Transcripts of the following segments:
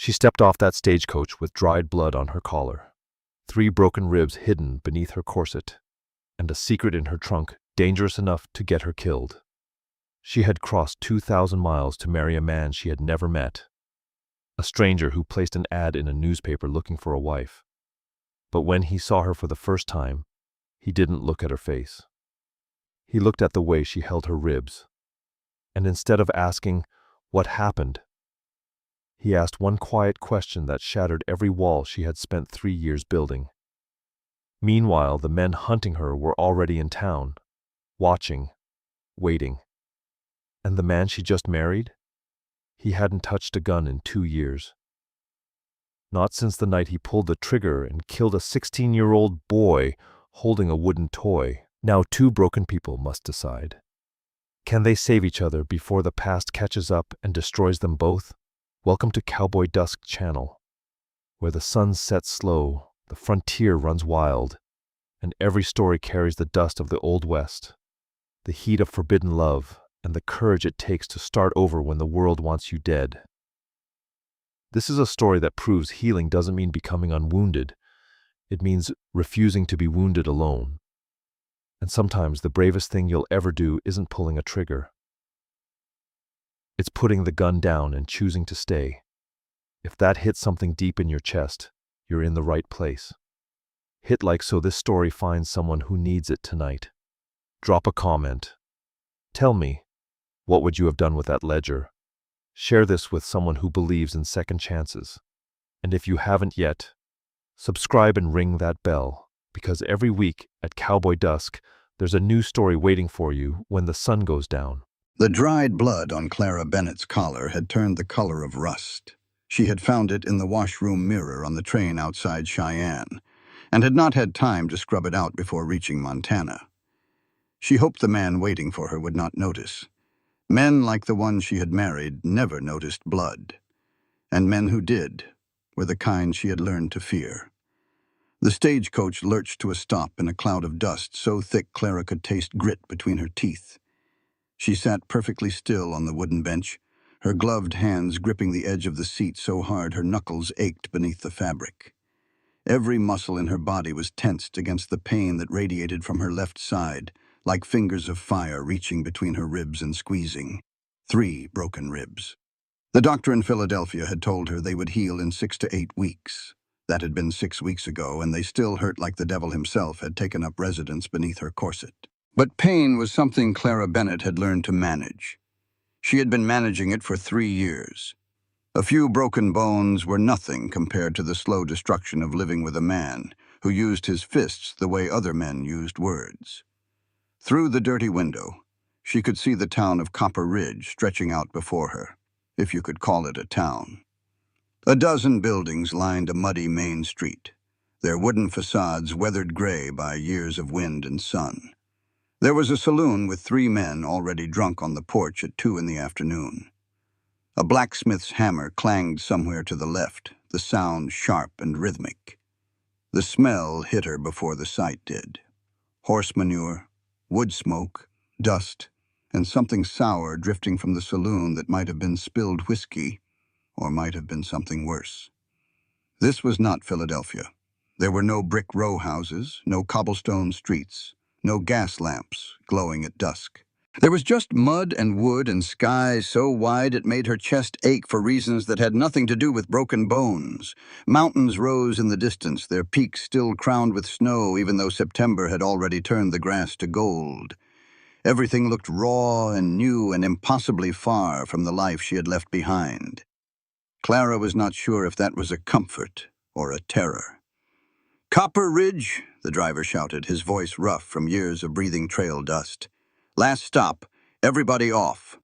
She stepped off that stagecoach with dried blood on her collar, 3 broken ribs hidden beneath her corset, and a secret in her trunk dangerous enough to get her killed. She had crossed 2,000 miles to marry a man she had never met, a stranger who placed an ad in a newspaper looking for a wife. But when he saw her for the first time, he didn't look at her face. He looked at the way she held her ribs, and instead of asking, "What happened?" he asked one quiet question that shattered every wall she had spent 3 years building. Meanwhile, the men hunting her were already in town, watching, waiting. And the man she just married? He hadn't touched a gun in 2 years. Not since the night he pulled the trigger and killed a 16-year-old boy holding a wooden toy. Now 2 broken people must decide. Can they save each other before the past catches up and destroys them both? Welcome to Cowboy Dusk channel, where the sun sets slow, the frontier runs wild, and every story carries the dust of the Old West, the heat of forbidden love, and the courage it takes to start over when the world wants you dead. This is a story that proves healing doesn't mean becoming unwounded. It means refusing to be wounded alone. And sometimes the bravest thing you'll ever do isn't pulling a trigger. It's putting the gun down and choosing to stay. If that hits something deep in your chest, you're in the right place. Hit like so this story finds someone who needs it tonight. Drop a comment. Tell me, what would you have done with that ledger? Share this with someone who believes in second chances. And if you haven't yet, subscribe and ring that bell, because every week at Cowboy Dusk, there's a new story waiting for you when the sun goes down. The dried blood on Clara Bennett's collar had turned the color of rust. She had found it in the washroom mirror on the train outside Cheyenne, and had not had time to scrub it out before reaching Montana. She hoped the man waiting for her would not notice. Men like the one she had married never noticed blood, and men who did were the kind she had learned to fear. The stagecoach lurched to a stop in a cloud of dust so thick Clara could taste grit between her teeth. She sat perfectly still on the wooden bench, her gloved hands gripping the edge of the seat so hard her knuckles ached beneath the fabric. Every muscle in her body was tensed against the pain that radiated from her left side, like fingers of fire reaching between her ribs and squeezing. 3 broken ribs. The doctor in Philadelphia had told her they would heal in 6 to 8 weeks. That had been 6 weeks ago, and they still hurt like the devil himself had taken up residence beneath her corset. But pain was something Clara Bennett had learned to manage. She had been managing it for 3 years. A few broken bones were nothing compared to the slow destruction of living with a man who used his fists the way other men used words. Through the dirty window, she could see the town of Copper Ridge stretching out before her, if you could call it a town. A dozen buildings lined a muddy main street, their wooden facades weathered gray by years of wind and sun. There was a saloon with 3 men already drunk on the porch at 2 in the afternoon. A blacksmith's hammer clanged somewhere to the left, the sound sharp and rhythmic. The smell hit her before the sight did. Horse manure, wood smoke, dust, and something sour drifting from the saloon that might have been spilled whiskey, or might have been something worse. This was not Philadelphia. There were no brick row houses, no cobblestone streets, no gas lamps glowing at dusk. There was just mud and wood and sky so wide it made her chest ache for reasons that had nothing to do with broken bones. Mountains rose in the distance, their peaks still crowned with snow even though September had already turned the grass to gold. Everything looked raw and new and impossibly far from the life she had left behind. Clara was not sure if that was a comfort or a terror. "Copper Ridge," the driver shouted, his voice rough from years of breathing trail dust. "Last stop. Everybody off."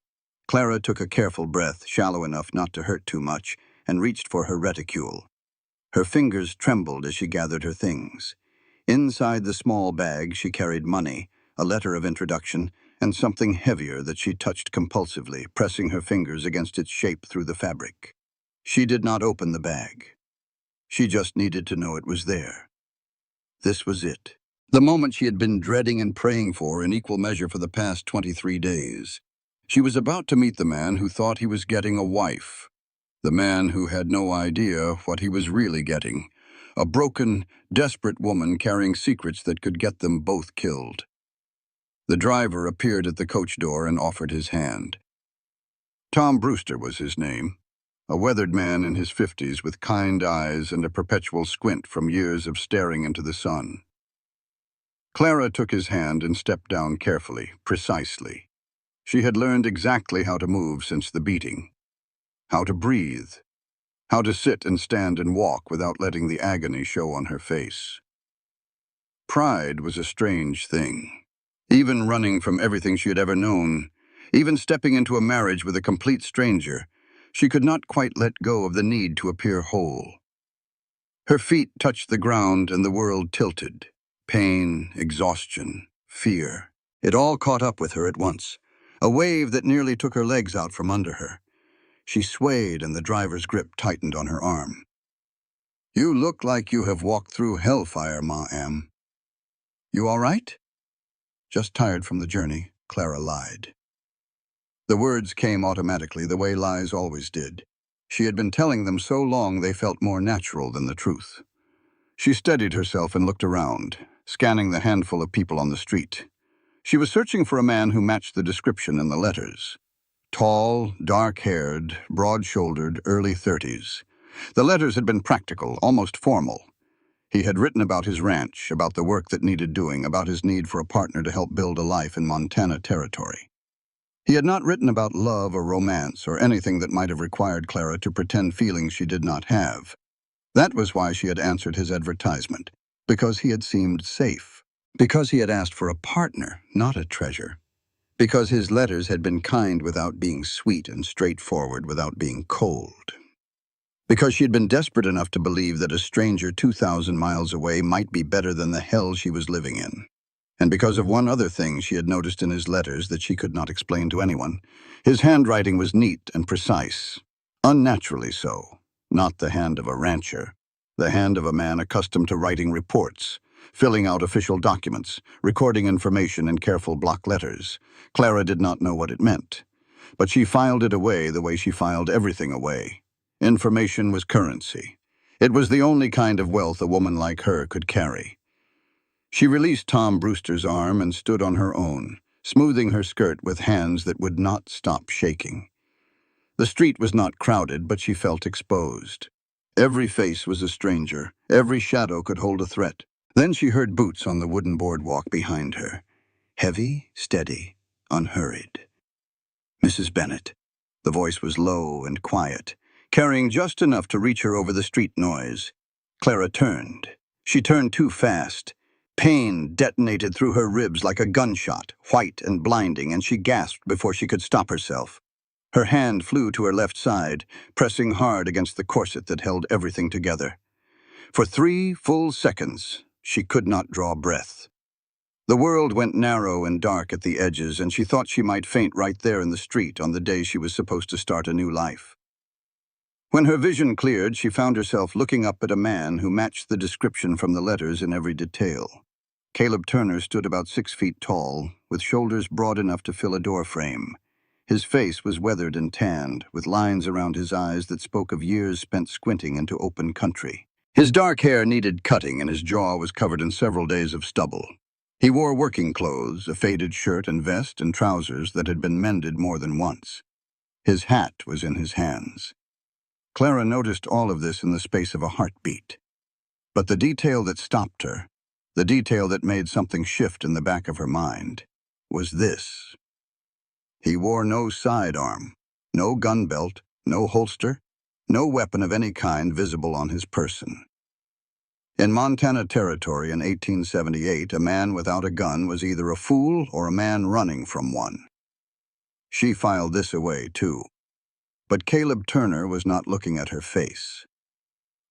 Clara took a careful breath, shallow enough not to hurt too much, and reached for her reticule. Her fingers trembled as she gathered her things. Inside the small bag she carried money, a letter of introduction, and something heavier that she touched compulsively, pressing her fingers against its shape through the fabric. She did not open the bag. She just needed to know it was there. This was it. The moment she had been dreading and praying for in equal measure for the past 23 days. She was about to meet the man who thought he was getting a wife. The man who had no idea what he was really getting. A broken, desperate woman carrying secrets that could get them both killed. The driver appeared at the coach door and offered his hand. Tom Brewster was his name, a weathered man in his 50s with kind eyes and a perpetual squint from years of staring into the sun. Clara took his hand and stepped down carefully, precisely. She had learned exactly how to move since the beating. How to breathe. How to sit and stand and walk without letting the agony show on her face. Pride was a strange thing. Even running from everything she had ever known, even stepping into a marriage with a complete stranger, she could not quite let go of the need to appear whole. Her feet touched the ground and the world tilted. Pain, exhaustion, fear. It all caught up with her at once, a wave that nearly took her legs out from under her. She swayed and the driver's grip tightened on her arm. "You look like you have walked through hellfire, ma'am." "You all right?" "Just tired from the journey," Clara lied. The words came automatically, the way lies always did. She had been telling them so long they felt more natural than the truth. She steadied herself and looked around, scanning the handful of people on the street. She was searching for a man who matched the description in the letters. Tall, dark-haired, broad-shouldered, early 30s. The letters had been practical, almost formal. He had written about his ranch, about the work that needed doing, about his need for a partner to help build a life in Montana territory. He had not written about love or romance or anything that might have required Clara to pretend feelings she did not have. That was why she had answered his advertisement, because he had seemed safe, because he had asked for a partner, not a treasure, because his letters had been kind without being sweet and straightforward without being cold, because she had been desperate enough to believe that a stranger 2,000 miles away might be better than the hell she was living in. And because of one other thing she had noticed in his letters that she could not explain to anyone. His handwriting was neat and precise, unnaturally so, not the hand of a rancher, the hand of a man accustomed to writing reports, filling out official documents, recording information in careful block letters. Clara did not know what it meant, but she filed it away the way she filed everything away. Information was currency. It was the only kind of wealth a woman like her could carry. She released Tom Brewster's arm and stood on her own, smoothing her skirt with hands that would not stop shaking. The street was not crowded, but she felt exposed. Every face was a stranger. Every shadow could hold a threat. Then she heard boots on the wooden boardwalk behind her. Heavy, steady, unhurried. "Mrs. Bennet." The voice was low and quiet, carrying just enough to reach her over the street noise. Clara turned. She turned too fast. Pain detonated through her ribs like a gunshot, white and blinding, and she gasped before she could stop herself. Her hand flew to her left side, pressing hard against the corset that held everything together. For 3 full seconds, she could not draw breath. The world went narrow and dark at the edges, and she thought she might faint right there in the street on the day she was supposed to start a new life. When her vision cleared, she found herself looking up at a man who matched the description from the letters in every detail. Caleb Turner stood about 6 feet tall, with shoulders broad enough to fill a door frame. His face was weathered and tanned, with lines around his eyes that spoke of years spent squinting into open country. His dark hair needed cutting, and his jaw was covered in several days of stubble. He wore working clothes, a faded shirt and vest, and trousers that had been mended more than once. His hat was in his hands. Clara noticed all of this in the space of a heartbeat. But the detail that stopped her, the detail that made something shift in the back of her mind, was this. He wore no sidearm, no gun belt, no holster, no weapon of any kind visible on his person. In Montana Territory in 1878, a man without a gun was either a fool or a man running from one. She filed this away, too. But Caleb Turner was not looking at her face.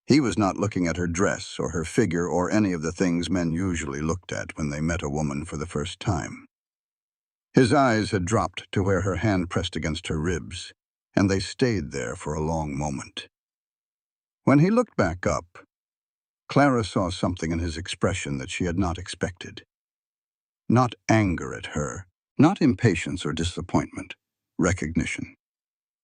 He was not looking at her dress or her figure or any of the things men usually looked at when they met a woman for the first time. His eyes had dropped to where her hand pressed against her ribs, and they stayed there for a long moment. When he looked back up, Clara saw something in his expression that she had not expected. Not anger at her, not impatience or disappointment, recognition.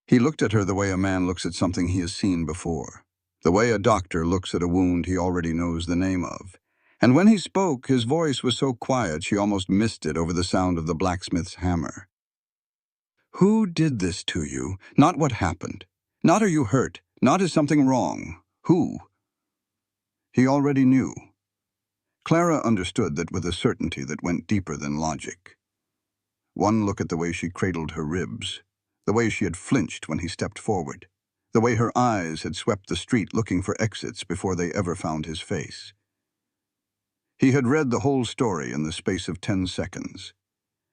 He looked at her the way a man looks at something he has seen before, the way a doctor looks at a wound he already knows the name of. And when he spoke, his voice was so quiet she almost missed it over the sound of the blacksmith's hammer. "Who did this to you? Not what happened. Not are you hurt. Not is something wrong. Who?" He already knew. Clara understood that with a certainty that went deeper than logic. One look at the way she cradled her ribs, the way she had flinched when he stepped forward, the way her eyes had swept the street looking for exits before they ever found his face. He had read the whole story in the space of 10 seconds,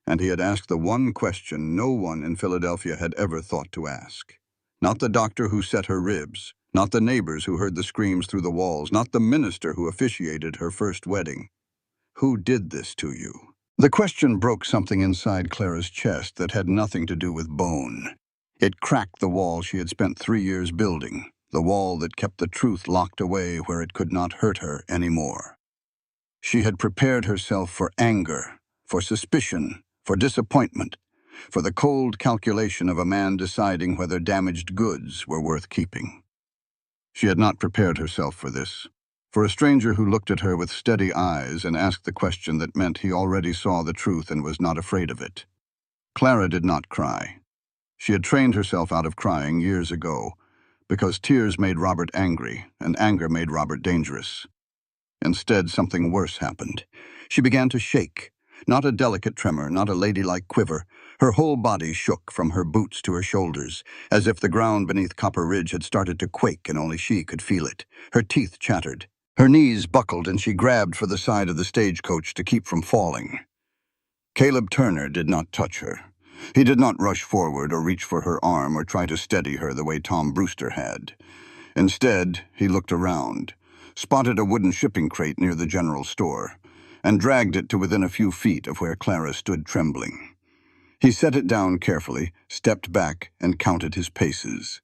and he had asked the one question no one in Philadelphia had ever thought to ask. Not the doctor who set her ribs, not the neighbors who heard the screams through the walls, not the minister who officiated her first wedding. Who did this to you? The question broke something inside Clara's chest that had nothing to do with bone. It cracked the wall she had spent 3 years building, the wall that kept the truth locked away where it could not hurt her anymore. She had prepared herself for anger, for suspicion, for disappointment, for the cold calculation of a man deciding whether damaged goods were worth keeping. She had not prepared herself for this, for a stranger who looked at her with steady eyes and asked the question that meant he already saw the truth and was not afraid of it. Clara did not cry. She had trained herself out of crying years ago, because tears made Robert angry, and anger made Robert dangerous. Instead, something worse happened. She began to shake. Not a delicate tremor, not a ladylike quiver. Her whole body shook from her boots to her shoulders, as if the ground beneath Copper Ridge had started to quake and only she could feel it. Her teeth chattered. Her knees buckled and she grabbed for the side of the stagecoach to keep from falling. Caleb Turner did not touch her. He did not rush forward or reach for her arm or try to steady her the way Tom Brewster had. Instead, he looked around, spotted a wooden shipping crate near the general store, and dragged it to within a few feet of where Clara stood trembling. He set it down carefully, stepped back, and counted his paces.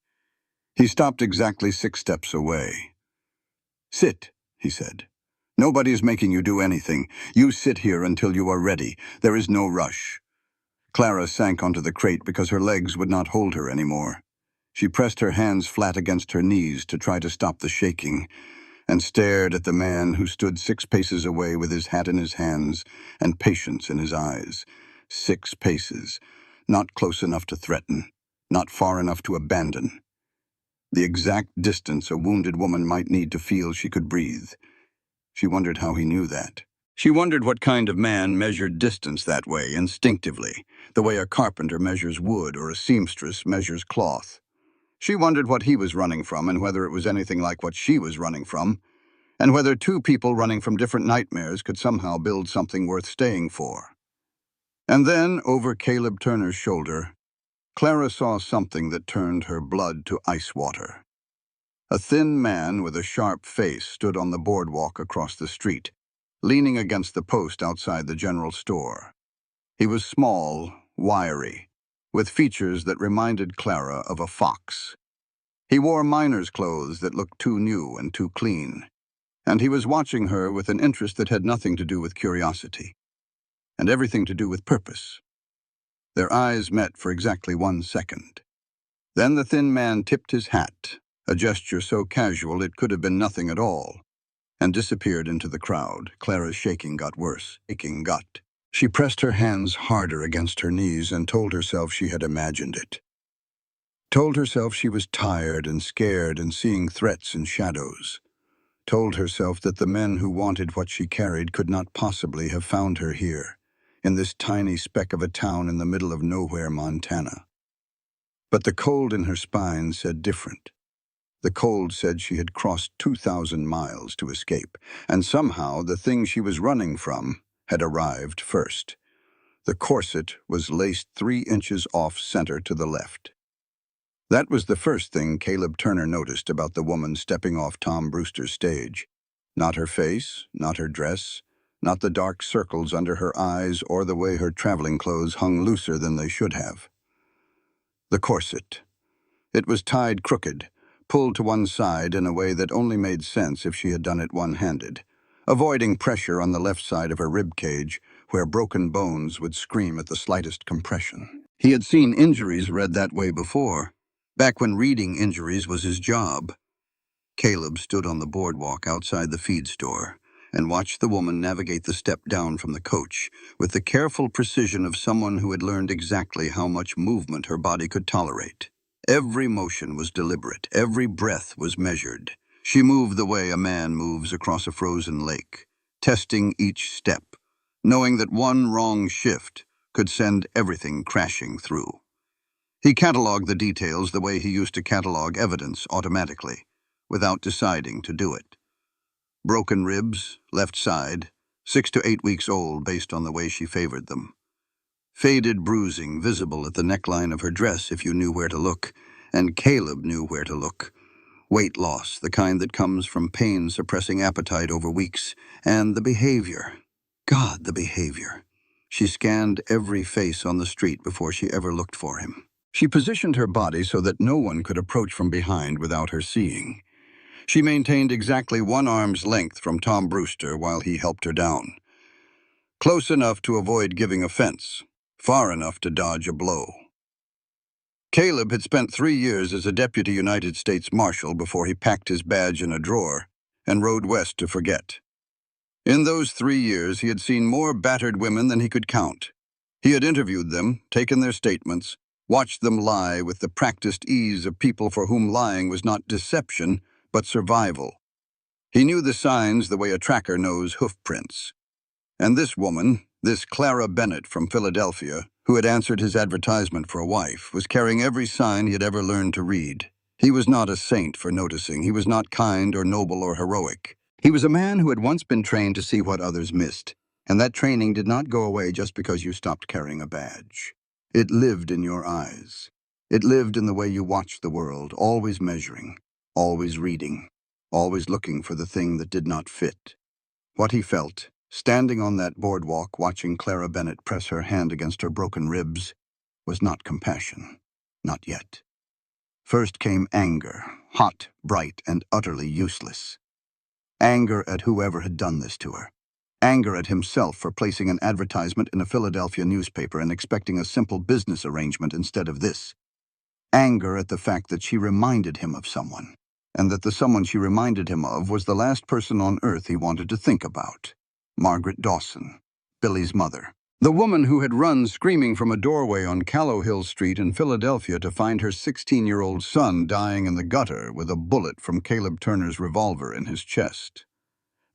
He stopped exactly 6 steps away. "Sit," he said. "Nobody is making you do anything. You sit here until you are ready. There is no rush." Clara sank onto the crate because her legs would not hold her anymore. She pressed her hands flat against her knees to try to stop the shaking, and stared at the man who stood 6 paces away with his hat in his hands and patience in his eyes. 6 paces, not close enough to threaten, not far enough to abandon. The exact distance a wounded woman might need to feel she could breathe. She wondered how he knew that. She wondered what kind of man measured distance that way, instinctively, the way a carpenter measures wood or a seamstress measures cloth. She wondered what he was running from and whether it was anything like what she was running from, and whether 2 people running from different nightmares could somehow build something worth staying for. And then, over Caleb Turner's shoulder, Clara saw something that turned her blood to ice water. A thin man with a sharp face stood on the boardwalk across the street, leaning against the post outside the general store. He was small, wiry, with features that reminded Clara of a fox. He wore miner's clothes that looked too new and too clean, and he was watching her with an interest that had nothing to do with curiosity, and everything to do with purpose. Their eyes met for exactly 1 second. Then the thin man tipped his hat, a gesture so casual it could have been nothing at all, and disappeared into the crowd. Clara's shaking got worse. She pressed her hands harder against her knees and told herself she had imagined it. Told herself she was tired and scared and seeing threats and shadows. Told herself that the men who wanted what she carried could not possibly have found her here, in this tiny speck of a town in the middle of nowhere, Montana. But the cold in her spine said different. The cold said she had crossed 2,000 miles to escape, and somehow the thing she was running from had arrived first. The corset was laced 3 inches off center to the left. That was the first thing Caleb Turner noticed about the woman stepping off Tom Brewster's stage. Not her face, not her dress, not the dark circles under her eyes or the way her traveling clothes hung looser than they should have. The corset. It was tied crooked, pulled to one side in a way that only made sense if she had done it one-handed, avoiding pressure on the left side of her rib cage, where broken bones would scream at the slightest compression. He had seen injuries read that way before. Back when reading injuries was his job, Caleb stood on the boardwalk outside the feed store and watched the woman navigate the step down from the coach with the careful precision of someone who had learned exactly how much movement her body could tolerate. Every motion was deliberate, every breath was measured. She moved the way a man moves across a frozen lake, testing each step, knowing that one wrong shift could send everything crashing through. He cataloged the details the way he used to catalog evidence automatically, without deciding to do it. Broken ribs, left side, 6 to 8 weeks old based on the way she favored them. Faded bruising visible at the neckline of her dress if you knew where to look, and Caleb knew where to look. Weight loss, the kind that comes from pain suppressing appetite over weeks, and the behavior. God, the behavior. She scanned every face on the street before she ever looked for him. She positioned her body so that no one could approach from behind without her seeing. She maintained exactly 1 arm's length from Tom Brewster while he helped her down. Close enough to avoid giving offense, far enough to dodge a blow. Caleb had spent 3 years as a deputy United States Marshal before he packed his badge in a drawer and rode west to forget. In those 3 years, he had seen more battered women than he could count. He had interviewed them, taken their statements, watched them lie with the practiced ease of people for whom lying was not deception, but survival. He knew the signs the way a tracker knows hoof prints. And this woman, this Clara Bennett from Philadelphia, who had answered his advertisement for a wife, was carrying every sign he had ever learned to read. He was not a saint for noticing. He was not kind or noble or heroic. He was a man who had once been trained to see what others missed, and that training did not go away just because you stopped carrying a badge. It lived in your eyes. It lived in the way you watched the world, always measuring, always reading, always looking for the thing that did not fit. What he felt, standing on that boardwalk watching Clara Bennett press her hand against her broken ribs, was not compassion. Not yet. First came anger, hot, bright, and utterly useless. Anger at whoever had done this to her. Anger at himself for placing an advertisement in a Philadelphia newspaper and expecting a simple business arrangement instead of this. Anger at the fact that she reminded him of someone, and that the someone she reminded him of was the last person on earth he wanted to think about. Margaret Dawson, Billy's mother. The woman who had run screaming from a doorway on Callow Hill Street in Philadelphia to find her 16-year-old son dying in the gutter with a bullet from Caleb Turner's revolver in his chest.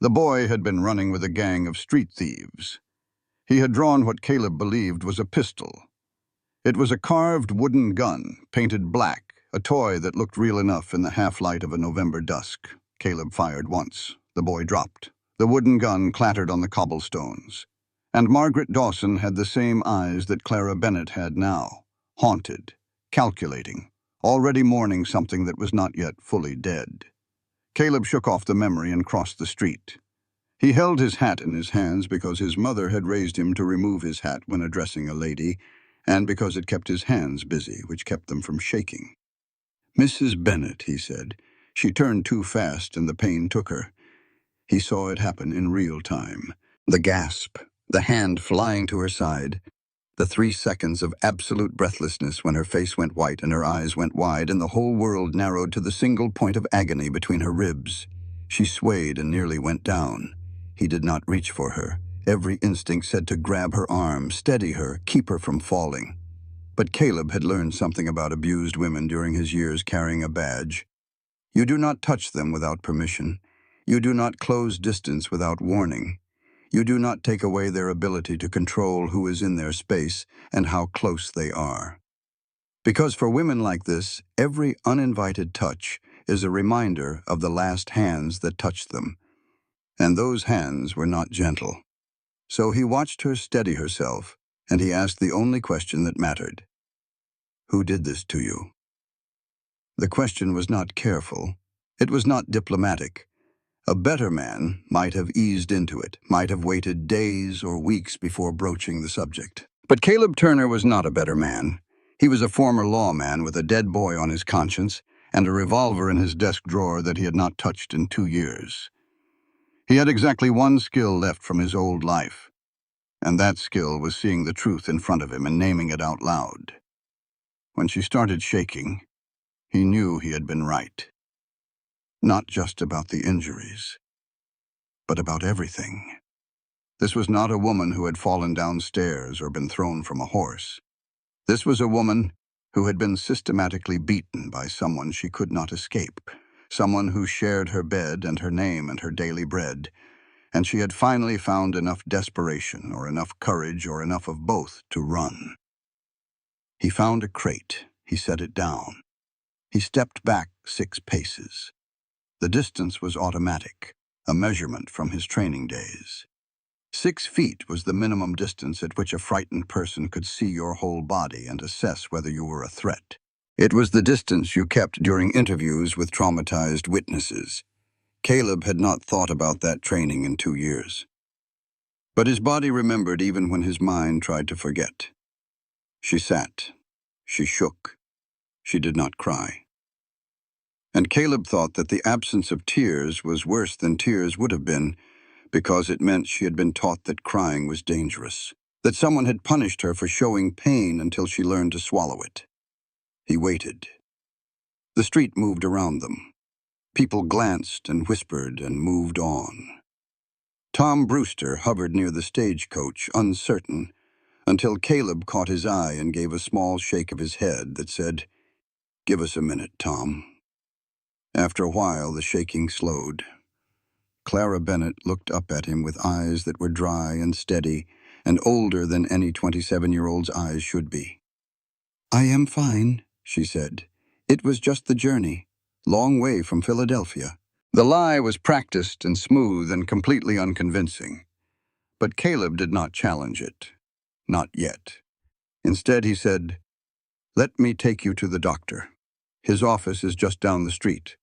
The boy had been running with a gang of street thieves. He had drawn what Caleb believed was a pistol. It was a carved wooden gun, painted black, a toy that looked real enough in the half-light of a November dusk. Caleb fired once. The boy dropped. The wooden gun clattered on the cobblestones. And Margaret Dawson had the same eyes that Clara Bennett had now, haunted, calculating, already mourning something that was not yet fully dead. Caleb shook off the memory and crossed the street. He held his hat in his hands because his mother had raised him to remove his hat when addressing a lady, and because it kept his hands busy, which kept them from shaking. "Mrs. Bennett," he said. She turned too fast and the pain took her. He saw it happen in real time. The gasp, the hand flying to her side, the 3 seconds of absolute breathlessness when her face went white and her eyes went wide and the whole world narrowed to the single point of agony between her ribs. She swayed and nearly went down. He did not reach for her. Every instinct said to grab her arm, steady her, keep her from falling. But Caleb had learned something about abused women during his years carrying a badge. You do not touch them without permission. You do not close distance without warning. You do not take away their ability to control who is in their space and how close they are. Because for women like this, every uninvited touch is a reminder of the last hands that touched them. And those hands were not gentle. So he watched her steady herself, and he asked the only question that mattered. "Who did this to you?" The question was not careful. It was not diplomatic. A better man might have eased into it, might have waited days or weeks before broaching the subject. But Caleb Turner was not a better man. He was a former lawman with a dead boy on his conscience and a revolver in his desk drawer that he had not touched in 2 years. He had exactly one skill left from his old life, and that skill was seeing the truth in front of him and naming it out loud. When she started shaking, He knew he had been right. Not just about the injuries, but about everything. This was not a woman who had fallen downstairs or been thrown from a horse. This was a woman who had been systematically beaten by someone she could not escape, someone who shared her bed and her name and her daily bread, and she had finally found enough desperation or enough courage or enough of both to run. He found a crate. He set it down. He stepped back 6 paces. The distance was automatic, a measurement from his training days. 6 feet was the minimum distance at which a frightened person could see your whole body and assess whether you were a threat. It was the distance you kept during interviews with traumatized witnesses. Caleb had not thought about that training in 2 years. But his body remembered even when his mind tried to forget. She sat. She shook. She did not cry. And Caleb thought that the absence of tears was worse than tears would have been, because it meant she had been taught that crying was dangerous, that someone had punished her for showing pain until she learned to swallow it. He waited. The street moved around them. People glanced and whispered and moved on. Tom Brewster hovered near the stagecoach, uncertain, until Caleb caught his eye and gave a small shake of his head that said, "Give us a minute, Tom." After a while, the shaking slowed. Clara Bennett looked up at him with eyes that were dry and steady and older than any 27-year-old's eyes should be. "I am fine," she said. "It was just the journey. Long way from Philadelphia." The lie was practiced and smooth and completely unconvincing. But Caleb did not challenge it. Not yet. Instead, he said, "Let me take you to the doctor. His office is just down the street.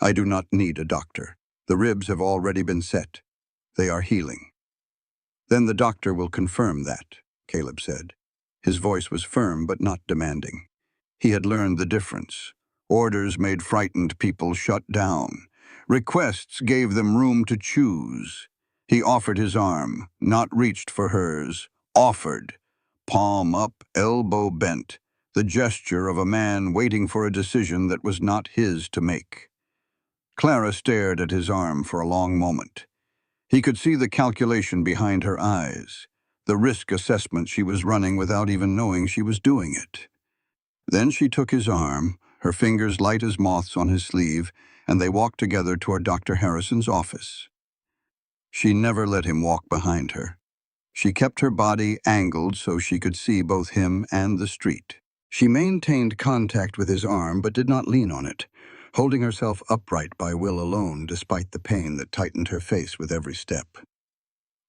I do not need a doctor. The ribs have already been set. They are healing." "Then the doctor will confirm that," Caleb said. His voice was firm but not demanding. He had learned the difference. Orders made frightened people shut down. Requests gave them room to choose. He offered his arm, not reached for hers. Offered. Palm up, elbow bent. The gesture of a man waiting for a decision that was not his to make. Clara stared at his arm for a long moment. He could see the calculation behind her eyes, the risk assessment she was running without even knowing she was doing it. Then she took his arm, her fingers light as moths on his sleeve, and they walked together toward Dr. Harrison's office. She never let him walk behind her. She kept her body angled so she could see both him and the street. She maintained contact with his arm but did not lean on it, holding herself upright by will alone despite the pain that tightened her face with every step.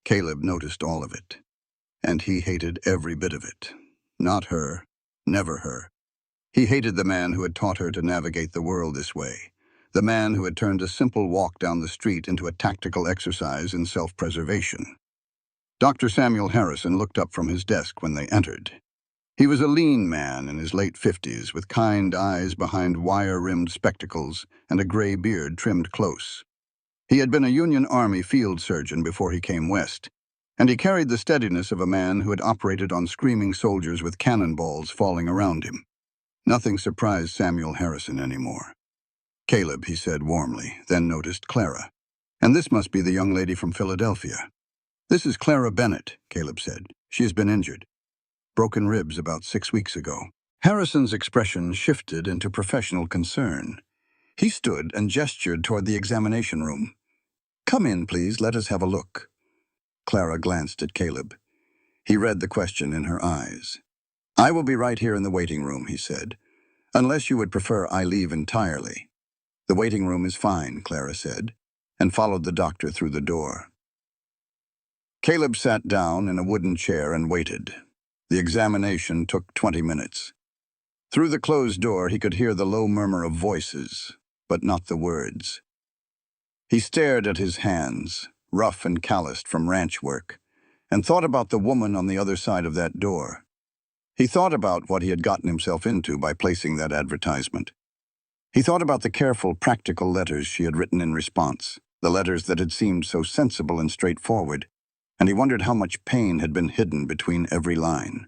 Caleb noticed all of it, and he hated every bit of it. Not her, never her. He hated the man who had taught her to navigate the world this way, the man who had turned a simple walk down the street into a tactical exercise in self-preservation. Dr. Samuel Harrison looked up from his desk when they entered. He was a lean man in his late 50s, with kind eyes behind wire-rimmed spectacles and a gray beard trimmed close. He had been a Union Army field surgeon before he came west, and he carried the steadiness of a man who had operated on screaming soldiers with cannonballs falling around him. Nothing surprised Samuel Harrison anymore. "Caleb," he said warmly, then noticed Clara. "And this must be the young lady from Philadelphia." "This is Clara Bennett," Caleb said. "She has been injured. Broken ribs about 6 weeks ago." Harrison's expression shifted into professional concern. He stood and gestured toward the examination room. "Come in, please. Let us have a look." Clara glanced at Caleb. He read the question in her eyes. "I will be right here in the waiting room," he said, "unless you would prefer I leave entirely." "The waiting room is fine," Clara said, and followed the doctor through the door. Caleb sat down in a wooden chair and waited. The examination took 20 minutes. Through the closed door, he could hear the low murmur of voices, but not the words. He stared at his hands, rough and calloused from ranch work, and thought about the woman on the other side of that door. He thought about what he had gotten himself into by placing that advertisement. He thought about the careful, practical letters she had written in response, the letters that had seemed so sensible and straightforward, and he wondered how much pain had been hidden between every line.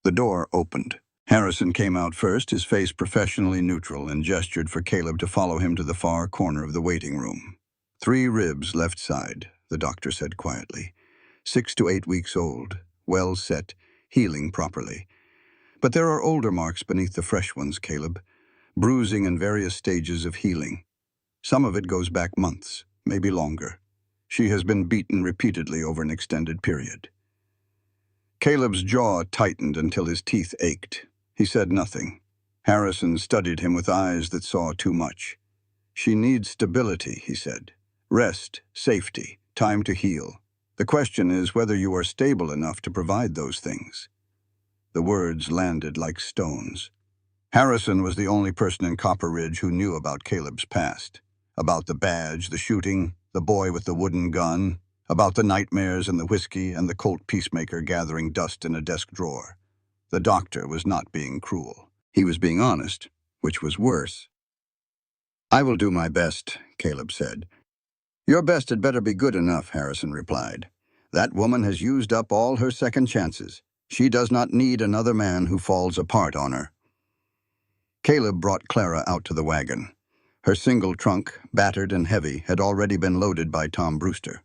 The door opened. Harrison came out first, his face professionally neutral, and gestured for Caleb to follow him to the far corner of the waiting room. 3 ribs left side, the doctor said quietly. 6 to 8 weeks old, well set, healing properly. But there are older marks beneath the fresh ones, Caleb. Bruising in various stages of healing. Some of it goes back months, maybe longer. She has been beaten repeatedly over an extended period. Caleb's jaw tightened until his teeth ached. He said nothing. Harrison studied him with eyes that saw too much. She needs stability, he said. Rest, safety, time to heal. The question is whether you are stable enough to provide those things. The words landed like stones. Harrison was the only person in Copper Ridge who knew about Caleb's past. About the badge, the shooting, the boy with the wooden gun, about the nightmares and the whiskey and the Colt peacemaker gathering dust in a desk drawer. The doctor was not being cruel. He was being honest, which was worse. "I will do my best," Caleb said. "Your best had better be good enough," Harrison replied. "That woman has used up all her second chances. She does not need another man who falls apart on her." Caleb brought Clara out to the wagon. Her single trunk, battered and heavy, had already been loaded by Tom Brewster.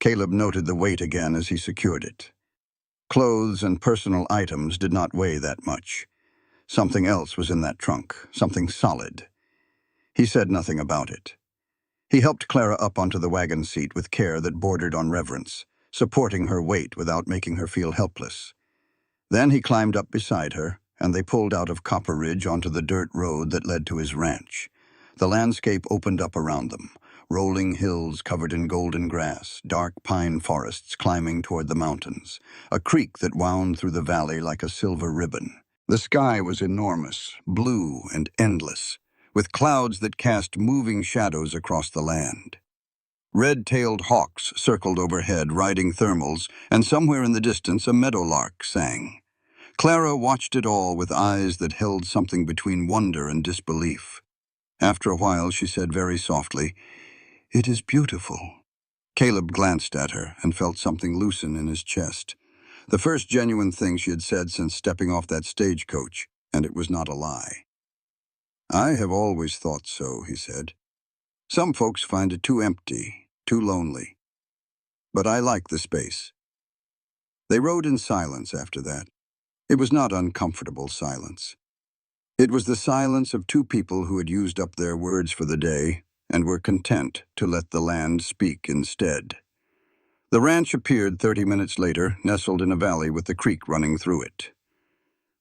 Caleb noted the weight again as he secured it. Clothes and personal items did not weigh that much. Something else was in that trunk, something solid. He said nothing about it. He helped Clara up onto the wagon seat with care that bordered on reverence, supporting her weight without making her feel helpless. Then he climbed up beside her, and they pulled out of Copper Ridge onto the dirt road that led to his ranch. The landscape opened up around them, rolling hills covered in golden grass, dark pine forests climbing toward the mountains, a creek that wound through the valley like a silver ribbon. The sky was enormous, blue and endless, with clouds that cast moving shadows across the land. Red-tailed hawks circled overhead, riding thermals, and somewhere in the distance a meadowlark sang. Clara watched it all with eyes that held something between wonder and disbelief. After a while, she said very softly, "It is beautiful." Caleb glanced at her and felt something loosen in his chest. The first genuine thing she had said since stepping off that stagecoach, and it was not a lie. "I have always thought so," he said. "Some folks find it too empty, too lonely. But I like the space." They rode in silence after that. It was not uncomfortable silence. It was the silence of 2 people who had used up their words for the day and were content to let the land speak instead. The ranch appeared 30 minutes later, nestled in a valley with the creek running through it.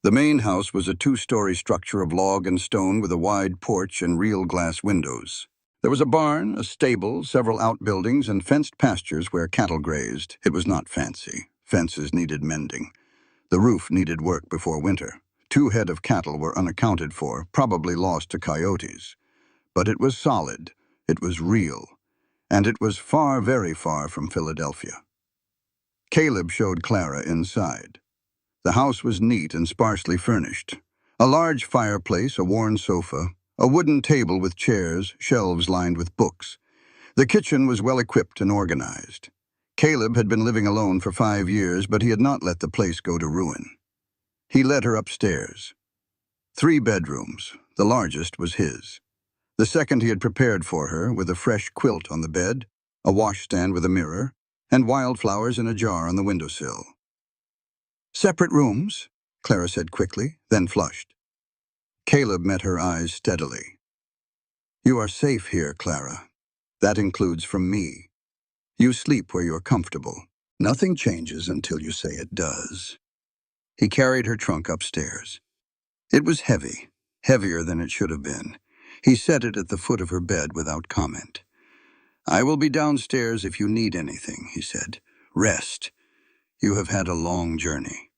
The main house was a 2-story structure of log and stone with a wide porch and real glass windows. There was a barn, a stable, several outbuildings, and fenced pastures where cattle grazed. It was not fancy. Fences needed mending. The roof needed work before winter. 2 head of cattle were unaccounted for, probably lost to coyotes. But it was solid, it was real, and it was far, very far from Philadelphia. Caleb showed Clara inside. The house was neat and sparsely furnished. A large fireplace, a worn sofa, a wooden table with chairs, shelves lined with books. The kitchen was well equipped and organized. Caleb had been living alone for 5 years, but he had not let the place go to ruin. He led her upstairs. 3 bedrooms, the largest was his. The second he had prepared for her, with a fresh quilt on the bed, a washstand with a mirror, and wildflowers in a jar on the windowsill. "Separate rooms," Clara said quickly, then flushed. Caleb met her eyes steadily. "You are safe here, Clara. That includes from me. You sleep where you're comfortable. Nothing changes until you say it does." He carried her trunk upstairs. It was heavy, heavier than it should have been. He set it at the foot of her bed without comment. "I will be downstairs if you need anything," he said. "Rest. You have had a long journey."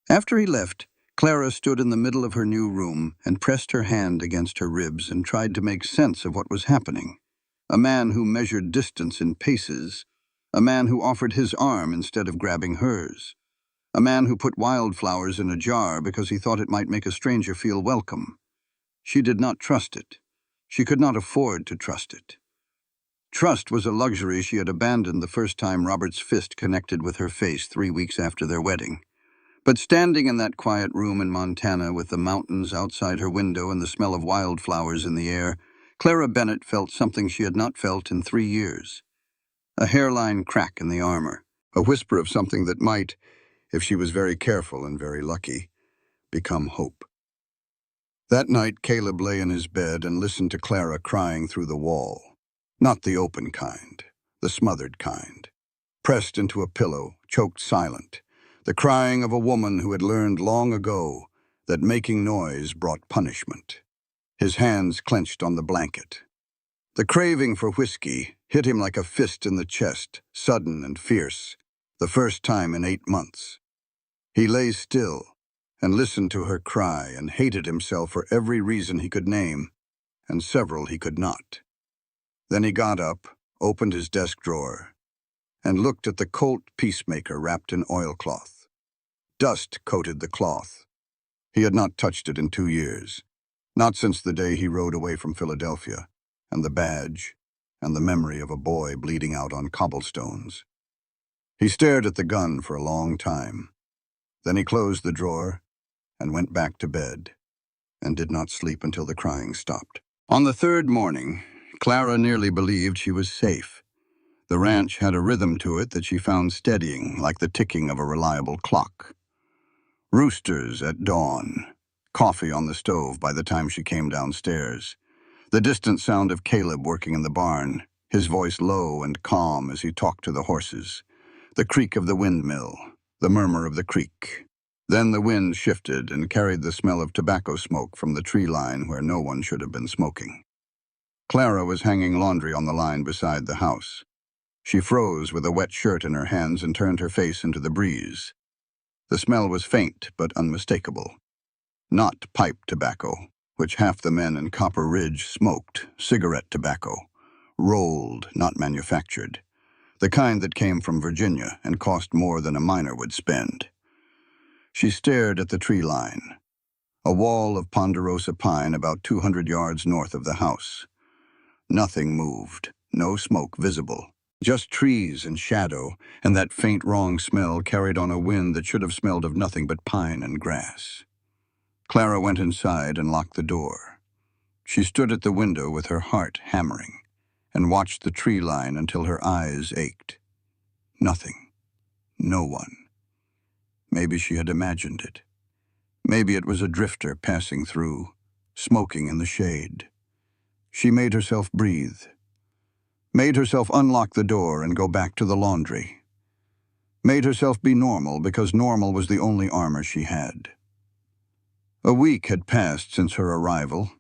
After he left, Clara stood in the middle of her new room and pressed her hand against her ribs and tried to make sense of what was happening. A man who measured distance in paces. A man who offered his arm instead of grabbing hers. A man who put wildflowers in a jar because he thought it might make a stranger feel welcome. She did not trust it. She could not afford to trust it. Trust was a luxury she had abandoned the first time Robert's fist connected with her face 3 weeks after their wedding. But standing in that quiet room in Montana with the mountains outside her window and the smell of wildflowers in the air, Clara Bennett felt something she had not felt in 3 years. A hairline crack in the armor, a whisper of something that might, if she was very careful and very lucky, become hope. That night, Caleb lay in his bed and listened to Clara crying through the wall. Not the open kind, the smothered kind. Pressed into a pillow, choked silent. The crying of a woman who had learned long ago that making noise brought punishment. His hands clenched on the blanket. The craving for whiskey hit him like a fist in the chest, sudden and fierce, the first time in 8 months. He lay still and listened to her cry and hated himself for every reason he could name, and several he could not. Then he got up, opened his desk drawer, and looked at the Colt Peacemaker wrapped in oilcloth. Dust coated the cloth. He had not touched it in 2 years, not since the day he rode away from Philadelphia, and the badge, and the memory of a boy bleeding out on cobblestones. He stared at the gun for a long time. Then he closed the drawer and went back to bed, and did not sleep until the crying stopped. On the 3rd morning, Clara nearly believed she was safe. The ranch had a rhythm to it that she found steadying, like the ticking of a reliable clock. Roosters at dawn, coffee on the stove by the time she came downstairs, the distant sound of Caleb working in the barn, his voice low and calm as he talked to the horses, the creak of the windmill, the murmur of the creek. Then the wind shifted and carried the smell of tobacco smoke from the tree line where no one should have been smoking. Clara was hanging laundry on the line beside the house. She froze with a wet shirt in her hands and turned her face into the breeze. The smell was faint but unmistakable. Not pipe tobacco, which half the men in Copper Ridge smoked, cigarette tobacco. Rolled, not manufactured. The kind that came from Virginia and cost more than a miner would spend. She stared at the tree line, a wall of ponderosa pine about 200 yards north of the house. Nothing moved, no smoke visible. Just trees and shadow, and that faint wrong smell carried on a wind that should have smelled of nothing but pine and grass. Clara went inside and locked the door. She stood at the window with her heart hammering, and watched the tree line until her eyes ached. Nothing. No one. Maybe she had imagined it. Maybe it was a drifter passing through, smoking in the shade. She made herself breathe. Made herself unlock the door and go back to the laundry. Made herself be normal because normal was the only armor she had. A week had passed since her arrival,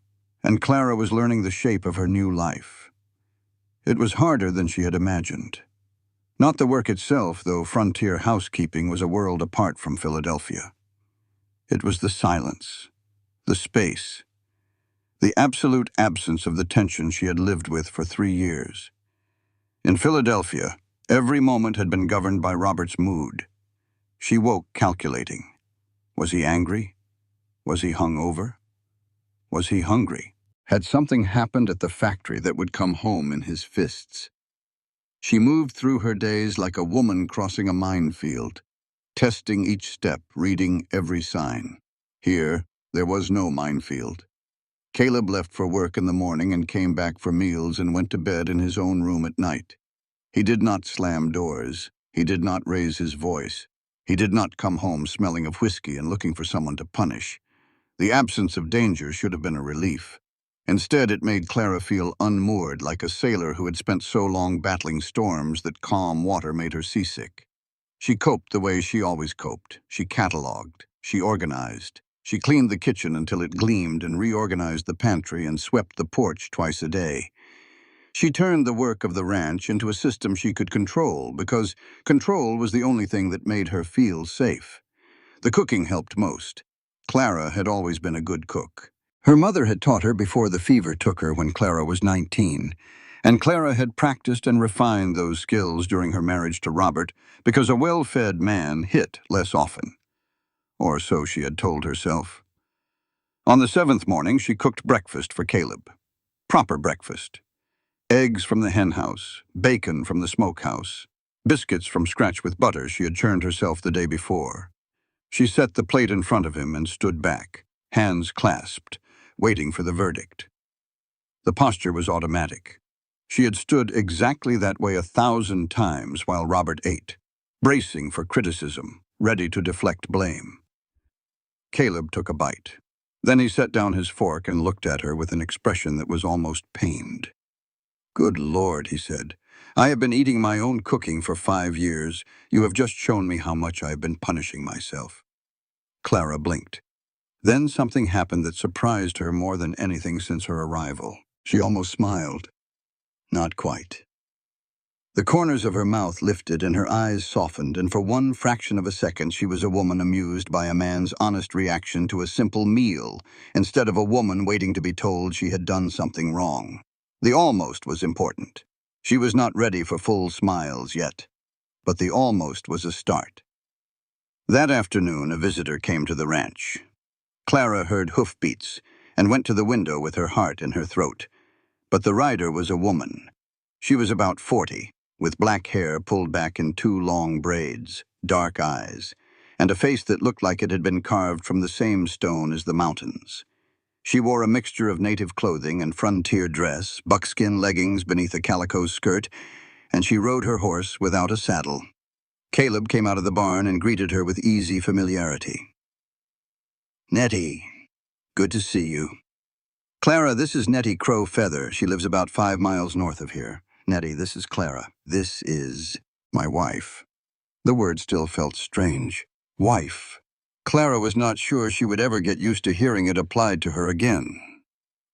and Clara was learning the shape of her new life. It was harder than she had imagined. Not the work itself, though frontier housekeeping was a world apart from Philadelphia. It was the silence, the space, the absolute absence of the tension she had lived with for 3 years. In Philadelphia, every moment had been governed by Robert's mood. She woke calculating. Was he angry? Was he hungover? Was he hungry? Had something happened at the factory that would come home in his fists? She moved through her days like a woman crossing a minefield, testing each step, reading every sign. Here, there was no minefield. Caleb left for work in the morning and came back for meals and went to bed in his own room at night. He did not slam doors. He did not raise his voice. He did not come home smelling of whiskey and looking for someone to punish. The absence of danger should have been a relief. Instead, it made Clara feel unmoored, like a sailor who had spent so long battling storms that calm water made her seasick. She coped the way she always coped. She cataloged. She organized. She cleaned the kitchen until it gleamed and reorganized the pantry and swept the porch twice a day. She turned the work of the ranch into a system she could control because control was the only thing that made her feel safe. The cooking helped most. Clara had always been a good cook. Her mother had taught her before the fever took her when Clara was 19, and Clara had practiced and refined those skills during her marriage to Robert because a well-fed man hit less often. Or so she had told herself. On the 7th morning, she cooked breakfast for Caleb. Proper breakfast. Eggs from the henhouse, bacon from the smokehouse, biscuits from scratch with butter she had churned herself the day before. She set the plate in front of him and stood back, hands clasped, waiting for the verdict. The posture was automatic. She had stood exactly that way 1,000 times while Robert ate, bracing for criticism, ready to deflect blame. Caleb took a bite. Then he set down his fork and looked at her with an expression that was almost pained. "Good Lord," he said. "I have been eating my own cooking for 5 years. You have just shown me how much I have been punishing myself." Clara blinked. Then something happened that surprised her more than anything since her arrival. She almost smiled. Not quite. The corners of her mouth lifted and her eyes softened, and for one fraction of a second she was a woman amused by a man's honest reaction to a simple meal, instead of a woman waiting to be told she had done something wrong. The almost was important. She was not ready for full smiles yet, but the almost was a start. That afternoon, a visitor came to the ranch. Clara heard hoofbeats and went to the window with her heart in her throat. But the rider was a woman. She was about 40, with black hair pulled back in 2 long braids, dark eyes, and a face that looked like it had been carved from the same stone as the mountains. She wore a mixture of native clothing and frontier dress, buckskin leggings beneath a calico skirt, and she rode her horse without a saddle. Caleb came out of the barn and greeted her with easy familiarity. "Nettie, good to see you." "Clara, this is Nettie Crow Feather. She lives about 5 miles north of here. Nettie, this is Clara. This is my wife." The word still felt strange. Wife. Clara was not sure she would ever get used to hearing it applied to her again.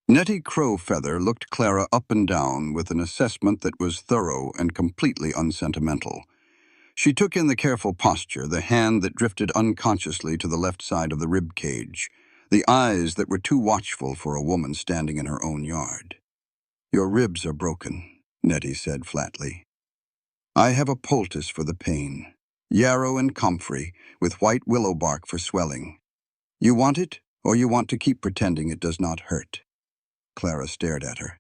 Nettie Crow Feather looked Clara up and down with an assessment that was thorough and completely unsentimental. She took in the careful posture, the hand that drifted unconsciously to the left side of the rib cage, the eyes that were too watchful for a woman standing in her own yard. "Your ribs are broken," Nettie said flatly. "I have a poultice for the pain, yarrow and comfrey, with white willow bark for swelling. You want it, or you want to keep pretending it does not hurt?" Clara stared at her.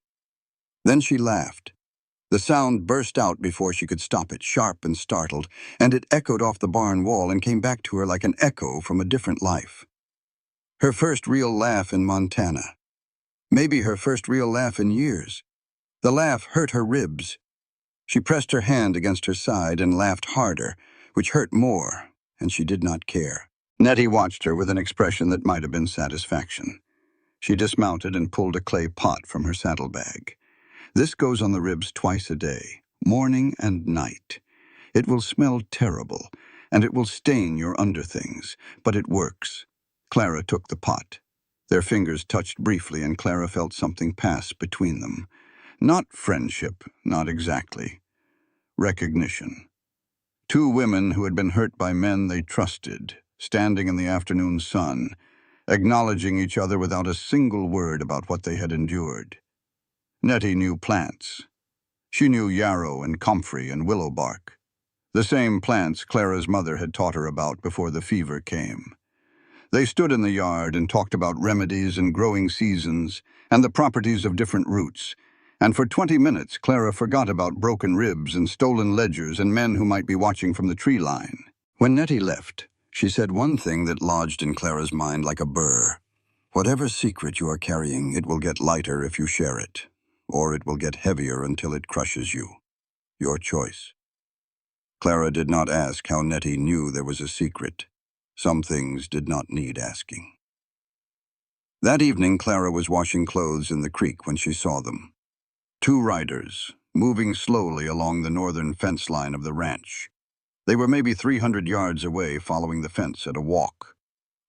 Then she laughed. The sound burst out before she could stop it, sharp and startled, and it echoed off the barn wall and came back to her like an echo from a different life. Her first real laugh in Montana. Maybe her first real laugh in years. The laugh hurt her ribs. She pressed her hand against her side and laughed harder, which hurt more, and she did not care. Nettie watched her with an expression that might have been satisfaction. She dismounted and pulled a clay pot from her saddlebag. "This goes on the ribs twice a day, morning and night. It will smell terrible, and it will stain your underthings, but it works." Clara took the pot. Their fingers touched briefly, and Clara felt something pass between them. Not friendship, not exactly. Recognition. 2 women who had been hurt by men they trusted, standing in the afternoon sun, acknowledging each other without a single word about what they had endured. Nettie knew plants. She knew yarrow and comfrey and willow bark, the same plants Clara's mother had taught her about before the fever came. They stood in the yard and talked about remedies and growing seasons and the properties of different roots, and for 20 minutes Clara forgot about broken ribs and stolen ledgers and men who might be watching from the tree line. When Nettie left, she said one thing that lodged in Clara's mind like a burr. "Whatever secret you are carrying, it will get lighter if you share it, or it will get heavier until it crushes you. Your choice." Clara did not ask how Nettie knew there was a secret. Some things did not need asking. That evening, Clara was washing clothes in the creek when she saw them. 2 riders, moving slowly along the northern fence line of the ranch. They were maybe 300 yards away, following the fence at a walk.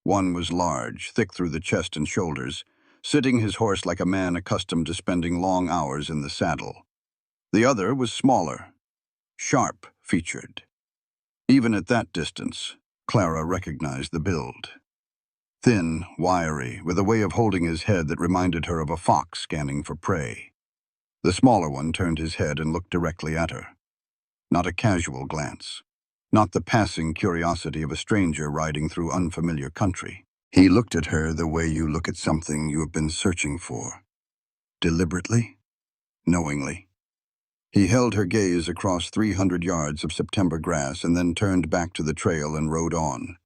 One was large, thick through the chest and shoulders, sitting his horse like a man accustomed to spending long hours in the saddle. The other was smaller, sharp-featured. Even at that distance, Clara recognized the build. Thin, wiry, with a way of holding his head that reminded her of a fox scanning for prey. The smaller one turned his head and looked directly at her. Not a casual glance. Not the passing curiosity of a stranger riding through unfamiliar country. He looked at her the way you look at something you have been searching for. Deliberately, knowingly. He held her gaze across 300 yards of September grass and then turned back to the trail and rode on.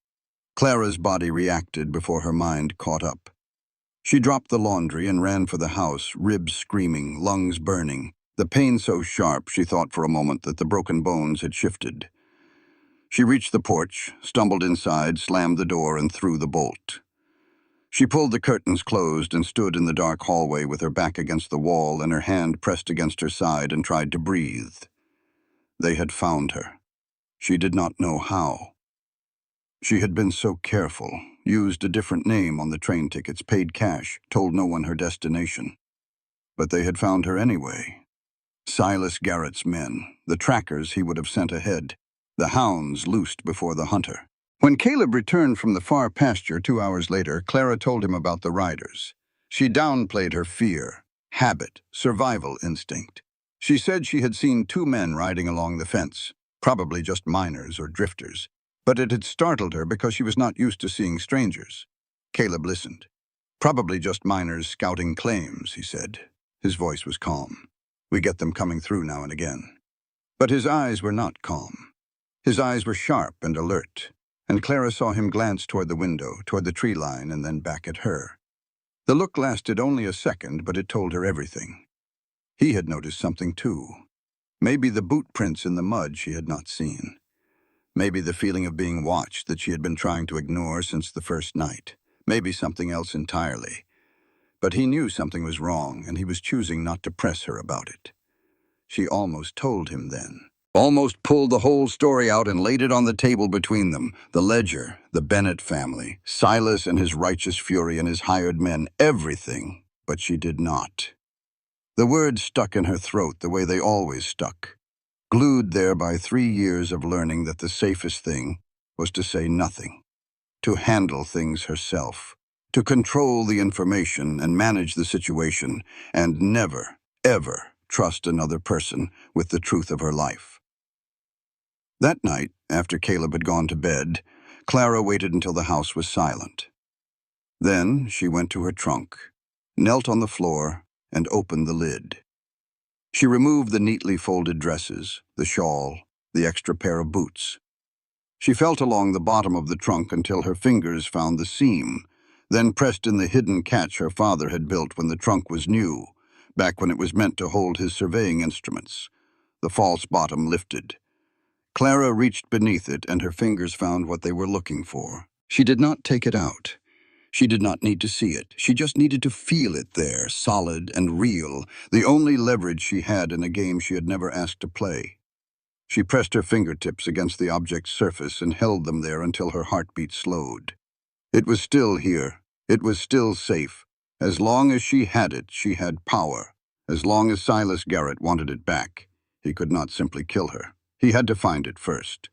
Clara's body reacted before her mind caught up. She dropped the laundry and ran for the house, ribs screaming, lungs burning, the pain so sharp she thought for a moment that the broken bones had shifted. She reached the porch, stumbled inside, slammed the door, and threw the bolt. She pulled the curtains closed and stood in the dark hallway with her back against the wall and her hand pressed against her side and tried to breathe. They had found her. She did not know how. She had been so careful, used a different name on the train tickets, paid cash, told no one her destination. But they had found her anyway. Silas Garrett's men, the trackers he would have sent ahead, the hounds loosed before the hunter. When Caleb returned from the far pasture 2 hours later, Clara told him about the riders. She downplayed her fear, habit, survival instinct. She said she had seen 2 men riding along the fence, probably just miners or drifters, but it had startled her because she was not used to seeing strangers. Caleb listened. Probably just miners scouting claims, he said. His voice was calm. We get them coming through now and again. But his eyes were not calm. His eyes were sharp and alert, and Clara saw him glance toward the window, toward the tree line, and then back at her. The look lasted only a second, but it told her everything. He had noticed something too. Maybe the boot prints in the mud she had not seen. Maybe the feeling of being watched that she had been trying to ignore since the first night. Maybe something else entirely. But he knew something was wrong, and he was choosing not to press her about it. She almost told him then. Almost pulled the whole story out and laid it on the table between them. The ledger, the Bennett family, Silas and his righteous fury and his hired men, everything. But she did not. The words stuck in her throat the way they always stuck. Glued there by 3 years of learning that the safest thing was to say nothing. To handle things herself. To control the information and manage the situation, and never, ever trust another person with the truth of her life. That night, after Caleb had gone to bed, Clara waited until the house was silent. Then she went to her trunk, knelt on the floor, and opened the lid. She removed the neatly folded dresses, the shawl, the extra pair of boots. She felt along the bottom of the trunk until her fingers found the seam, then pressed in the hidden catch her father had built when the trunk was new, back when it was meant to hold his surveying instruments. The false bottom lifted. Clara reached beneath it, and her fingers found what they were looking for. She did not take it out. She did not need to see it. She just needed to feel it there, solid and real, the only leverage she had in a game she had never asked to play. She pressed her fingertips against the object's surface and held them there until her heartbeat slowed. It was still here. It was still safe. As long as she had it, she had power. As long as Silas Garrett wanted it back, he could not simply kill her. He had to find it first.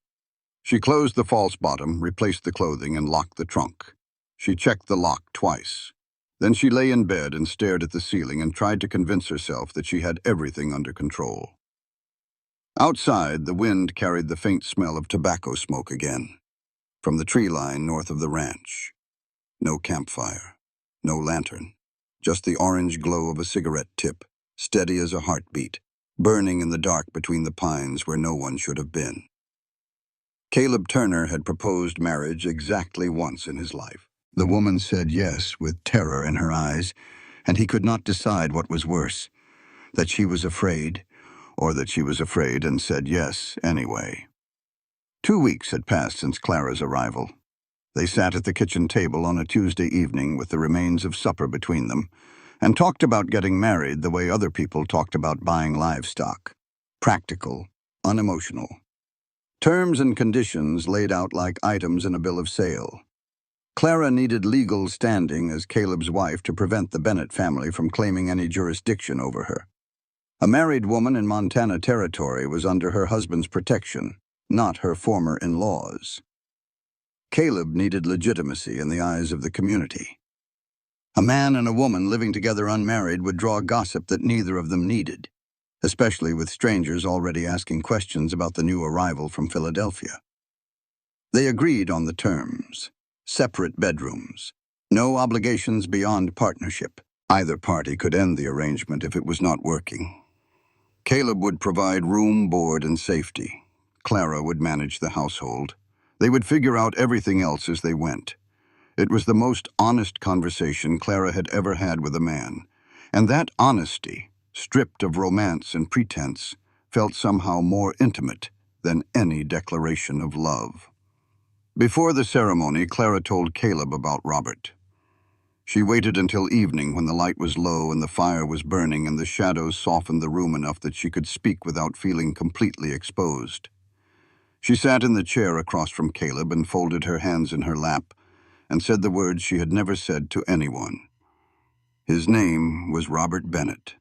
She closed the false bottom, replaced the clothing, and locked the trunk. She checked the lock twice. Then she lay in bed and stared at the ceiling and tried to convince herself that she had everything under control. Outside, the wind carried the faint smell of tobacco smoke again, from the tree line north of the ranch. No campfire, no lantern, just the orange glow of a cigarette tip, steady as a heartbeat, burning in the dark between the pines where no one should have been. Caleb Turner had proposed marriage exactly once in his life. The woman said yes with terror in her eyes, and he could not decide what was worse, that she was afraid, or that she was afraid and said yes anyway. 2 weeks had passed since Clara's arrival. They sat at the kitchen table on a Tuesday evening with the remains of supper between them, and talked about getting married the way other people talked about buying livestock. Practical, unemotional. Terms and conditions laid out like items in a bill of sale. Clara needed legal standing as Caleb's wife to prevent the Bennett family from claiming any jurisdiction over her. A married woman in Montana Territory was under her husband's protection, not her former in-laws. Caleb needed legitimacy in the eyes of the community. A man and a woman living together unmarried would draw gossip that neither of them needed, especially with strangers already asking questions about the new arrival from Philadelphia. They agreed on the terms. Separate bedrooms. No obligations beyond partnership. Either party could end the arrangement if it was not working. Caleb would provide room, board, and safety. Clara would manage the household. They would figure out everything else as they went. It was the most honest conversation Clara had ever had with a man, and that honesty, stripped of romance and pretense, felt somehow more intimate than any declaration of love. Before the ceremony, Clara told Caleb about Robert. She waited until evening when the light was low and the fire was burning and the shadows softened the room enough that she could speak without feeling completely exposed. She sat in the chair across from Caleb and folded her hands in her lap and said the words she had never said to anyone. His name was Robert Bennett.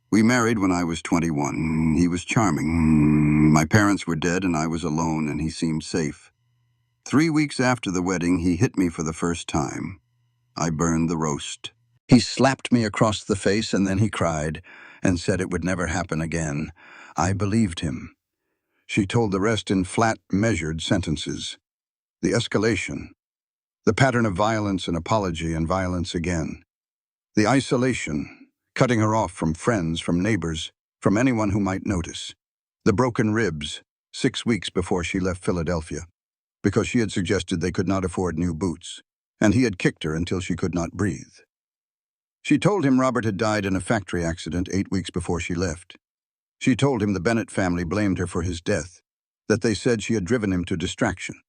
We married when I was 21. He was charming. My parents were dead and I was alone and he seemed safe. 3 weeks after the wedding, he hit me for the first time. I burned the roast. He slapped me across the face and then he cried and said it would never happen again. I believed him. She told the rest in flat, measured sentences. The escalation. The pattern of violence and apology and violence again. The isolation, cutting her off from friends, from neighbors, from anyone who might notice. The broken ribs, 6 weeks before she left Philadelphia, because she had suggested they could not afford new boots, and he had kicked her until she could not breathe. She told him Robert had died in a factory accident 8 weeks before she left. She told him the Bennett family blamed her for his death, that they said she had driven him to distraction,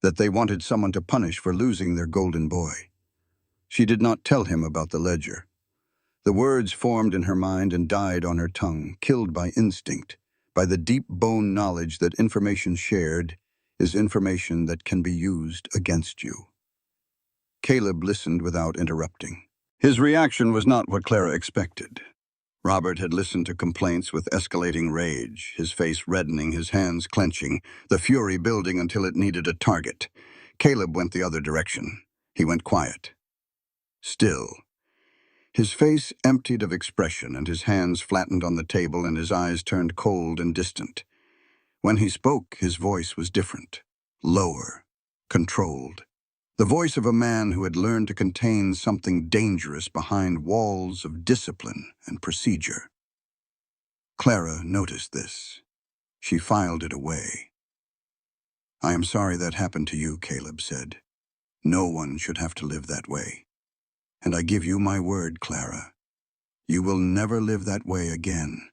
that they wanted someone to punish for losing their golden boy. She did not tell him about the ledger. The words formed in her mind and died on her tongue, killed by instinct, by the deep bone knowledge that information shared is information that can be used against you. Caleb listened without interrupting. His reaction was not what Clara expected. Robert had listened to complaints with escalating rage, his face reddening, his hands clenching, the fury building until it needed a target. Caleb went the other direction. He went quiet. Still. His face emptied of expression and his hands flattened on the table and his eyes turned cold and distant. When he spoke, his voice was different, lower, controlled. The voice of a man who had learned to contain something dangerous behind walls of discipline and procedure. Clara noticed this. She filed it away. I am sorry that happened to you, Caleb said. No one should have to live that way. And I give you my word, Clara. You will never live that way again.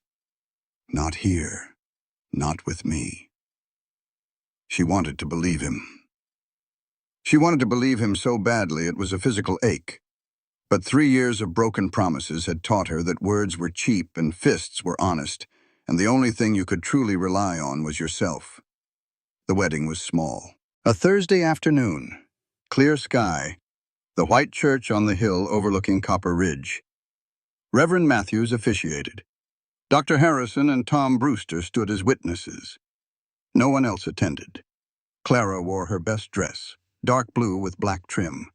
Not here. Not with me. She wanted to believe him. She wanted to believe him so badly it was a physical ache. But 3 years of broken promises had taught her that words were cheap and fists were honest, and the only thing you could truly rely on was yourself. The wedding was small. A Thursday afternoon. Clear sky. The white church on the hill overlooking Copper Ridge. Reverend Matthews officiated. Dr. Harrison and Tom Brewster stood as witnesses. No one else attended. Clara wore her best dress, dark blue with black trim,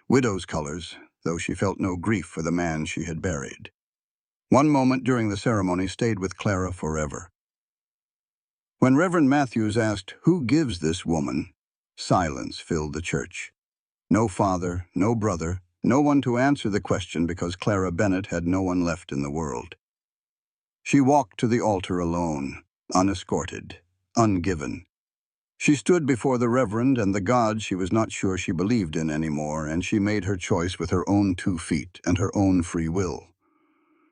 widow's colors, though she felt no grief for the man she had buried. One moment during the ceremony stayed with Clara forever. When Reverend Matthews asked, "Who gives this woman?" silence filled the church. No father, no brother, no one to answer the question because Clara Bennett had no one left in the world. She walked to the altar alone, unescorted, ungiven. She stood before the Reverend and the God she was not sure she believed in anymore, and she made her choice with her own 2 feet and her own free will.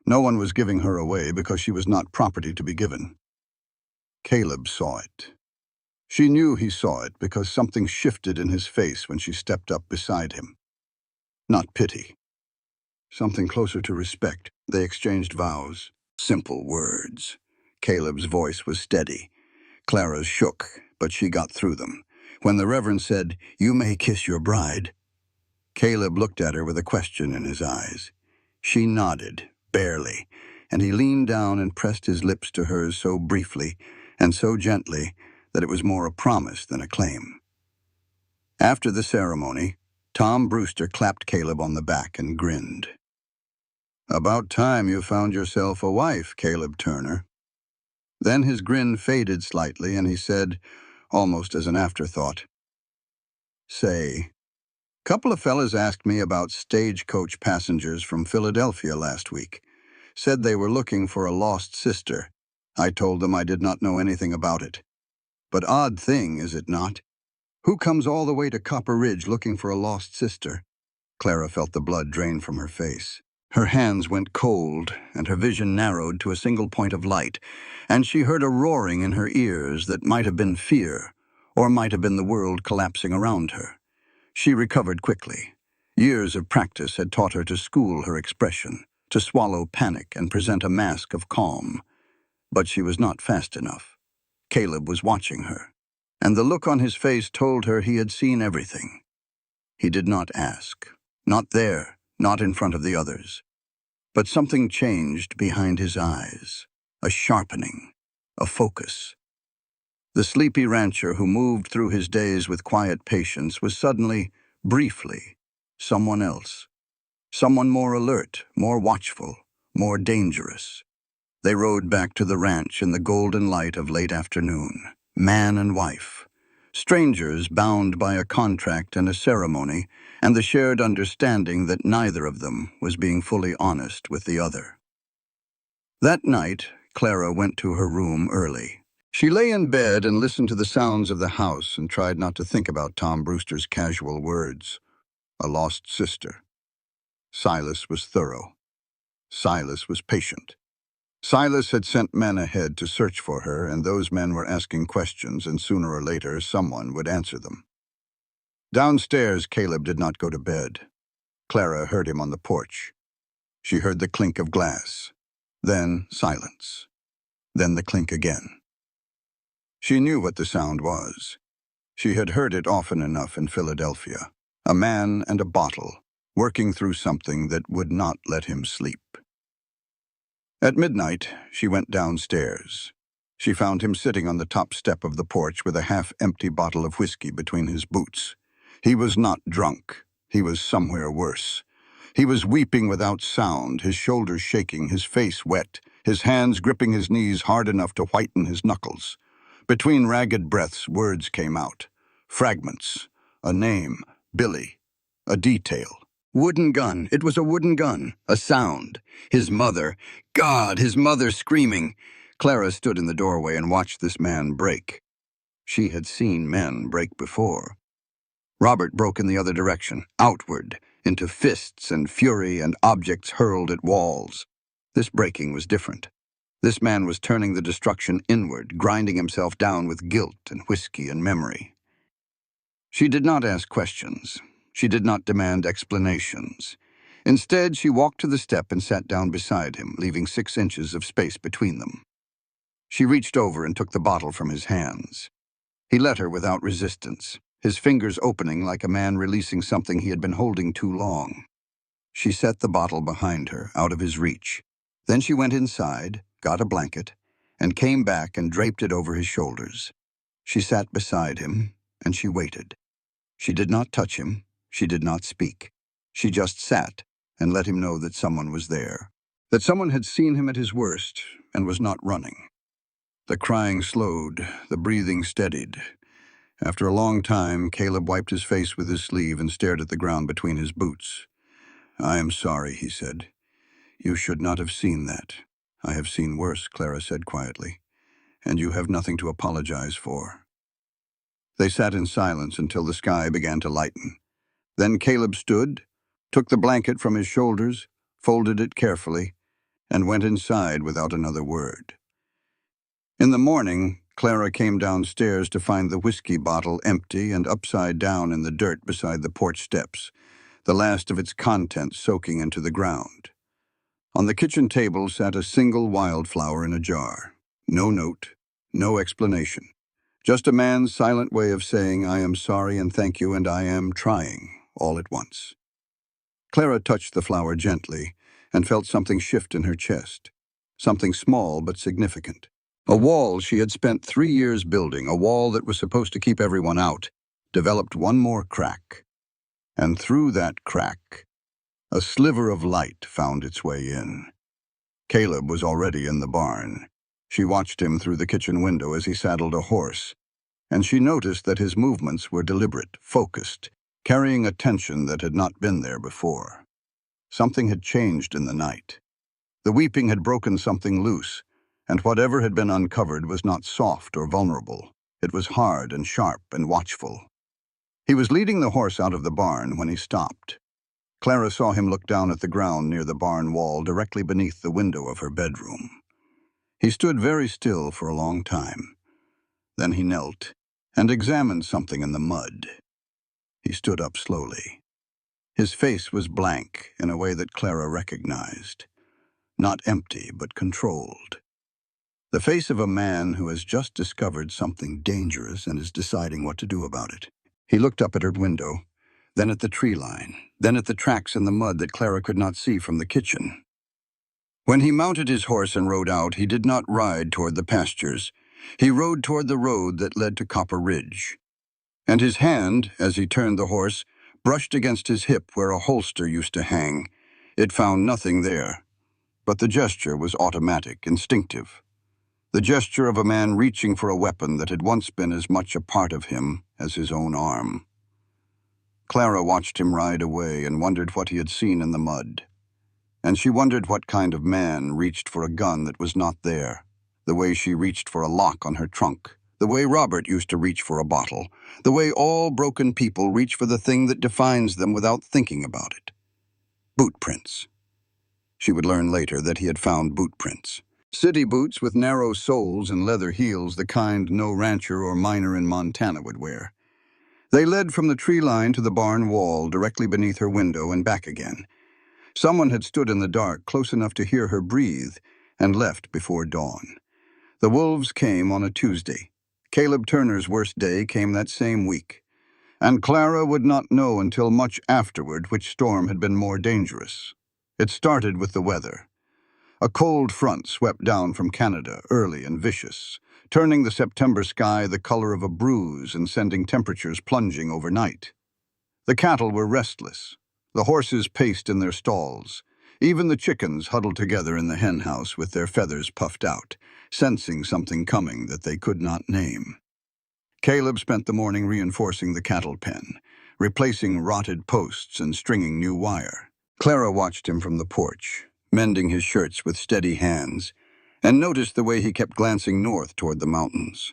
No one was giving her away because she was not property to be given. Caleb saw it. She knew he saw it because something shifted in his face when she stepped up beside him. Not pity. Something closer to respect. They exchanged vows. Simple words. Caleb's voice was steady. Clara's shook, but she got through them. When the Reverend said, "You may kiss your bride," Caleb looked at her with a question in his eyes. She nodded, barely, and he leaned down and pressed his lips to hers so briefly and so gently that it was more a promise than a claim. After the ceremony, Tom Brewster clapped Caleb on the back and grinned. "About time you found yourself a wife, Caleb Turner." Then his grin faded slightly and he said, almost as an afterthought, "Say, couple of fellas asked me about stagecoach passengers from Philadelphia last week. Said they were looking for a lost sister. I told them I did not know anything about it. But odd thing, is it not? Who comes all the way to Copper Ridge looking for a lost sister? Clara felt the blood drain from her face. Her hands went cold, and her vision narrowed to a single point of light, and she heard a roaring in her ears that might have been fear, or might have been the world collapsing around her. She recovered quickly. Years of practice had taught her to school her expression, to swallow panic and present a mask of calm. But she was not fast enough. Caleb was watching her, and the look on his face told her he had seen everything. He did not ask. Not there, not in front of the others. But something changed behind his eyes. A sharpening, a focus. The sleepy rancher who moved through his days with quiet patience was suddenly, briefly, someone else. Someone more alert, more watchful, more dangerous. They rode back to the ranch in the golden light of late afternoon, man and wife. Strangers bound by a contract and a ceremony, and the shared understanding that neither of them was being fully honest with the other. That night, Clara went to her room early. She lay in bed and listened to the sounds of the house and tried not to think about Tom Brewster's casual words. A lost sister. Silas was thorough. Silas was patient. Silas had sent men ahead to search for her, and those men were asking questions, and sooner or later someone would answer them. Downstairs, Caleb did not go to bed. Clara heard him on the porch. She heard the clink of glass. Then silence. Then the clink again. She knew what the sound was. She had heard it often enough in Philadelphia. A man and a bottle, working through something that would not let him sleep. At midnight, she went downstairs. She found him sitting on the top step of the porch with a half-empty bottle of whiskey between his boots. He was not drunk. He was somewhere worse. He was weeping without sound, his shoulders shaking, his face wet, his hands gripping his knees hard enough to whiten his knuckles. Between ragged breaths, words came out. Fragments. A name. Billy. A detail. Wooden gun. It was a wooden gun. A sound. His mother. God, his mother screaming. Clara stood in the doorway and watched this man break. She had seen men break before. Robert broke in the other direction, outward, into fists and fury and objects hurled at walls. This breaking was different. This man was turning the destruction inward, grinding himself down with guilt and whiskey and memory. She did not ask questions. She did not demand explanations. Instead, she walked to the step and sat down beside him, leaving 6 inches of space between them. She reached over and took the bottle from his hands. He let her without resistance, his fingers opening like a man releasing something he had been holding too long. She set the bottle behind her, out of his reach. Then she went inside, got a blanket, and came back and draped it over his shoulders. She sat beside him, and she waited. She did not touch him. She did not speak. She just sat and let him know that someone was there, that someone had seen him at his worst and was not running. The crying slowed, the breathing steadied. After a long time, Caleb wiped his face with his sleeve and stared at the ground between his boots. "I am sorry," he said. "You should not have seen that." "I have seen worse," Clara said quietly, "and you have nothing to apologize for." They sat in silence until the sky began to lighten. Then Caleb stood, took the blanket from his shoulders, folded it carefully, and went inside without another word. In the morning, Clara came downstairs to find the whiskey bottle empty and upside down in the dirt beside the porch steps, the last of its contents soaking into the ground. On the kitchen table sat a single wildflower in a jar. No note, no explanation. Just a man's silent way of saying, "I am sorry and thank you and I am trying," all at once. Clara touched the flower gently and felt something shift in her chest, something small but significant. A wall she had spent 3 years building, a wall that was supposed to keep everyone out, developed one more crack. And through that crack, a sliver of light found its way in. Caleb was already in the barn. She watched him through the kitchen window as he saddled a horse, and she noticed that his movements were deliberate, focused, carrying a tension that had not been there before. Something had changed in the night. The weeping had broken something loose, and whatever had been uncovered was not soft or vulnerable. It was hard and sharp and watchful. He was leading the horse out of the barn when he stopped. Clara saw him look down at the ground near the barn wall directly beneath the window of her bedroom. He stood very still for a long time. Then he knelt and examined something in the mud. He stood up slowly. His face was blank in a way that Clara recognized. Not empty, but controlled. The face of a man who has just discovered something dangerous and is deciding what to do about it. He looked up at her window, then at the tree line, then at the tracks in the mud that Clara could not see from the kitchen. When he mounted his horse and rode out, he did not ride toward the pastures. He rode toward the road that led to Copper Ridge. And his hand, as he turned the horse, brushed against his hip where a holster used to hang. It found nothing there. But the gesture was automatic, instinctive. The gesture of a man reaching for a weapon that had once been as much a part of him as his own arm. Clara watched him ride away and wondered what he had seen in the mud. And she wondered what kind of man reached for a gun that was not there, the way she reached for a lock on her trunk, the way Robert used to reach for a bottle, the way all broken people reach for the thing that defines them without thinking about it. Boot prints. She would learn later that he had found boot prints. City boots with narrow soles and leather heels, the kind no rancher or miner in Montana would wear. They led from the tree line to the barn wall directly beneath her window and back again. Someone had stood in the dark close enough to hear her breathe and left before dawn. The wolves came on a Tuesday. Caleb Turner's worst day came that same week. And Clara would not know until much afterward which storm had been more dangerous. It started with the weather. A cold front swept down from Canada, early and vicious, turning the September sky the color of a bruise and sending temperatures plunging overnight. The cattle were restless. The horses paced in their stalls. Even the chickens huddled together in the hen house with their feathers puffed out, sensing something coming that they could not name. Caleb spent the morning reinforcing the cattle pen, replacing rotted posts and stringing new wire. Clara watched him from the porch, mending his shirts with steady hands, and noticed the way he kept glancing north toward the mountains.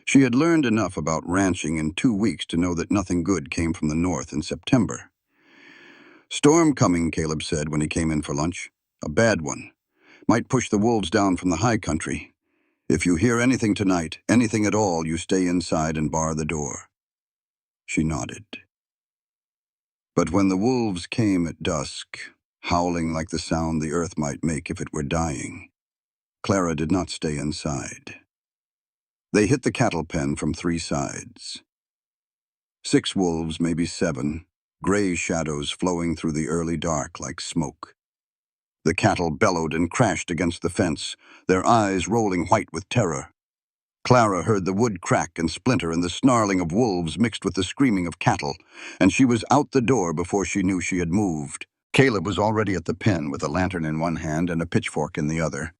She had learned enough about ranching in 2 weeks to know that nothing good came from the north in September. "Storm coming," Caleb said when he came in for lunch. "A bad one. Might push the wolves down from the high country. If you hear anything tonight, anything at all, you stay inside and bar the door." She nodded. But when the wolves came at dusk, howling like the sound the earth might make if it were dying, Clara did not stay inside. They hit the cattle pen from 3 sides. 6 wolves, maybe 7, gray shadows flowing through the early dark like smoke. The cattle bellowed and crashed against the fence, their eyes rolling white with terror. Clara heard the wood crack and splinter and the snarling of wolves mixed with the screaming of cattle, and she was out the door before she knew she had moved. Caleb was already at the pen with a lantern in one hand and a pitchfork in the other.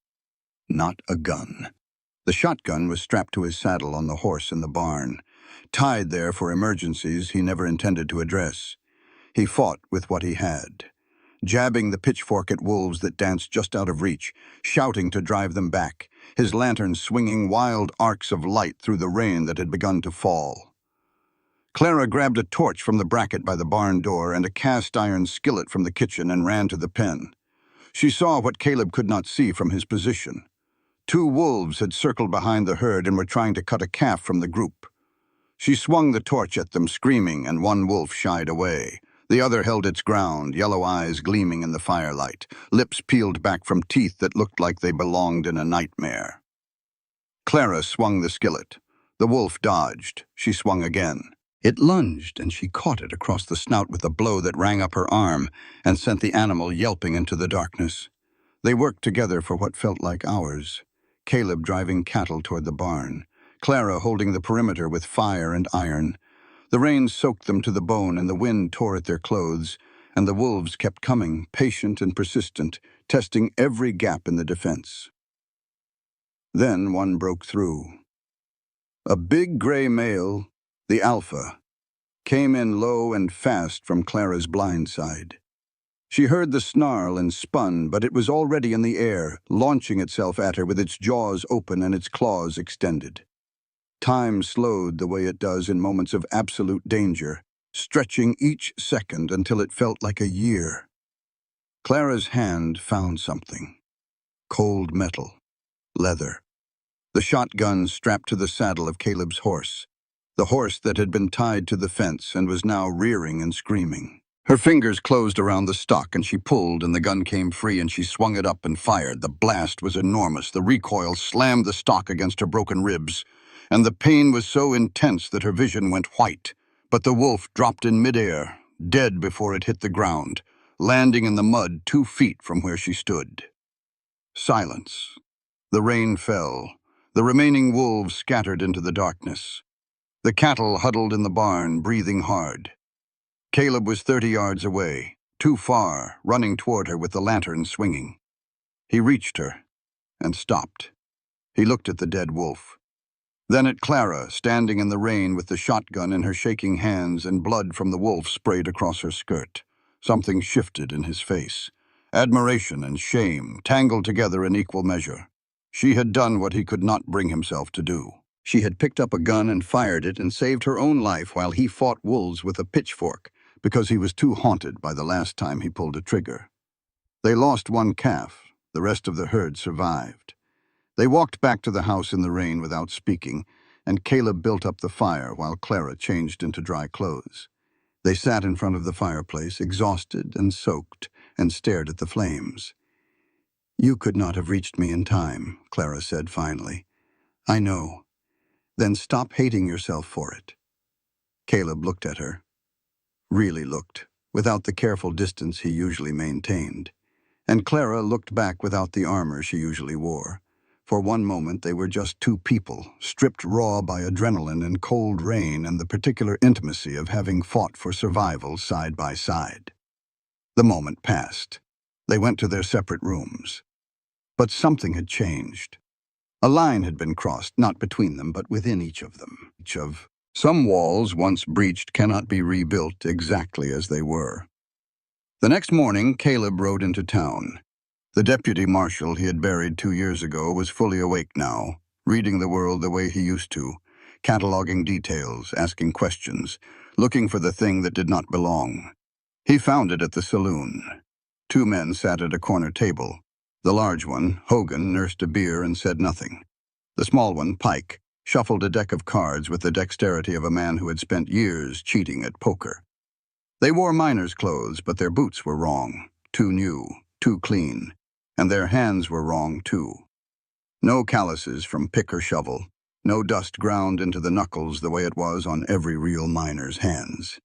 Not a gun. The shotgun was strapped to his saddle on the horse in the barn, tied there for emergencies he never intended to address. He fought with what he had, jabbing the pitchfork at wolves that danced just out of reach, shouting to drive them back, his lantern swinging wild arcs of light through the rain that had begun to fall. Clara grabbed a torch from the bracket by the barn door and a cast-iron skillet from the kitchen and ran to the pen. She saw what Caleb could not see from his position. 2 wolves had circled behind the herd and were trying to cut a calf from the group. She swung the torch at them, screaming, and one wolf shied away. The other held its ground, yellow eyes gleaming in the firelight, lips peeled back from teeth that looked like they belonged in a nightmare. Clara swung the skillet. The wolf dodged. She swung again. It lunged, and she caught it across the snout with a blow that rang up her arm and sent the animal yelping into the darkness. They worked together for what felt like hours, Caleb driving cattle toward the barn, Clara holding the perimeter with fire and iron. The rain soaked them to the bone and the wind tore at their clothes, and the wolves kept coming, patient and persistent, testing every gap in the defense. Then one broke through. A big gray male, the alpha, came in low and fast from Clara's blind side. She heard the snarl and spun, but it was already in the air, launching itself at her with its jaws open and its claws extended. Time slowed the way it does in moments of absolute danger, stretching each second until it felt like a year. Clara's hand found something. Cold metal. Leather. The shotgun strapped to the saddle of Caleb's horse. The horse that had been tied to the fence and was now rearing and screaming. Her fingers closed around the stock and she pulled and the gun came free and she swung it up and fired. The blast was enormous. The recoil slammed the stock against her broken ribs, and the pain was so intense that her vision went white. But the wolf dropped in midair, dead before it hit the ground, landing in the mud 2 feet from where she stood. Silence. The rain fell. The remaining wolves scattered into the darkness. The cattle huddled in the barn, breathing hard. Caleb was 30 yards away, too far, running toward her with the lantern swinging. He reached her and stopped. He looked at the dead wolf. Then at Clara, standing in the rain with the shotgun in her shaking hands and blood from the wolf sprayed across her skirt. Something shifted in his face. Admiration and shame tangled together in equal measure. She had done what he could not bring himself to do. She had picked up a gun and fired it and saved her own life while he fought wolves with a pitchfork because he was too haunted by the last time he pulled a trigger. They lost 1 calf. The rest of the herd survived. They walked back to the house in the rain without speaking, and Caleb built up the fire while Clara changed into dry clothes. They sat in front of the fireplace, exhausted and soaked, and stared at the flames. "You could not have reached me in time," Clara said finally. "I know. Then stop hating yourself for it." Caleb looked at her. Really looked, without the careful distance he usually maintained. And Clara looked back without the armor she usually wore. For one moment they were just 2 people, stripped raw by adrenaline and cold rain and the particular intimacy of having fought for survival side by side. The moment passed. They went to their separate rooms. But something had changed. A line had been crossed, not between them, but within each of them. Some walls once breached cannot be rebuilt exactly as they were. The next morning, Caleb rode into town. The deputy marshal he had buried 2 years ago was fully awake now, reading the world the way he used to, cataloging details, asking questions, looking for the thing that did not belong. He found it at the saloon. 2 men sat at a corner table. The large one, Hogan, nursed a beer and said nothing. The small one, Pike, shuffled a deck of cards with the dexterity of a man who had spent years cheating at poker. They wore miners' clothes, but their boots were wrong, too new, too clean, and their hands were wrong too. No calluses from pick or shovel, no dust ground into the knuckles the way it was on every real miner's hands.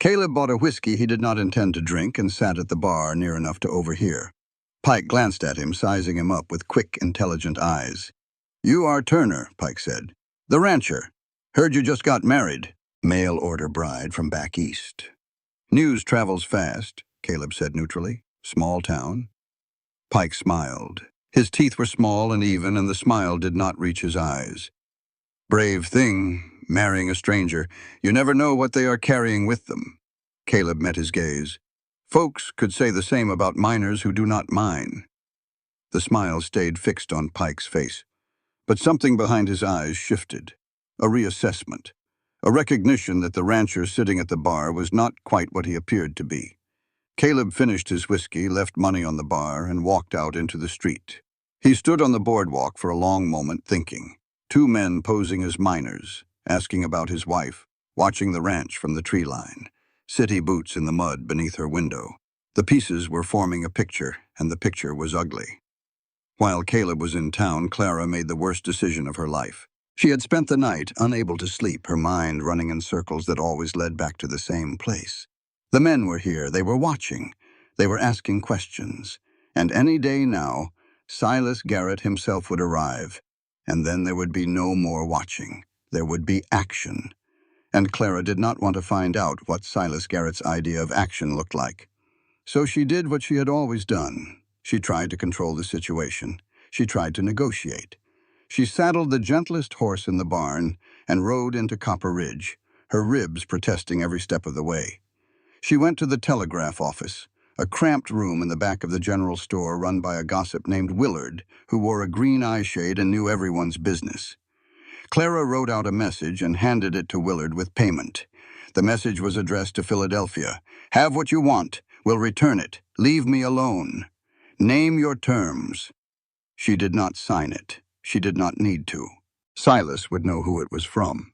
Caleb bought a whiskey he did not intend to drink and sat at the bar near enough to overhear. Pike glanced at him, sizing him up with quick, intelligent eyes. "You are Turner," Pike said. "The rancher. Heard you just got married." "Mail-order bride from back east." "News travels fast," Caleb said neutrally. "Small town." Pike smiled. His teeth were small and even, and the smile did not reach his eyes. "Brave thing, marrying a stranger. You never know what they are carrying with them." Caleb met his gaze. "Folks could say the same about miners who do not mine." The smile stayed fixed on Pike's face. But something behind his eyes shifted. A reassessment. A recognition that the rancher sitting at the bar was not quite what he appeared to be. Caleb finished his whiskey, left money on the bar, and walked out into the street. He stood on the boardwalk for a long moment thinking. 2 men posing as miners, asking about his wife, watching the ranch from the tree line, city boots in the mud beneath her window. The pieces were forming a picture, and the picture was ugly. While Caleb was in town, Clara made the worst decision of her life. She had spent the night unable to sleep, her mind running in circles that always led back to the same place. The men were here, they were watching, they were asking questions, and any day now, Silas Garrett himself would arrive, and then there would be no more watching. There would be action. And Clara did not want to find out what Silas Garrett's idea of action looked like. So she did what she had always done. She tried to control the situation. She tried to negotiate. She saddled the gentlest horse in the barn and rode into Copper Ridge, her ribs protesting every step of the way. She went to the telegraph office, a cramped room in the back of the general store run by a gossip named Willard, who wore a green eyeshade and knew everyone's business. Clara wrote out a message and handed it to Willard with payment. The message was addressed to Philadelphia. Have what you want. We'll return it. Leave me alone. Name your terms. She did not sign it. She did not need to. Silas would know who it was from.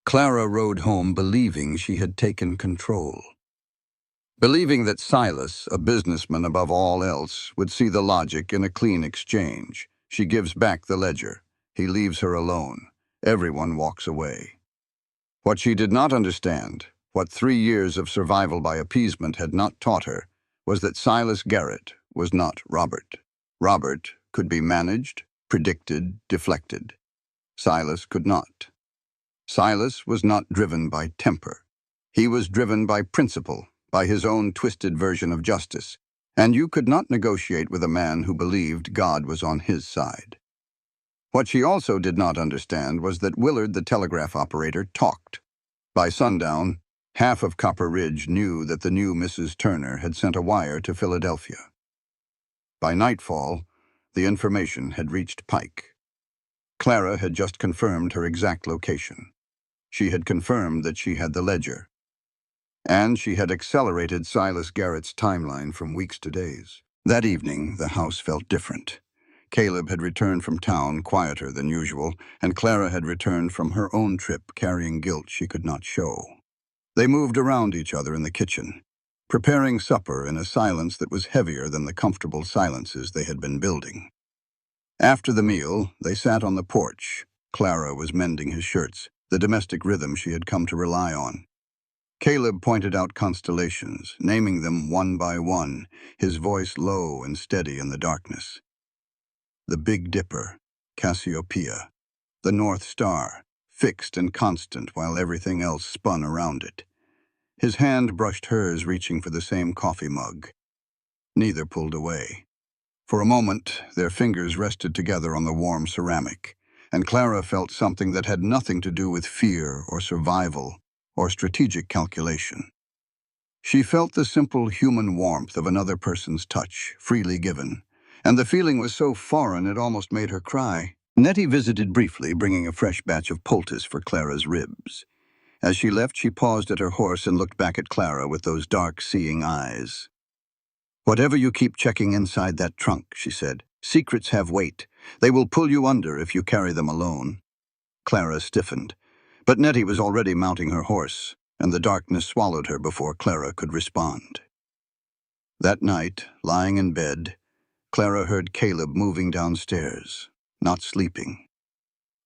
Clara rode home believing she had taken control. Believing that Silas, a businessman above all else, would see the logic in a clean exchange. She gives back the ledger. He leaves her alone. Everyone walks away. What she did not understand, what 3 years of survival by appeasement had not taught her, was that Silas Garrett was not Robert. Robert could be managed, predicted, deflected. Silas could not. Silas was not driven by temper. He was driven by principle, by his own twisted version of justice, and you could not negotiate with a man who believed God was on his side. What she also did not understand was that Willard, the telegraph operator, talked. By sundown, half of Copper Ridge knew that the new Mrs. Turner had sent a wire to Philadelphia. By nightfall, the information had reached Pike. Clara had just confirmed her exact location. She had confirmed that she had the ledger. And she had accelerated Silas Garrett's timeline from weeks to days. That evening, the house felt different. Caleb had returned from town quieter than usual, and Clara had returned from her own trip carrying guilt she could not show. They moved around each other in the kitchen, preparing supper in a silence that was heavier than the comfortable silences they had been building. After the meal, they sat on the porch. Clara was mending his shirts, the domestic rhythm she had come to rely on. Caleb pointed out constellations, naming them one by one, his voice low and steady in the darkness. The Big Dipper, Cassiopeia, the North Star, fixed and constant while everything else spun around it. His hand brushed hers, reaching for the same coffee mug. Neither pulled away. For a moment, their fingers rested together on the warm ceramic, and Clara felt something that had nothing to do with fear or survival or strategic calculation. She felt the simple human warmth of another person's touch, freely given, and the feeling was so foreign it almost made her cry. Nettie visited briefly, bringing a fresh batch of poultice for Clara's ribs. As she left, she paused at her horse and looked back at Clara with those dark, seeing eyes. "Whatever you keep checking inside that trunk," she said, "secrets have weight. They will pull you under if you carry them alone." Clara stiffened, but Nettie was already mounting her horse, and the darkness swallowed her before Clara could respond. That night, lying in bed, Clara heard Caleb moving downstairs, not sleeping,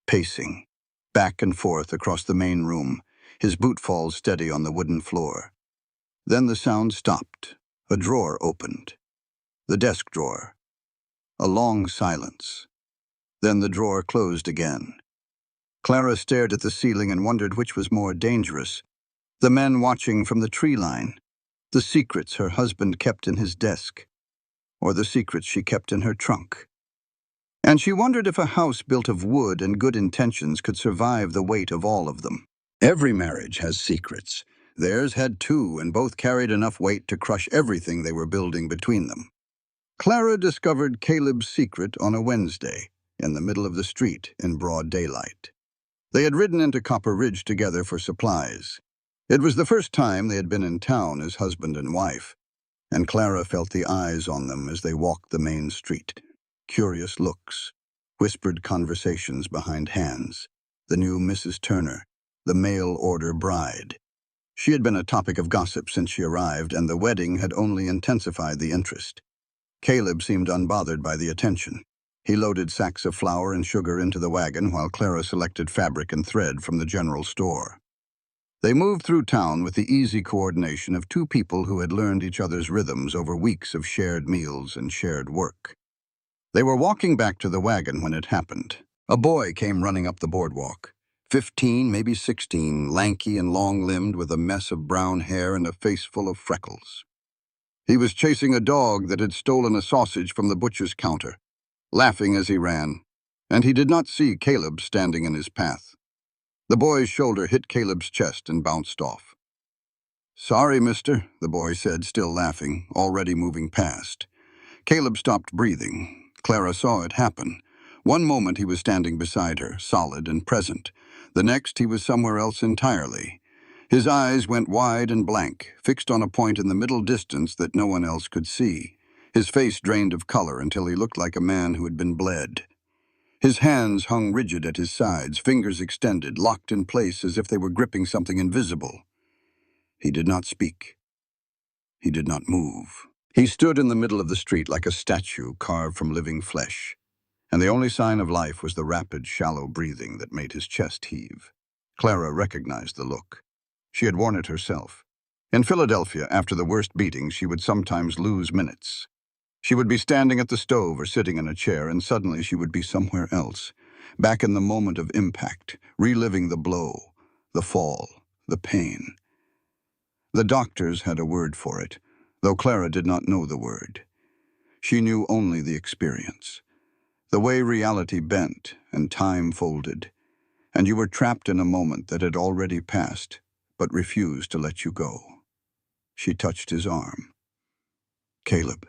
pacing, back and forth across the main room, his bootfalls steady on the wooden floor. Then the sound stopped. A drawer opened. The desk drawer. A long silence. Then the drawer closed again. Clara stared at the ceiling and wondered which was more dangerous. The men watching from the tree line, the secrets her husband kept in his desk, or the secrets she kept in her trunk. And she wondered if a house built of wood and good intentions could survive the weight of all of them. Every marriage has secrets. Theirs had two, and both carried enough weight to crush everything they were building between them. Clara discovered Caleb's secret on a Wednesday, in the middle of the street, in broad daylight. They had ridden into Copper Ridge together for supplies. It was the first time they had been in town as husband and wife, and Clara felt the eyes on them as they walked the main street. Curious looks, whispered conversations behind hands, the new Mrs. Turner, the mail-order bride. She had been a topic of gossip since she arrived, and the wedding had only intensified the interest. Caleb seemed unbothered by the attention. He loaded sacks of flour and sugar into the wagon while Clara selected fabric and thread from the general store. They moved through town with the easy coordination of two people who had learned each other's rhythms over weeks of shared meals and shared work. They were walking back to the wagon when it happened. A boy came running up the boardwalk. 15, maybe 16, lanky and long-limbed with a mess of brown hair and a face full of freckles. He was chasing a dog that had stolen a sausage from the butcher's counter, laughing as he ran, and he did not see Caleb standing in his path. The boy's shoulder hit Caleb's chest and bounced off. "Sorry, mister," the boy said, still laughing, already moving past. Caleb stopped breathing. Clara saw it happen. One moment he was standing beside her, solid and present. The next he was somewhere else entirely. His eyes went wide and blank, fixed on a point in the middle distance that no one else could see. His face drained of color until he looked like a man who had been bled. His hands hung rigid at his sides, fingers extended, locked in place as if they were gripping something invisible. He did not speak. He did not move. He stood in the middle of the street like a statue carved from living flesh, and the only sign of life was the rapid, shallow breathing that made his chest heave. Clara recognized the look. She had worn it herself. In Philadelphia, after the worst beating, she would sometimes lose minutes. She would be standing at the stove or sitting in a chair, and suddenly she would be somewhere else, back in the moment of impact, reliving the blow, the fall, the pain. The doctors had a word for it, though Clara did not know the word. She knew only the experience. The way reality bent and time folded, and you were trapped in a moment that had already passed, but refused to let you go. She touched his arm. "Caleb,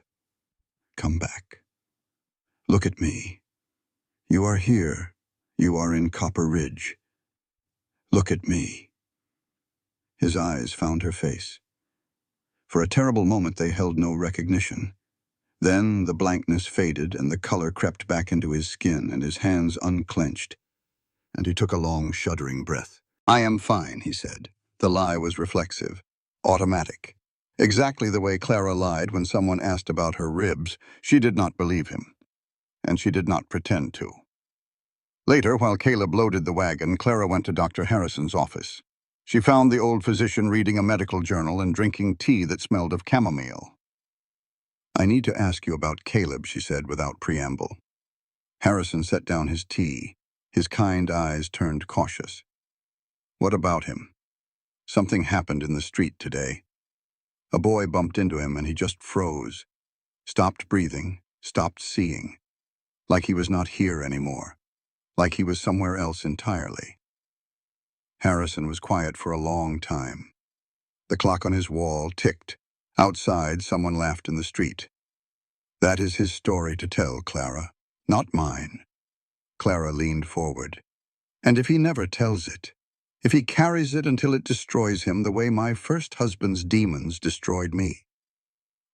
come back. Look at me. You are here. You are in Copper Ridge. Look at me." His eyes found her face. For a terrible moment they held no recognition. Then the blankness faded and the color crept back into his skin and his hands unclenched, and he took a long, shuddering breath. "I am fine," he said. The lie was reflexive, automatic. Exactly the way Clara lied when someone asked about her ribs. She did not believe him, and she did not pretend to. Later, while Caleb loaded the wagon, Clara went to Dr. Harrison's office. She found the old physician reading a medical journal and drinking tea that smelled of chamomile. "I need to ask you about Caleb," she said without preamble. Harrison set down his tea. His kind eyes turned cautious. "What about him?" "Something happened in the street today. A boy bumped into him and he just froze. Stopped breathing, stopped seeing. Like he was not here anymore. Like he was somewhere else entirely." Harrison was quiet for a long time. The clock on his wall ticked. Outside, someone laughed in the street. "That is his story to tell, Clara, not mine." Clara leaned forward. "And if he never tells it, if he carries it until it destroys him the way my first husband's demons destroyed me,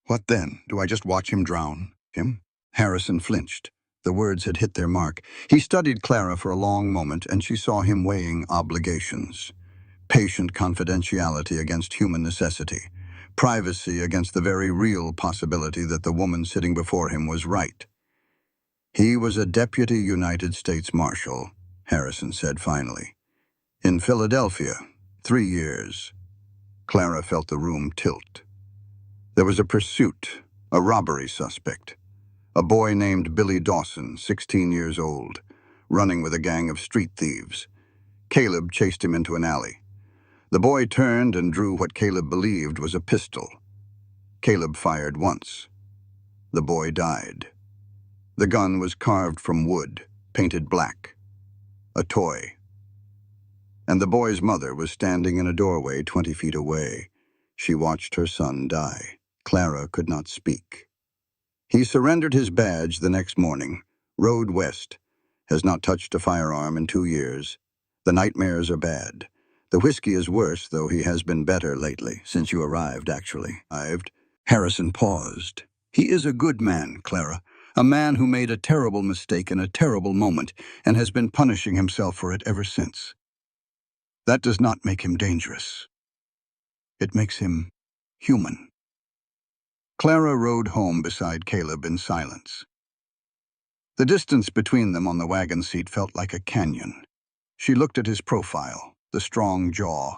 what then? Do I just watch him drown? Him?" Harrison flinched. The words had hit their mark. He studied Clara for a long moment, and she saw him weighing obligations. Patient confidentiality against human necessity. Privacy against the very real possibility that the woman sitting before him was right. "He was a deputy United States Marshal," Harrison said finally. "In Philadelphia, 3 years." Clara felt the room tilt. There was a pursuit, a robbery suspect. A boy named Billy Dawson, 16 years old, running with a gang of street thieves. Caleb chased him into an alley. The boy turned and drew what Caleb believed was a pistol. Caleb fired once. The boy died. The gun was carved from wood, painted black. A toy. And the boy's mother was standing in a doorway 20 feet away. She watched her son die. Clara could not speak. He surrendered his badge the next morning, rode west, has not touched a firearm in 2 years. The nightmares are bad. The whiskey is worse, though he has been better lately, since you arrived, actually. Harrison paused. "He is a good man, Clara. A man who made a terrible mistake in a terrible moment and has been punishing himself for it ever since. That does not make him dangerous. It makes him human." Clara rode home beside Caleb in silence. The distance between them on the wagon seat felt like a canyon. She looked at his profile, the strong jaw,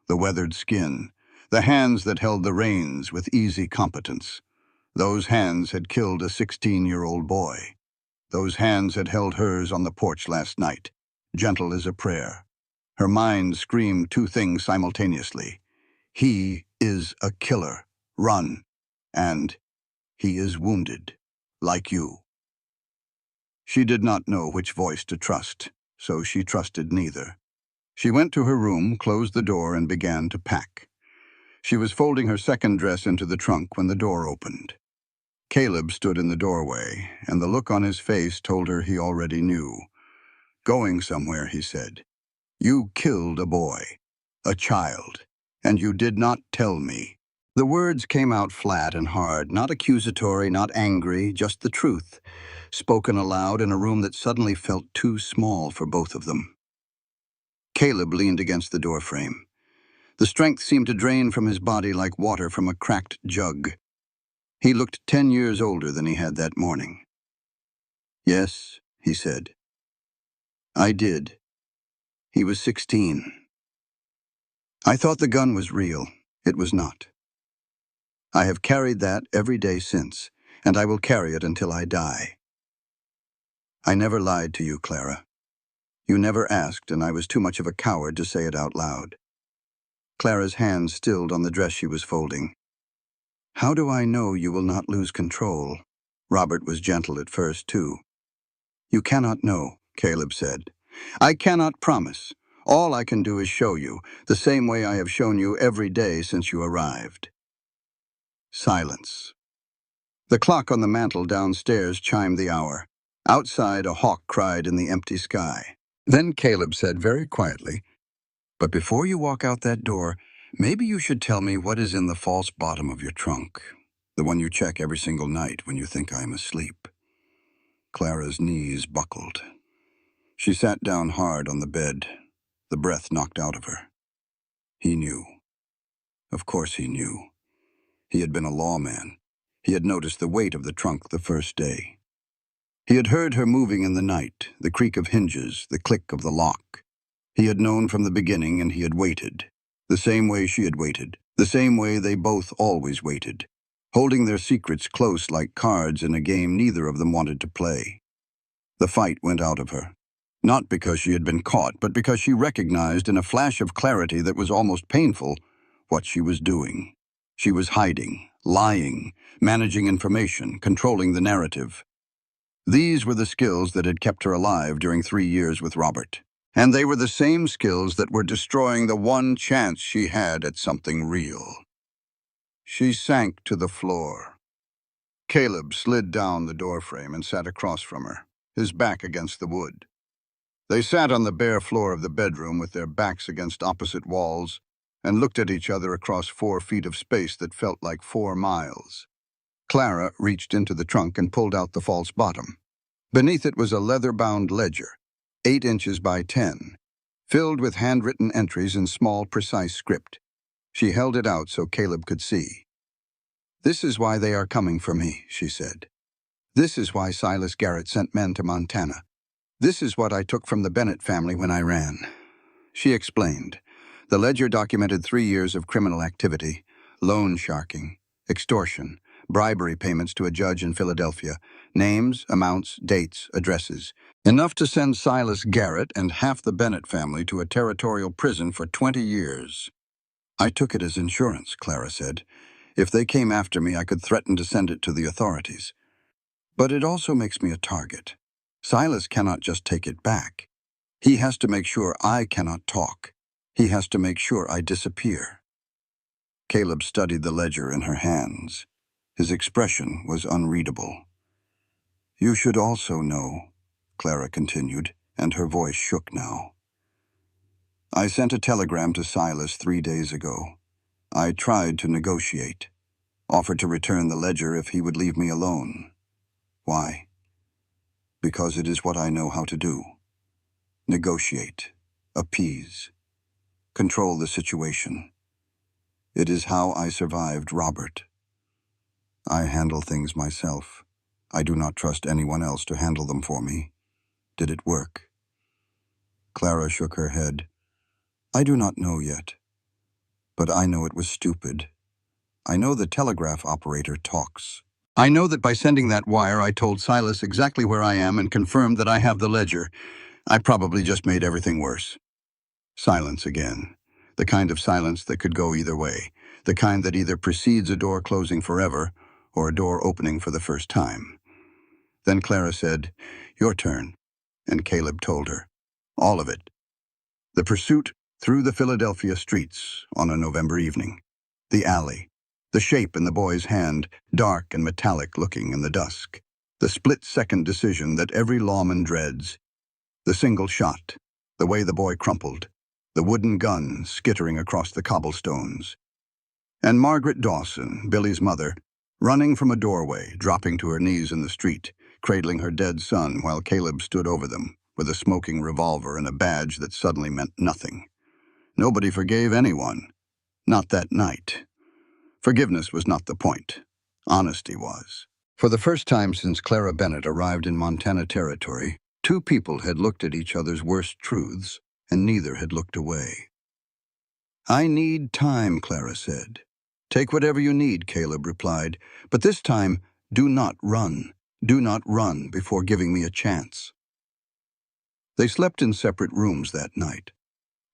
the weathered skin, the hands that held the reins with easy competence. Those hands had killed a 16-year-old boy. Those hands had held hers on the porch last night, gentle as a prayer. Her mind screamed 2 things simultaneously. He is a killer. Run. And he is wounded, like you. She did not know which voice to trust, so she trusted neither. She went to her room, closed the door, and began to pack. She was folding her second dress into the trunk when the door opened. Caleb stood in the doorway, and the look on his face told her he already knew. "Going somewhere," he said. "You killed a boy, a child. And you did not tell me. The words came out flat and hard, not accusatory, not angry, just the truth, spoken aloud in a room that suddenly felt too small for both of them. Caleb leaned against the doorframe. The strength seemed to drain from his body like water from a cracked jug. He looked 10 years older than he had that morning. "Yes," he said. "I did." He was 16. "I thought the gun was real. It was not. I have carried that every day since, and I will carry it until I die. I never lied to you, Clara. You never asked, and I was too much of a coward to say it out loud." Clara's hand stilled on the dress she was folding. "How do I know you will not lose control?" Robert was gentle at first, too. "You cannot know," Caleb said. "I cannot promise. All I can do is show you, the same way I have shown you every day since you arrived." Silence. The clock on the mantel downstairs chimed the hour. Outside, a hawk cried in the empty sky. Then Caleb said very quietly, "But before you walk out that door, maybe you should tell me what is in the false bottom of your trunk, the one you check every single night when you think I am asleep." Clara's knees buckled. She sat down hard on the bed, the breath knocked out of her. He knew. Of course he knew. He had been a lawman. He had noticed the weight of the trunk the first day. He had heard her moving in the night, the creak of hinges, the click of the lock. He had known from the beginning, and he had waited. The same way she had waited, the same way they both always waited, holding their secrets close like cards in a game neither of them wanted to play. The fight went out of her. Not because she had been caught, but because she recognized in a flash of clarity that was almost painful what she was doing. She was hiding, lying, managing information, controlling the narrative. These were the skills that had kept her alive during 3 years with Robert. And they were the same skills that were destroying the one chance she had at something real. She sank to the floor. Caleb slid down the doorframe and sat across from her, his back against the wood. They sat on the bare floor of the bedroom with their backs against opposite walls and looked at each other across 4 feet of space that felt like 4 miles. Clara reached into the trunk and pulled out the false bottom. Beneath it was a leather-bound ledger, 8 inches by 10, filled with handwritten entries in small, precise script. She held it out so Caleb could see. "This is why they are coming for me," she said. "This is why Silas Garrett sent men to Montana. This is what I took from the Bennett family when I ran." She explained. The ledger documented 3 years of criminal activity, loan sharking, extortion, bribery payments to a judge in Philadelphia, names, amounts, dates, addresses. Enough to send Silas Garrett and half the Bennett family to a territorial prison for 20 years. "I took it as insurance," Clara said. "If they came after me, I could threaten to send it to the authorities. But it also makes me a target. Silas cannot just take it back. He has to make sure I cannot talk. He has to make sure I disappear." Caleb studied the ledger in her hands. His expression was unreadable. "You should also know," Clara continued, and her voice shook now. "I sent a telegram to Silas 3 days ago. I tried to negotiate, offered to return the ledger if he would leave me alone. Why? Because it is what I know how to do. Negotiate, appease, control the situation. It is how I survived Robert. I handle things myself. I do not trust anyone else to handle them for me. Did it work?" Clara shook her head. "I do not know yet. But I know it was stupid. I know the telegraph operator talks. I know that by sending that wire, I told Silas exactly where I am and confirmed that I have the ledger. I probably just made everything worse." Silence again. The kind of silence that could go either way. The kind that either precedes a door closing forever or a door opening for the first time. Then Clara said, "Your turn," and Caleb told her. All of it. The pursuit through the Philadelphia streets on a November evening. The alley. The shape in the boy's hand, dark and metallic looking in the dusk. The split-second decision that every lawman dreads. The single shot. The way the boy crumpled. the wooden gun skittering across the cobblestones, and Margaret Dawson, Billy's mother, running from a doorway, dropping to her knees in the street, cradling her dead son while Caleb stood over them with a smoking revolver and a badge that suddenly meant nothing. Nobody forgave anyone. Not that night. Forgiveness was not the point. Honesty was. For the first time since Clara Bennett arrived in Montana Territory, two people had looked at each other's worst truths, and neither had looked away. "I need time," Clara said. "Take whatever you need," Caleb replied, "but this time, do not run. Do not run before giving me a chance." They slept in separate rooms that night,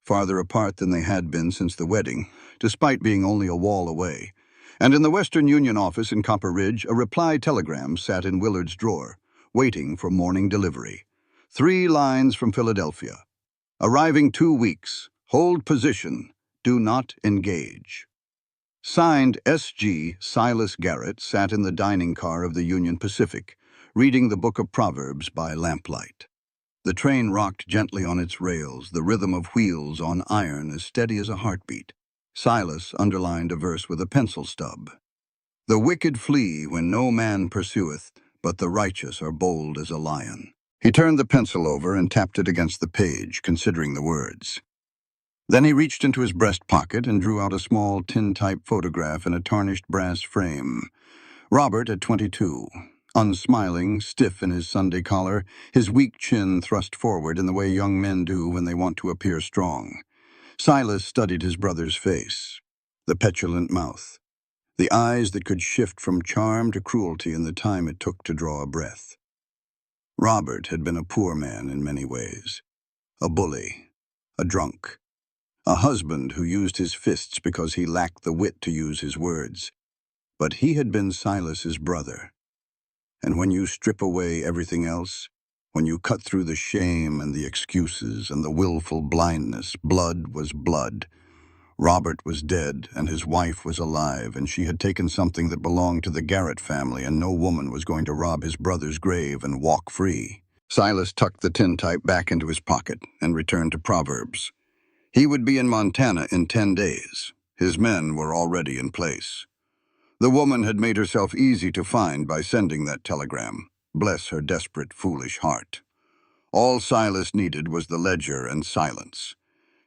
farther apart than they had been since the wedding, despite being only a wall away. And in the Western Union office in Copper Ridge, a reply telegram sat in Willard's drawer, waiting for morning delivery. 3 lines from Philadelphia. "Arriving 2 weeks. Hold position. Do not engage." Signed S.G. Silas Garrett sat in the dining car of the Union Pacific, reading the Book of Proverbs by lamplight. The train rocked gently on its rails, the rhythm of wheels on iron as steady as a heartbeat. Silas underlined a verse with a pencil stub. "The wicked flee when no man pursueth, but the righteous are bold as a lion." He turned the pencil over and tapped it against the page, considering the words. Then he reached into his breast pocket and drew out a small tin-type photograph in a tarnished brass frame. Robert at 22, unsmiling, stiff in his Sunday collar, his weak chin thrust forward in the way young men do when they want to appear strong. Silas studied his brother's face, the petulant mouth, the eyes that could shift from charm to cruelty in the time it took to draw a breath. Robert had been a poor man in many ways, a bully, a drunk, a husband who used his fists because he lacked the wit to use his words. But he had been Silas's brother. And when you strip away everything else, when you cut through the shame and the excuses and the willful blindness, blood was blood. Robert was dead, and his wife was alive, and she had taken something that belonged to the Garrett family, and no woman was going to rob his brother's grave and walk free. Silas tucked the tintype back into his pocket and returned to Proverbs. He would be in Montana in 10 days. His men were already in place. The woman had made herself easy to find by sending that telegram. Bless her desperate, foolish heart. All Silas needed was the ledger and silence.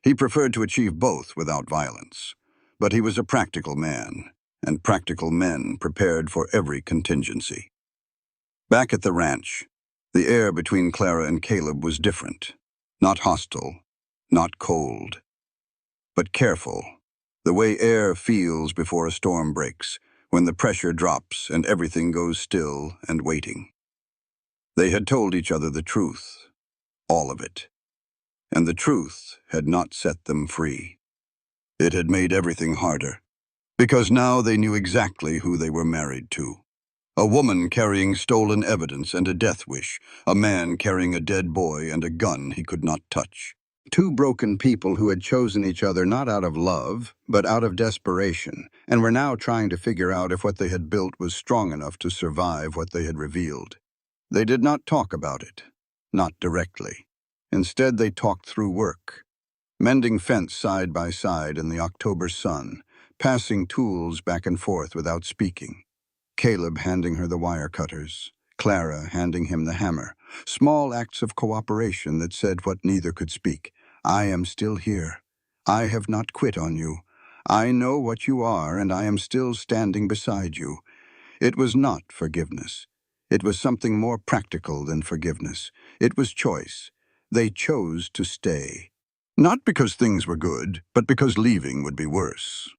He preferred to achieve both without violence. But he was a practical man, and practical men prepared for every contingency. Back at the ranch, the air between Clara and Caleb was different. Not hostile, not cold, but careful, the way air feels before a storm breaks, when the pressure drops and everything goes still and waiting. They had told each other the truth, all of it, and the truth had not set them free. It had made everything harder, because now they knew exactly who they were married to. A woman carrying stolen evidence and a death wish, a man carrying a dead boy and a gun he could not touch. 2 broken people who had chosen each other not out of love, but out of desperation, and were now trying to figure out if what they had built was strong enough to survive what they had revealed. They did not talk about it, not directly. Instead, they talked through work, mending fence side by side in the October sun, passing tools back and forth without speaking. Caleb handing her the wire cutters, Clara handing him the hammer, small acts of cooperation that said what neither could speak. "I am still here. I have not quit on you. I know what you are, and I am still standing beside you." It was not forgiveness. It was something more practical than forgiveness. It was choice. They chose to stay. Not because things were good, but because leaving would be worse.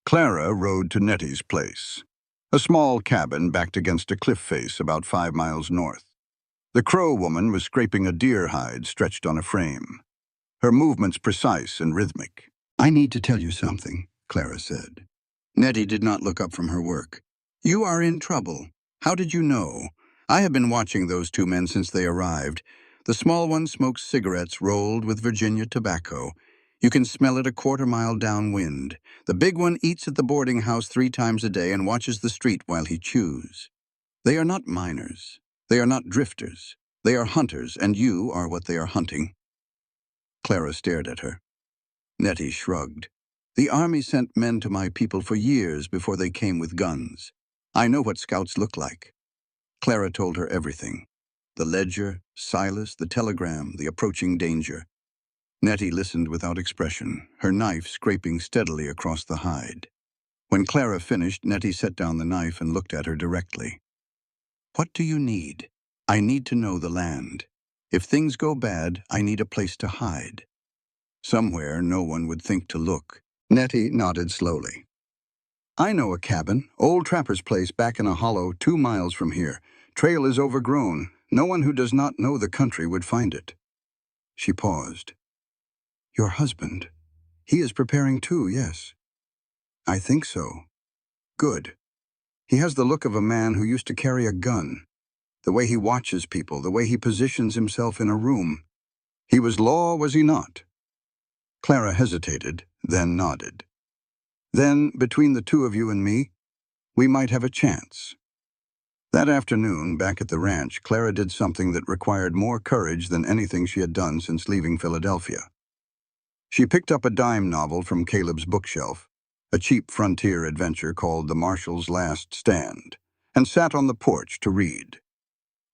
Clara rode to Nettie's place, a small cabin backed against a cliff face about 5 miles north. The Crow woman was scraping a deer hide stretched on a frame, her movements precise and rhythmic. "I need to tell you something," Clara said. Nettie did not look up from her work. "You are in trouble. How did you know? I have been watching those 2 men since they arrived. The small one smokes cigarettes rolled with Virginia tobacco. You can smell it a quarter-mile downwind. The big one eats at the boarding house 3 times a day and watches the street while he chews. They are not miners. They are not drifters. They are hunters, and you are what they are hunting." Clara stared at her. Nettie shrugged. The army sent men to my people for years before they came with guns. I know what scouts look like. Clara told her everything. The ledger, Silas, the telegram, the approaching danger. Nettie listened without expression, her knife scraping steadily across the hide. When Clara finished, Nettie set down the knife and looked at her directly. What do you need? I need to know the land. If things go bad, I need a place to hide. Somewhere no one would think to look. Nettie nodded slowly. I know a cabin, old trapper's place back in a hollow 2 miles from here. Trail is overgrown. No one who does not know the country would find it. She paused. Your husband. He is preparing too, yes. I think so. Good. He has the look of a man who used to carry a gun. The way he watches people, the way he positions himself in a room. He was law, was he not? Clara hesitated, then nodded. Then, between the two of you and me, we might have a chance. That afternoon, back at the ranch, Clara did something that required more courage than anything she had done since leaving Philadelphia. She picked up a dime novel from Caleb's bookshelf, a cheap frontier adventure called The Marshal's Last Stand, and sat on the porch to read.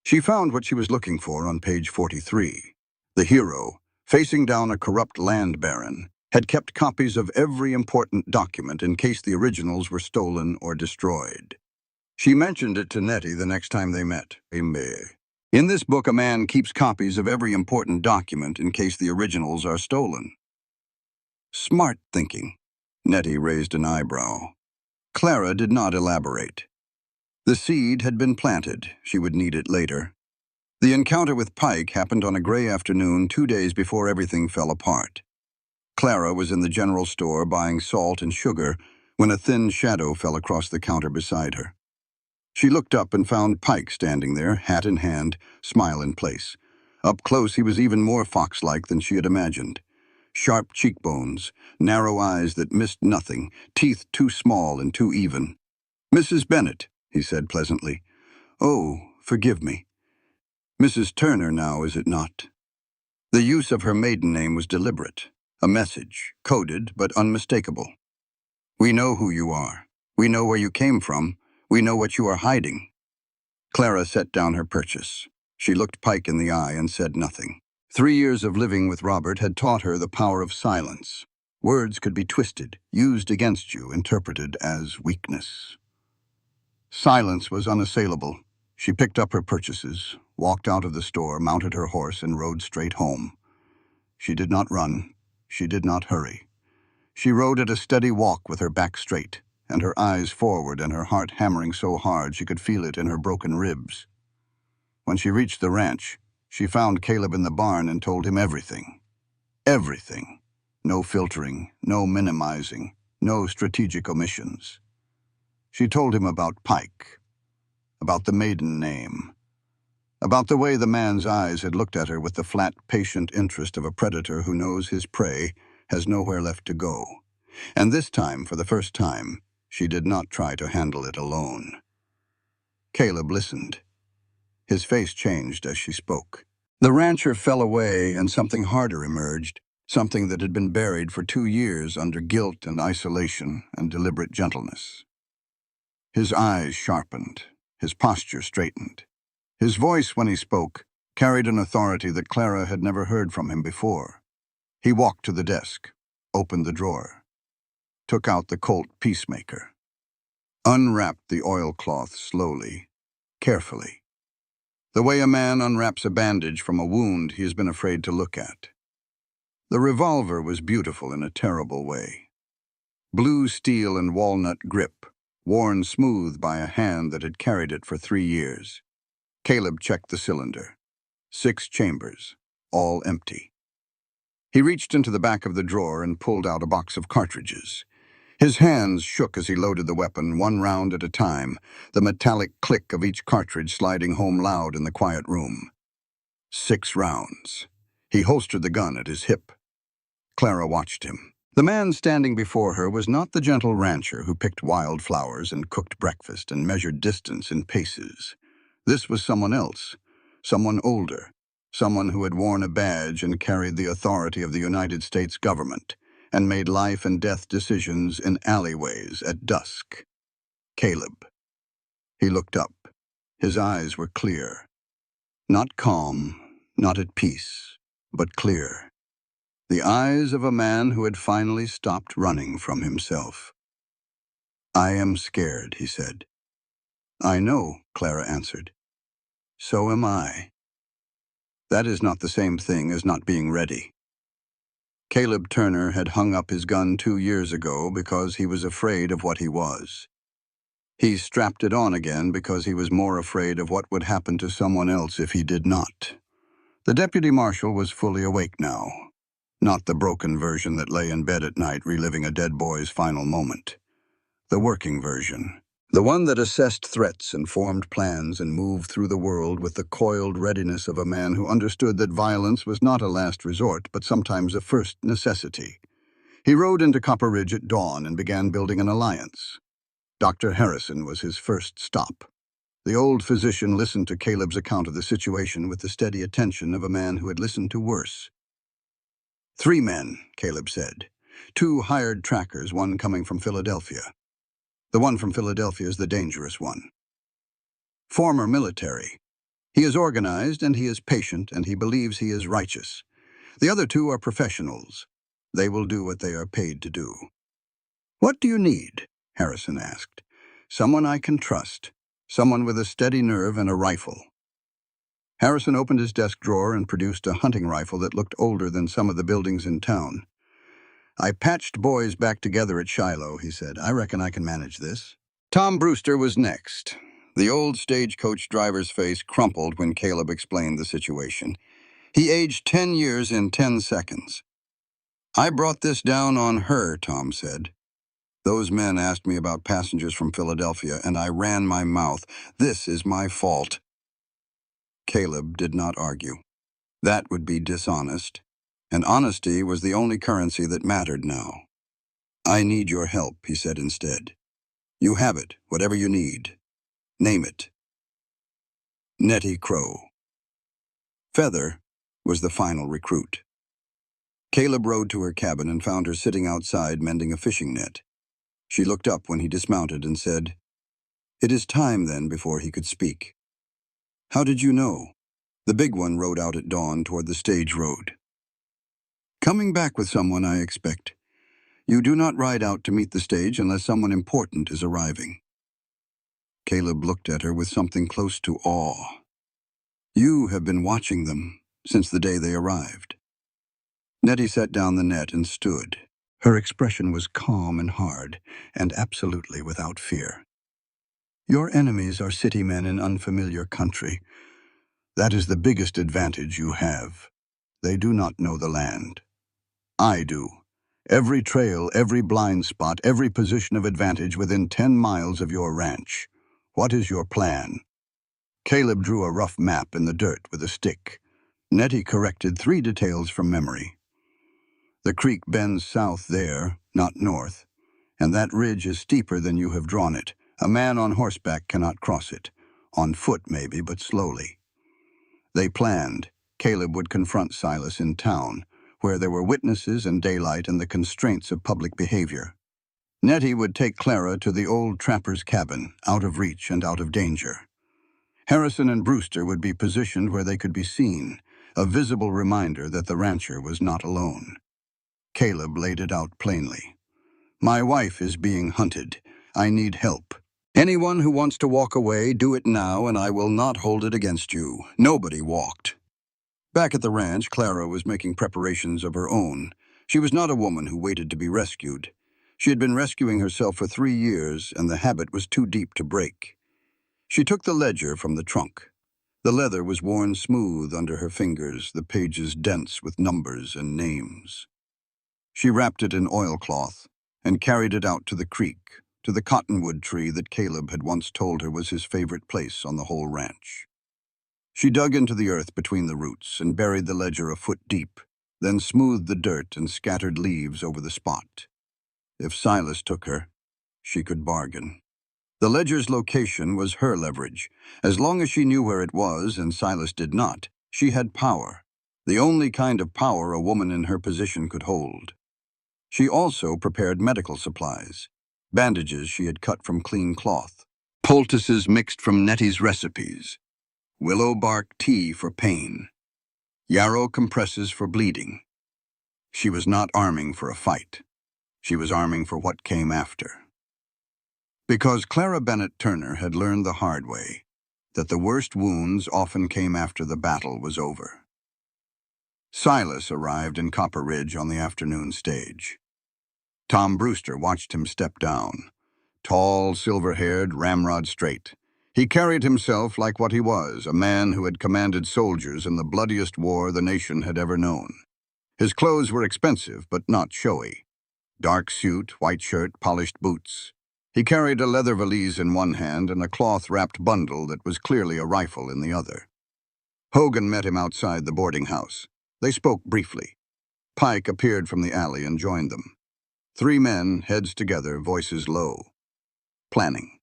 She found what she was looking for on page 43. The hero, facing down a corrupt land baron, had kept copies of every important document in case the originals were stolen or destroyed. She mentioned it to Nettie the next time they met. In this book, a man keeps copies of every important document in case the originals are stolen. Smart thinking. Nettie raised an eyebrow. Clara did not elaborate. The seed had been planted. She would need it later. The encounter with Pike happened on a gray afternoon 2 days before everything fell apart. Clara was in the general store buying salt and sugar when a thin shadow fell across the counter beside her. She looked up and found Pike standing there, hat in hand, smile in place. Up close, he was even more fox-like than she had imagined. Sharp cheekbones, narrow eyes that missed nothing, teeth too small and too even. "Mrs. Bennet," he said pleasantly. "Oh, forgive me. Mrs. Turner now, is it not?" The use of her maiden name was deliberate, a message, coded but unmistakable. "We know who you are. We know where you came from. We know what you are hiding." Clara set down her purchase. She looked Pike in the eye and said nothing. 3 years of living with Robert had taught her the power of silence. Words could be twisted, used against you, interpreted as weakness. Silence was unassailable. She picked up her purchases, walked out of the store, mounted her horse, and rode straight home. She did not run. She did not hurry. She rode at a steady walk with her back straight, and her eyes forward and her heart hammering so hard she could feel it in her broken ribs. When she reached the ranch, she found Caleb in the barn and told him everything. Everything. No filtering, no minimizing, no strategic omissions. She told him about Pike, about the maiden name, about the way the man's eyes had looked at her with the flat, patient interest of a predator who knows his prey has nowhere left to go. And this time, for the first time, she did not try to handle it alone. Caleb listened. His face changed as she spoke. The rancher fell away and something harder emerged, something that had been buried for 2 years under guilt and isolation and deliberate gentleness. His eyes sharpened, his posture straightened. His voice, when he spoke, carried an authority that Clara had never heard from him before. He walked to the desk, opened the drawer, took out the Colt peacemaker, unwrapped the oilcloth slowly, carefully, the way a man unwraps a bandage from a wound he has been afraid to look at. The revolver was beautiful in a terrible way. Blue steel and walnut grip, worn smooth by a hand that had carried it for 3 years. Caleb checked the cylinder. 6 chambers, all empty. He reached into the back of the drawer and pulled out a box of cartridges. His hands shook as he loaded the weapon, 1 round at a time, the metallic click of each cartridge sliding home loud in the quiet room. 6 rounds. He holstered the gun at his hip. Clara watched him. The man standing before her was not the gentle rancher who picked wildflowers and cooked breakfast and measured distance in paces. This was someone else, someone older, someone who had worn a badge and carried the authority of the United States government. and made life and death decisions in alleyways at dusk. Caleb. He looked up. His eyes were clear. Not calm, not at peace, but clear. The eyes of a man who had finally stopped running from himself. "I am scared," he said. "I know," Clara answered. "So am I." That is not the same thing as not being ready. Caleb Turner had hung up his gun 2 years ago because he was afraid of what he was. He strapped it on again because he was more afraid of what would happen to someone else if he did not. The deputy marshal was fully awake now, not the broken version that lay in bed at night reliving a dead boy's final moment. The working version. The one that assessed threats and formed plans and moved through the world with the coiled readiness of a man who understood that violence was not a last resort, but sometimes a first necessity. He rode into Copper Ridge at dawn and began building an alliance. Dr. Harrison was his first stop. The old physician listened to Caleb's account of the situation with the steady attention of a man who had listened to worse. 3 men, Caleb said. 2 hired trackers, one coming from Philadelphia. The one from Philadelphia is the dangerous one. Former military. He is organized and he is patient and he believes he is righteous. The other 2 are professionals. They will do what they are paid to do. "What do you need?" Harrison asked. "Someone I can trust. Someone with a steady nerve and a rifle." Harrison opened his desk drawer and produced a hunting rifle that looked older than some of the buildings in town. "I patched boys back together at Shiloh," he said. "I reckon I can manage this." Tom Brewster was next. The old stagecoach driver's face crumpled when Caleb explained the situation. He aged 10 years in 10 seconds. "I brought this down on her," Tom said. "Those men asked me about passengers from Philadelphia, and I ran my mouth. This is my fault." Caleb did not argue. That would be dishonest, and honesty was the only currency that mattered now. "I need your help," he said instead. "You have it, whatever you need. Name it." Nettie Crow. Feather was the final recruit. Caleb rode to her cabin and found her sitting outside mending a fishing net. She looked up when he dismounted and said, "It is time, then," before he could speak. "How did you know?" The big one rode out at dawn toward the stage road. "Coming back with someone, I expect. You do not ride out to meet the stage unless someone important is arriving." Caleb looked at her with something close to awe. "You have been watching them since the day they arrived." Nettie set down the net and stood. Her expression was calm and hard, and absolutely without fear. "Your enemies are city men in unfamiliar country. That is the biggest advantage you have. They do not know the land. I do. Every trail, every blind spot, every position of advantage within 10 miles of your ranch. What is your plan?" Caleb drew a rough map in the dirt with a stick. Nettie corrected 3 details from memory. "The creek bends south there, not north, and that ridge is steeper than you have drawn it. A man on horseback cannot cross it. On foot, maybe, but slowly." They planned. Caleb would confront Silas in town, where there were witnesses and daylight and the constraints of public behavior. Nettie would take Clara to the old trapper's cabin, out of reach and out of danger. Harrison and Brewster would be positioned where they could be seen, a visible reminder that the rancher was not alone. Caleb laid it out plainly. "My wife is being hunted. I need help. Anyone who wants to walk away, do it now, and I will not hold it against you." Nobody walked. Back at the ranch, Clara was making preparations of her own. She was not a woman who waited to be rescued. She had been rescuing herself for 3 years, and the habit was too deep to break. She took the ledger from the trunk. The leather was worn smooth under her fingers, the pages dense with numbers and names. She wrapped it in oilcloth and carried it out to the creek, to the cottonwood tree that Caleb had once told her was his favorite place on the whole ranch. She dug into the earth between the roots and buried the ledger a foot deep, then smoothed the dirt and scattered leaves over the spot. If Silas took her, she could bargain. The ledger's location was her leverage. As long as she knew where it was and Silas did not, she had power, the only kind of power a woman in her position could hold. She also prepared medical supplies, bandages she had cut from clean cloth, poultices mixed from Nettie's recipes, willow bark tea for pain, yarrow compresses for bleeding. She was not arming for a fight. She was arming for what came after. Because Clara Bennett Turner had learned the hard way that the worst wounds often came after the battle was over. Silas arrived in Copper Ridge on the afternoon stage. Tom Brewster watched him step down, tall, silver-haired, ramrod straight. He carried himself like what he was, a man who had commanded soldiers in the bloodiest war the nation had ever known. His clothes were expensive, but not showy. Dark suit, white shirt, polished boots. He carried a leather valise in one hand and a cloth-wrapped bundle that was clearly a rifle in the other. Hogan met him outside the boarding house. They spoke briefly. Pike appeared from the alley and joined them. Three men, heads together, voices low. Planning.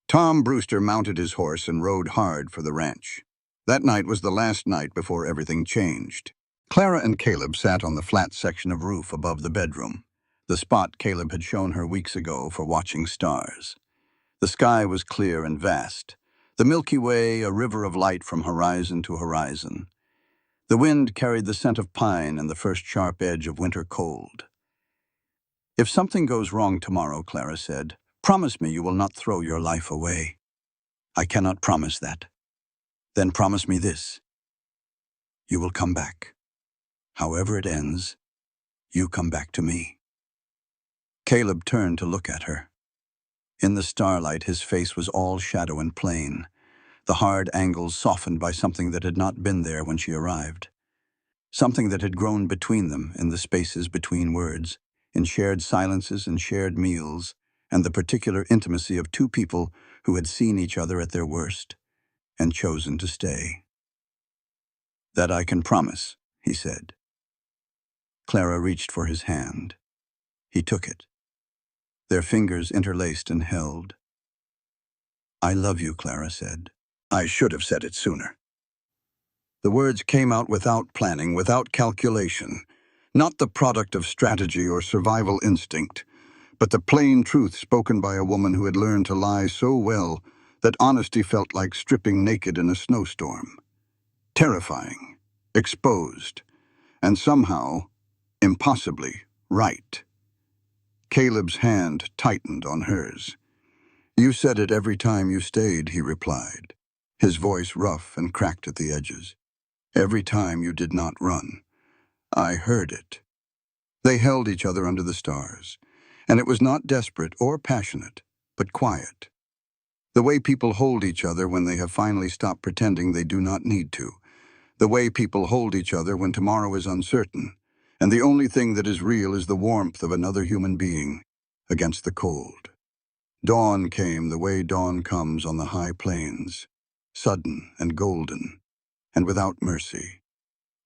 Tom Brewster mounted his horse and rode hard for the ranch. That night was the last night before everything changed. Clara and Caleb sat on the flat section of roof above the bedroom, the spot Caleb had shown her weeks ago for watching stars. The sky was clear and vast, the Milky Way a river of light from horizon to horizon. The wind carried the scent of pine and the first sharp edge of winter cold. "If something goes wrong tomorrow," Clara said, "promise me you will not throw your life away." "I cannot promise that." "Then promise me this. You will come back. However it ends, you come back to me." Caleb turned to look at her. In the starlight, his face was all shadow and plain, the hard angles softened by something that had not been there when she arrived. Something that had grown between them in the spaces between words, in shared silences and shared meals, and the particular intimacy of two people who had seen each other at their worst and chosen to stay. "That I can promise," he said. Clara reached for his hand. He took it. Their fingers interlaced and held. "I love you," Clara said. "I should have said it sooner." The words came out without planning, without calculation, not the product of strategy or survival instinct, but the plain truth spoken by a woman who had learned to lie so well that honesty felt like stripping naked in a snowstorm. Terrifying, exposed, and somehow, impossibly, right. Caleb's hand tightened on hers. "You said it every time you stayed," he replied, his voice rough and cracked at the edges. "Every time you did not run. I heard it." They held each other under the stars, and it was not desperate or passionate, but quiet. The way people hold each other when they have finally stopped pretending they do not need to. The way people hold each other when tomorrow is uncertain, and the only thing that is real is the warmth of another human being against the cold. Dawn came the way dawn comes on the high plains, sudden and golden, and without mercy.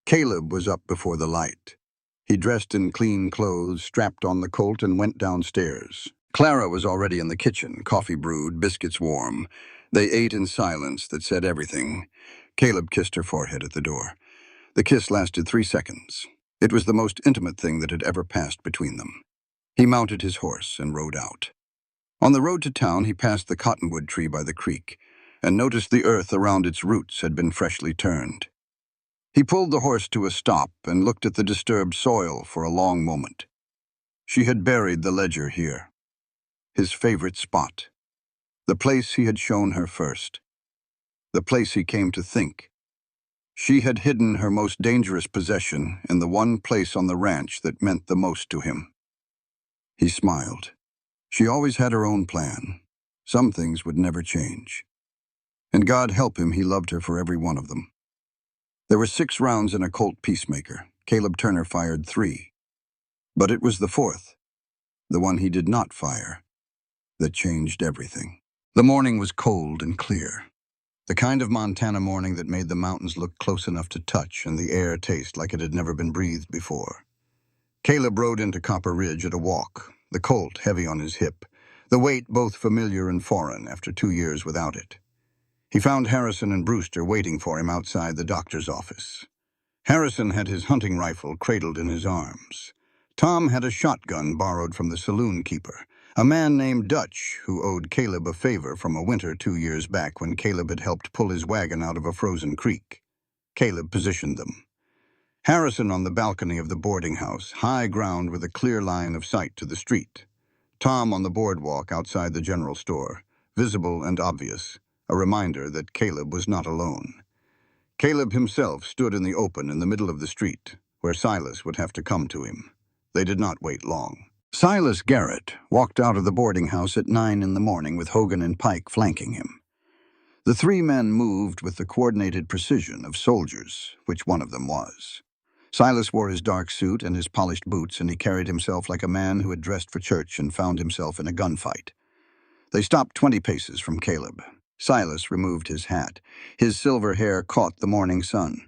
Caleb was up before the light. He dressed in clean clothes, strapped on the colt, and went downstairs. Clara was already in the kitchen, coffee brewed, biscuits warm. They ate in silence that said everything. Caleb kissed her forehead at the door. The kiss lasted 3 seconds. It was the most intimate thing that had ever passed between them. He mounted his horse and rode out. On the road to town, he passed the cottonwood tree by the creek and noticed the earth around its roots had been freshly turned. He pulled the horse to a stop and looked at the disturbed soil for a long moment. She had buried the ledger here, his favorite spot, the place he had shown her first, the place he came to think. She had hidden her most dangerous possession in the one place on the ranch that meant the most to him. He smiled. She always had her own plan. Some things would never change. And God help him, he loved her for every one of them. There were 6 rounds in a Colt Peacemaker. Caleb Turner fired 3. But it was the 4th, the one he did not fire, that changed everything. The morning was cold and clear. The kind of Montana morning that made the mountains look close enough to touch and the air taste like it had never been breathed before. Caleb rode into Copper Ridge at a walk, the Colt heavy on his hip, the weight both familiar and foreign after 2 years without it. He found Harrison and Brewster waiting for him outside the doctor's office. Harrison had his hunting rifle cradled in his arms. Tom had a shotgun borrowed from the saloon keeper, a man named Dutch who owed Caleb a favor from a winter 2 years back when Caleb had helped pull his wagon out of a frozen creek. Caleb positioned them. Harrison on the balcony of the boarding house, high ground with a clear line of sight to the street. Tom on the boardwalk outside the general store, visible and obvious, a reminder that Caleb was not alone. Caleb himself stood in the open in the middle of the street, where Silas would have to come to him. They did not wait long. Silas Garrett walked out of the boarding house at 9 in the morning with Hogan and Pike flanking him. The three men moved with the coordinated precision of soldiers, which one of them was. Silas wore his dark suit and his polished boots, and he carried himself like a man who had dressed for church and found himself in a gunfight. They stopped 20 paces from Caleb. Silas removed his hat. His silver hair caught the morning sun.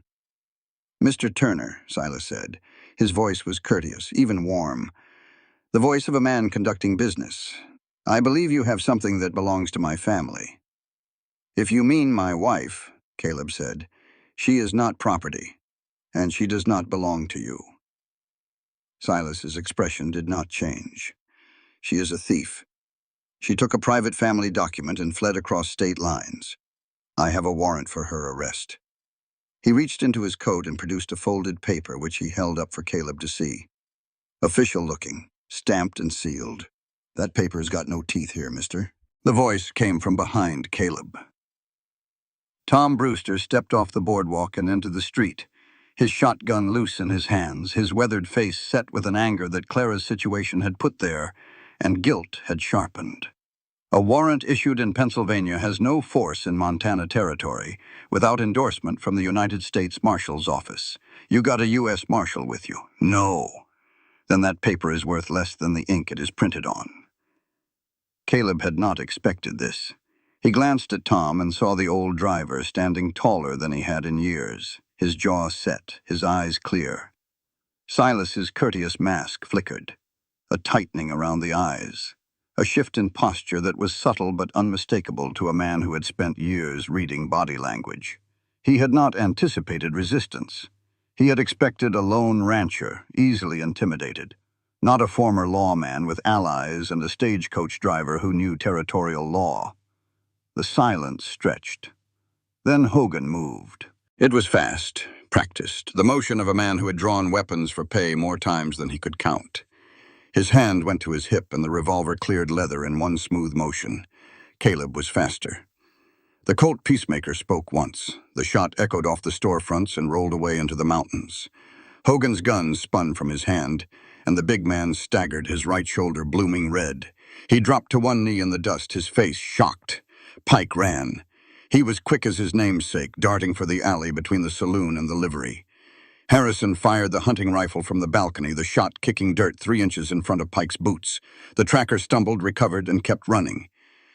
"Mr. Turner," Silas said. His voice was courteous, even warm. The voice of a man conducting business. "I believe you have something that belongs to my family." "If you mean my wife," Caleb said, "she is not property, and she does not belong to you." Silas's expression did not change. "She is a thief. She took a private family document and fled across state lines. I have a warrant for her arrest." He reached into his coat and produced a folded paper which he held up for Caleb to see. Official-looking, stamped and sealed. "That paper's got no teeth here, mister." The voice came from behind Caleb. Tom Brewster stepped off the boardwalk and into the street, his shotgun loose in his hands, his weathered face set with an anger that Clara's situation had put there, and guilt had sharpened. A warrant issued in Pennsylvania has no force in Montana territory without endorsement from the United States Marshal's office. You got a U.S. Marshal with you? No. Then that paper is worth less than the ink it is printed on. Caleb had not expected this. He glanced at Tom and saw the old driver standing taller than he had in years, his jaw set, his eyes clear. Silas's courteous mask flickered, a tightening around the eyes, a shift in posture that was subtle but unmistakable to a man who had spent years reading body language. He had not anticipated resistance. He had expected a lone rancher, easily intimidated, not a former lawman with allies and a stagecoach driver who knew territorial law. The silence stretched. Then Hogan moved. It was fast, practiced, the motion of a man who had drawn weapons for pay more times than he could count. His hand went to his hip and the revolver cleared leather in one smooth motion. Caleb was faster. The Colt peacemaker spoke once. The shot echoed off the storefronts and rolled away into the mountains. Hogan's gun spun from his hand, and the big man staggered, his right shoulder blooming red. He dropped to one knee in the dust, his face shocked. Pike ran. He was quick as his namesake, darting for the alley between the saloon and the livery. Harrison fired the hunting rifle from the balcony, the shot kicking dirt 3 inches in front of Pike's boots. The tracker stumbled, recovered, and kept running.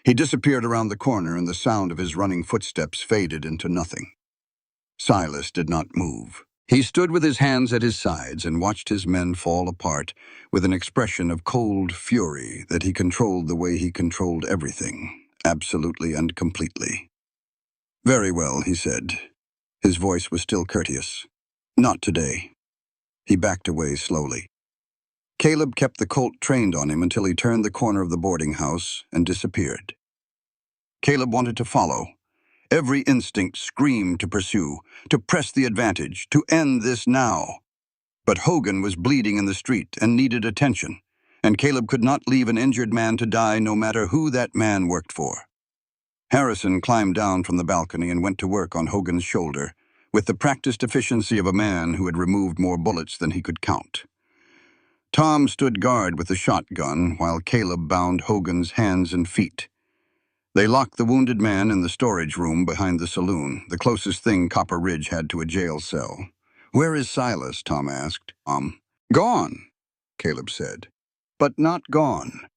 He disappeared around the corner, and the sound of his running footsteps faded into nothing. Silas did not move. He stood with his hands at his sides and watched his men fall apart with an expression of cold fury that he controlled the way he controlled everything, absolutely and completely. "Very well," he said. His voice was still courteous. "Not today." He backed away slowly. Caleb kept the Colt trained on him until he turned the corner of the boarding house and disappeared. Caleb wanted to follow. Every instinct screamed to pursue, to press the advantage, to end this now. But Hogan was bleeding in the street and needed attention, and Caleb could not leave an injured man to die no matter who that man worked for. Harrison climbed down from the balcony and went to work on Hogan's shoulder, with the practiced efficiency of a man who had removed more bullets than he could count. Tom stood guard with the shotgun while Caleb bound Hogan's hands and feet. They locked the wounded man in the storage room behind the saloon, the closest thing Copper Ridge had to a jail cell. "Where is Silas?" Tom asked. "Gone," Caleb said. "But not gone."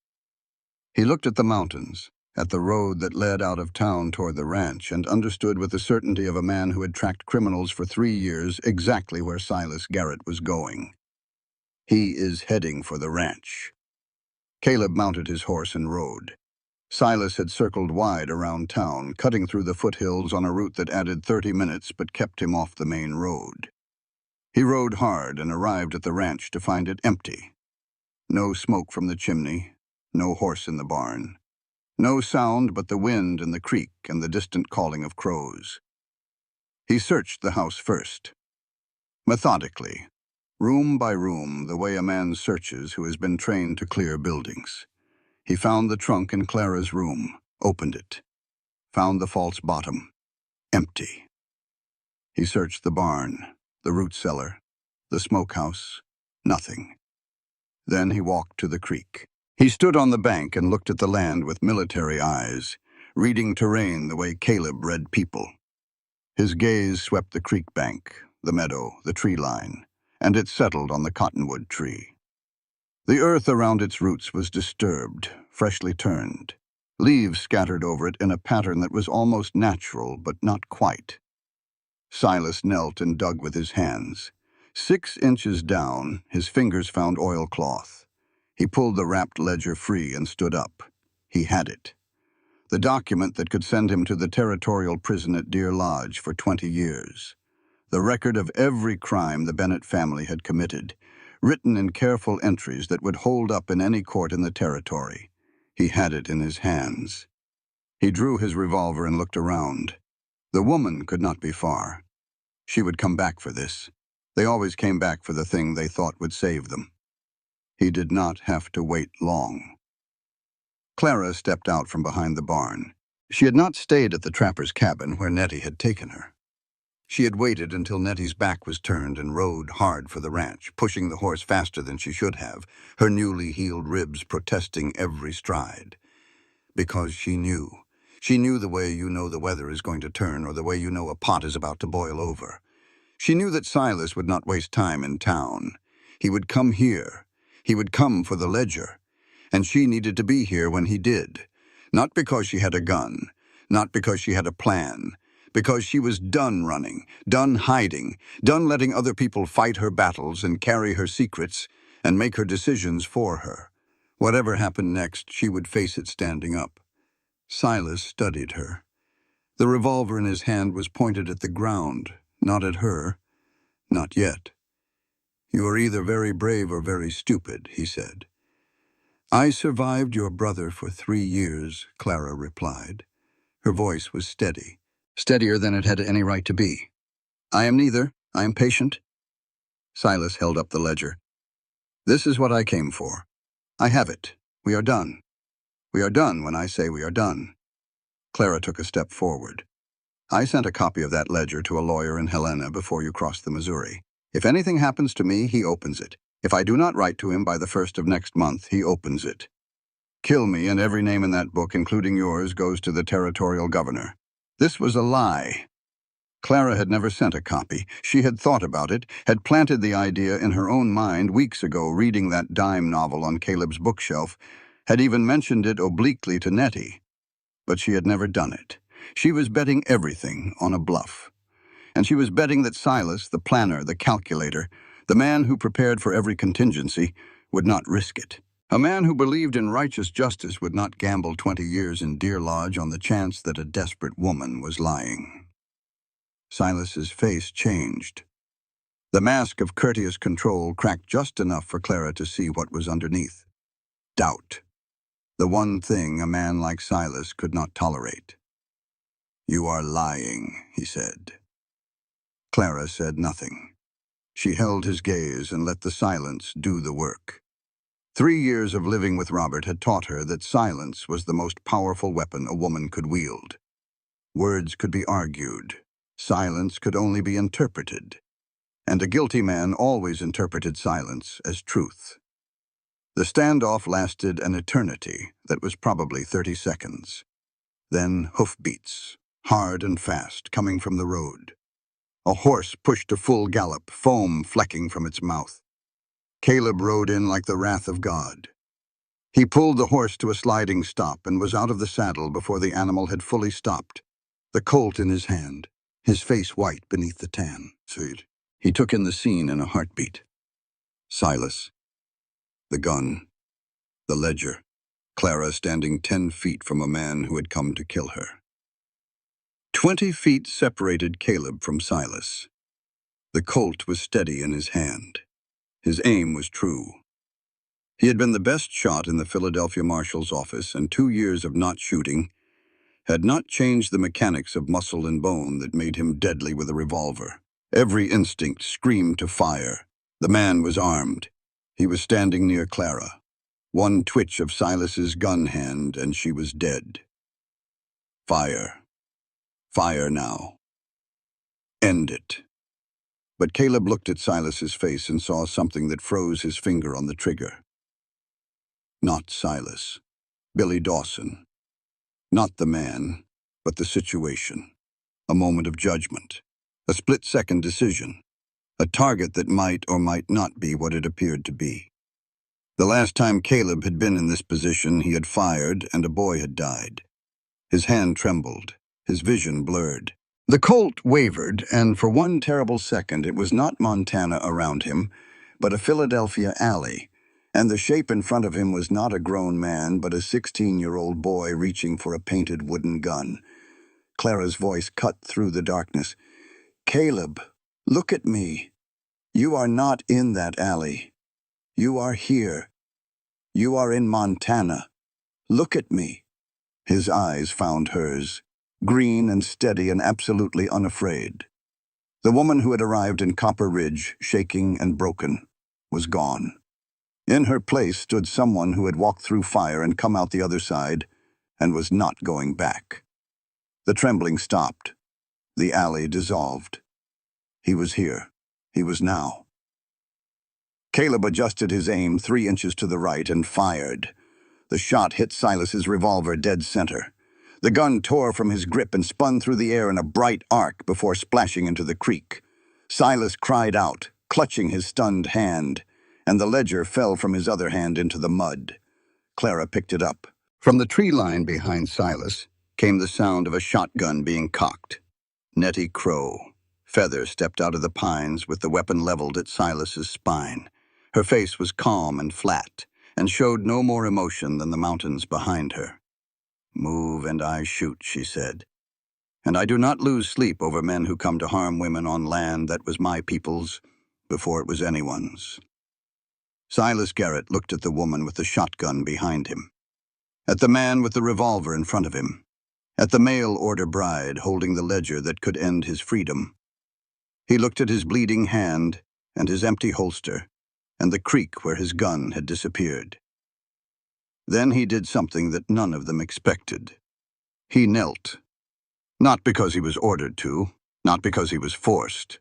He looked at the mountains, at the road that led out of town toward the ranch, and understood with the certainty of a man who had tracked criminals for 3 years exactly where Silas Garrett was going. He is heading for the ranch. Caleb mounted his horse and rode. Silas had circled wide around town, cutting through the foothills on a route that added 30 minutes but kept him off the main road. He rode hard and arrived at the ranch to find it empty. No smoke from the chimney, no horse in the barn. No sound but the wind and the creek and the distant calling of crows. He searched the house first, methodically, room by room, the way a man searches who has been trained to clear buildings. He found the trunk in Clara's room, opened it, found the false bottom, empty. He searched the barn, the root cellar, the smokehouse, nothing. Then he walked to the creek. He stood on the bank and looked at the land with military eyes, reading terrain the way Caleb read people. His gaze swept the creek bank, the meadow, the tree line, and it settled on the cottonwood tree. The earth around its roots was disturbed, freshly turned. Leaves scattered over it in a pattern that was almost natural, but not quite. Silas knelt and dug with his hands. 6 inches down, his fingers found oilcloth. He pulled the wrapped ledger free and stood up. He had it. The document that could send him to the territorial prison at Deer Lodge for 20 years. The record of every crime the Bennett family had committed, written in careful entries that would hold up in any court in the territory. He had it in his hands. He drew his revolver and looked around. The woman could not be far. She would come back for this. They always came back for the thing they thought would save them. He did not have to wait long. Clara stepped out from behind the barn. She had not stayed at the trapper's cabin where Nettie had taken her. She had waited until Nettie's back was turned and rode hard for the ranch, pushing the horse faster than she should have, her newly healed ribs protesting every stride. Because she knew. She knew the way you know the weather is going to turn or the way you know a pot is about to boil over. She knew that Silas would not waste time in town. He would come here. He would come for the ledger. And she needed to be here when he did. Not because she had a gun, not because she had a plan, because she was done running, done hiding, done letting other people fight her battles and carry her secrets and make her decisions for her. Whatever happened next, she would face it standing up. Silas studied her. The revolver in his hand was pointed at the ground, not at her. Not yet. "You are either very brave or very stupid," he said. "I survived your brother for 3 years," Clara replied. Her voice was steady, steadier than it had any right to be. "I am neither. I am patient." Silas held up the ledger. "This is what I came for. I have it. We are done. We are done when I say we are done." Clara took a step forward. "I sent a copy of that ledger to a lawyer in Helena before you crossed the Missouri. If anything happens to me, he opens it. If I do not write to him by the 1st of next month, he opens it. Kill me, and every name in that book, including yours, goes to the territorial governor." This was a lie. Clara had never sent a copy. She had thought about it, had planted the idea in her own mind weeks ago reading that dime novel on Caleb's bookshelf, had even mentioned it obliquely to Nettie. But she had never done it. She was betting everything on a bluff. And she was betting that Silas, the planner, the calculator, the man who prepared for every contingency, would not risk it. A man who believed in righteous justice would not gamble 20 years in Deer Lodge on the chance that a desperate woman was lying. Silas's face changed. The mask of courteous control cracked just enough for Clara to see what was underneath. Doubt. The one thing a man like Silas could not tolerate. "You are lying," he said. Clara said nothing. She held his gaze and let the silence do the work. 3 years of living with Robert had taught her that silence was the most powerful weapon a woman could wield. Words could be argued. Silence could only be interpreted. And a guilty man always interpreted silence as truth. The standoff lasted an eternity that was probably 30 seconds. Then hoofbeats, hard and fast, coming from the road. A horse pushed to full gallop, foam flecking from its mouth. Caleb rode in like the wrath of God. He pulled the horse to a sliding stop and was out of the saddle before the animal had fully stopped, the colt in his hand, his face white beneath the tan. He took in the scene in a heartbeat. Silas, the gun, the ledger, Clara standing 10 feet from a man who had come to kill her. 20 feet separated Caleb from Silas. The colt was steady in his hand. His aim was true. He had been the best shot in the Philadelphia Marshal's office, and 2 years of not shooting had not changed the mechanics of muscle and bone that made him deadly with a revolver. Every instinct screamed to fire. The man was armed. He was standing near Clara. One twitch of Silas's gun hand, and she was dead. Fire. Fire now. End it. But Caleb looked at Silas's face and saw something that froze his finger on the trigger. Not Silas. Billy Dawson. Not the man, but the situation. A moment of judgment. A split-second decision. A target that might or might not be what it appeared to be. The last time Caleb had been in this position, he had fired and a boy had died. His hand trembled. His vision blurred. The Colt wavered, and for one terrible second it was not Montana around him, but a Philadelphia alley, and the shape in front of him was not a grown man, but a 16-year-old boy reaching for a painted wooden gun. Clara's voice cut through the darkness. "Caleb, look at me. You are not in that alley. You are here. You are in Montana. Look at me." His eyes found hers, green and steady and absolutely unafraid. The woman who had arrived in Copper Ridge, shaking and broken, was gone. In her place stood someone who had walked through fire and come out the other side, and was not going back. The trembling stopped. The alley dissolved. He was here. He was now. Caleb adjusted his aim 3 inches to the right and fired. The shot hit Silas's revolver dead center. The gun tore from his grip and spun through the air in a bright arc before splashing into the creek. Silas cried out, clutching his stunned hand, and the ledger fell from his other hand into the mud. Clara picked it up. From the tree line behind Silas came the sound of a shotgun being cocked. Nettie Crow, Feather, stepped out of the pines with the weapon leveled at Silas's spine. Her face was calm and flat, and showed no more emotion than the mountains behind her. "Move and I shoot," she said. "And I do not lose sleep over men who come to harm women on land that was my people's before it was anyone's." Silas Garrett looked at the woman with the shotgun behind him, at the man with the revolver in front of him, at the mail-order bride holding the ledger that could end his freedom. He looked at his bleeding hand and his empty holster and the creek where his gun had disappeared. Then he did something that none of them expected. He knelt. Not because he was ordered to, not because he was forced.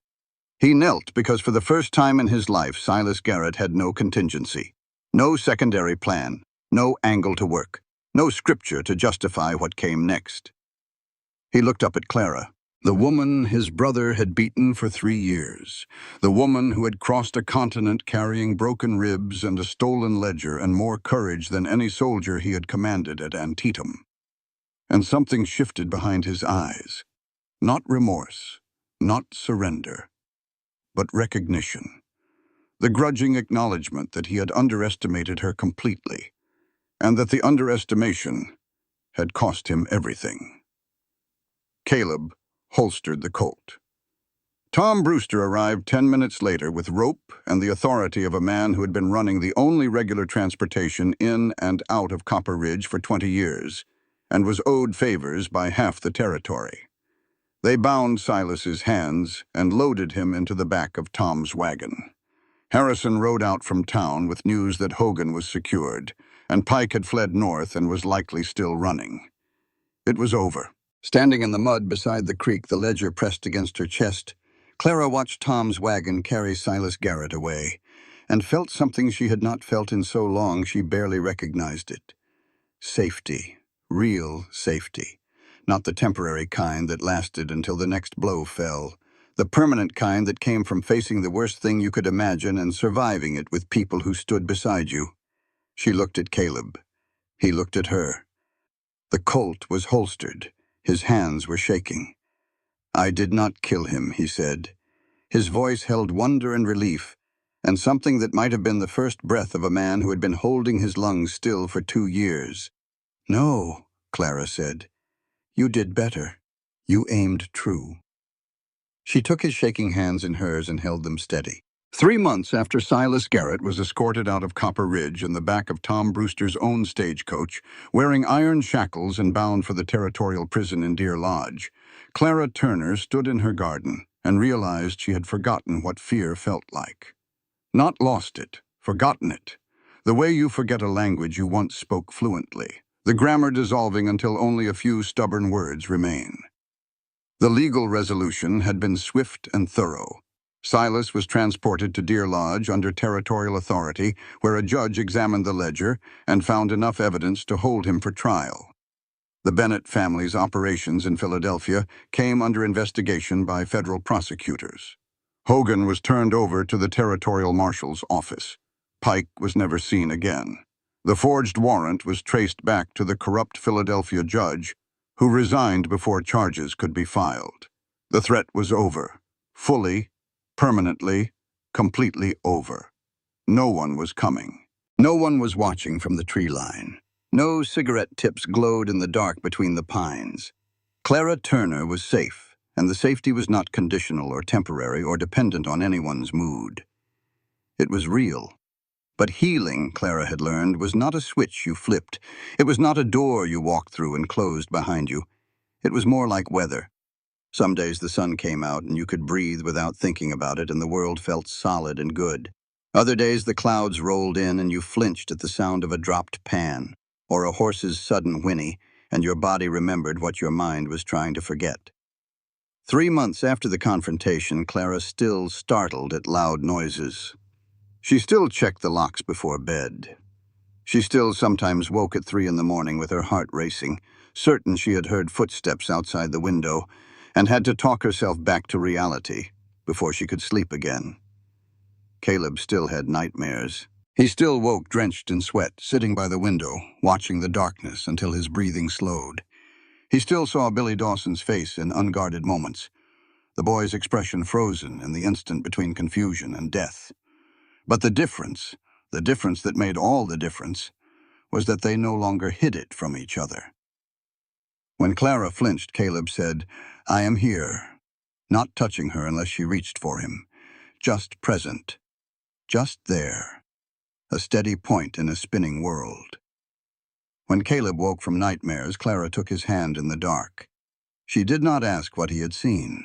He knelt because for the first time in his life, Silas Garrett had no contingency, no secondary plan, no angle to work, no scripture to justify what came next. He looked up at Clara, the woman his brother had beaten for 3 years, the woman who had crossed a continent carrying broken ribs and a stolen ledger and more courage than any soldier he had commanded at Antietam. And something shifted behind his eyes. Not remorse, not surrender, but recognition. The grudging acknowledgement that he had underestimated her completely, and that the underestimation had cost him everything. Caleb holstered the Colt. Tom Brewster arrived 10 minutes later with rope and the authority of a man who had been running the only regular transportation in and out of Copper Ridge for 20 years, and was owed favors by half the territory. They bound Silas's hands and loaded him into the back of Tom's wagon. Harrison rode out from town with news that Hogan was secured, and Pike had fled north and was likely still running. It was over. Standing in the mud beside the creek, the ledger pressed against her chest, Clara watched Tom's wagon carry Silas Garrett away, and felt something she had not felt in so long she barely recognized it. Safety. Real safety. Not the temporary kind that lasted until the next blow fell. The permanent kind that came from facing the worst thing you could imagine and surviving it with people who stood beside you. She looked at Caleb. He looked at her. The Colt was holstered. His hands were shaking. "I did not kill him," he said. His voice held wonder and relief, and something that might have been the first breath of a man who had been holding his lungs still for 2 years. "No," Clara said. "You did better. You aimed true." She took his shaking hands in hers and held them steady. 3 months after Silas Garrett was escorted out of Copper Ridge in the back of Tom Brewster's own stagecoach, wearing iron shackles and bound for the territorial prison in Deer Lodge, Clara Turner stood in her garden and realized she had forgotten what fear felt like. Not lost it, forgotten it. The way you forget a language you once spoke fluently, the grammar dissolving until only a few stubborn words remain. The legal resolution had been swift and thorough. Silas was transported to Deer Lodge under territorial authority, where a judge examined the ledger and found enough evidence to hold him for trial. The Bennett family's operations in Philadelphia came under investigation by federal prosecutors. Hogan was turned over to the territorial marshal's office. Pike was never seen again. The forged warrant was traced back to the corrupt Philadelphia judge, who resigned before charges could be filed. The threat was over. Fully, permanently, completely over. No one was coming. No one was watching from the tree line. No cigarette tips glowed in the dark between the pines. Clara Turner was safe, and the safety was not conditional or temporary or dependent on anyone's mood. It was real. But healing, Clara had learned, was not a switch you flipped. It was not a door you walked through and closed behind you. It was more like weather. Some days the sun came out and you could breathe without thinking about it and the world felt solid and good. Other days the clouds rolled in and you flinched at the sound of a dropped pan or a horse's sudden whinny, and your body remembered what your mind was trying to forget. 3 months after the confrontation, Clara still startled at loud noises. She still checked the locks before bed. She still sometimes woke at 3 in the morning with her heart racing, certain she had heard footsteps outside the window, and had to talk herself back to reality before she could sleep again. Caleb still had nightmares. He still woke drenched in sweat, sitting by the window, watching the darkness until his breathing slowed. He still saw Billy Dawson's face in unguarded moments, the boy's expression frozen in the instant between confusion and death. But the difference that made all the difference, was that they no longer hid it from each other. When Clara flinched, Caleb said, "I am here," not touching her unless she reached for him, just present, just there, a steady point in a spinning world. When Caleb woke from nightmares, Clara took his hand in the dark. She did not ask what he had seen.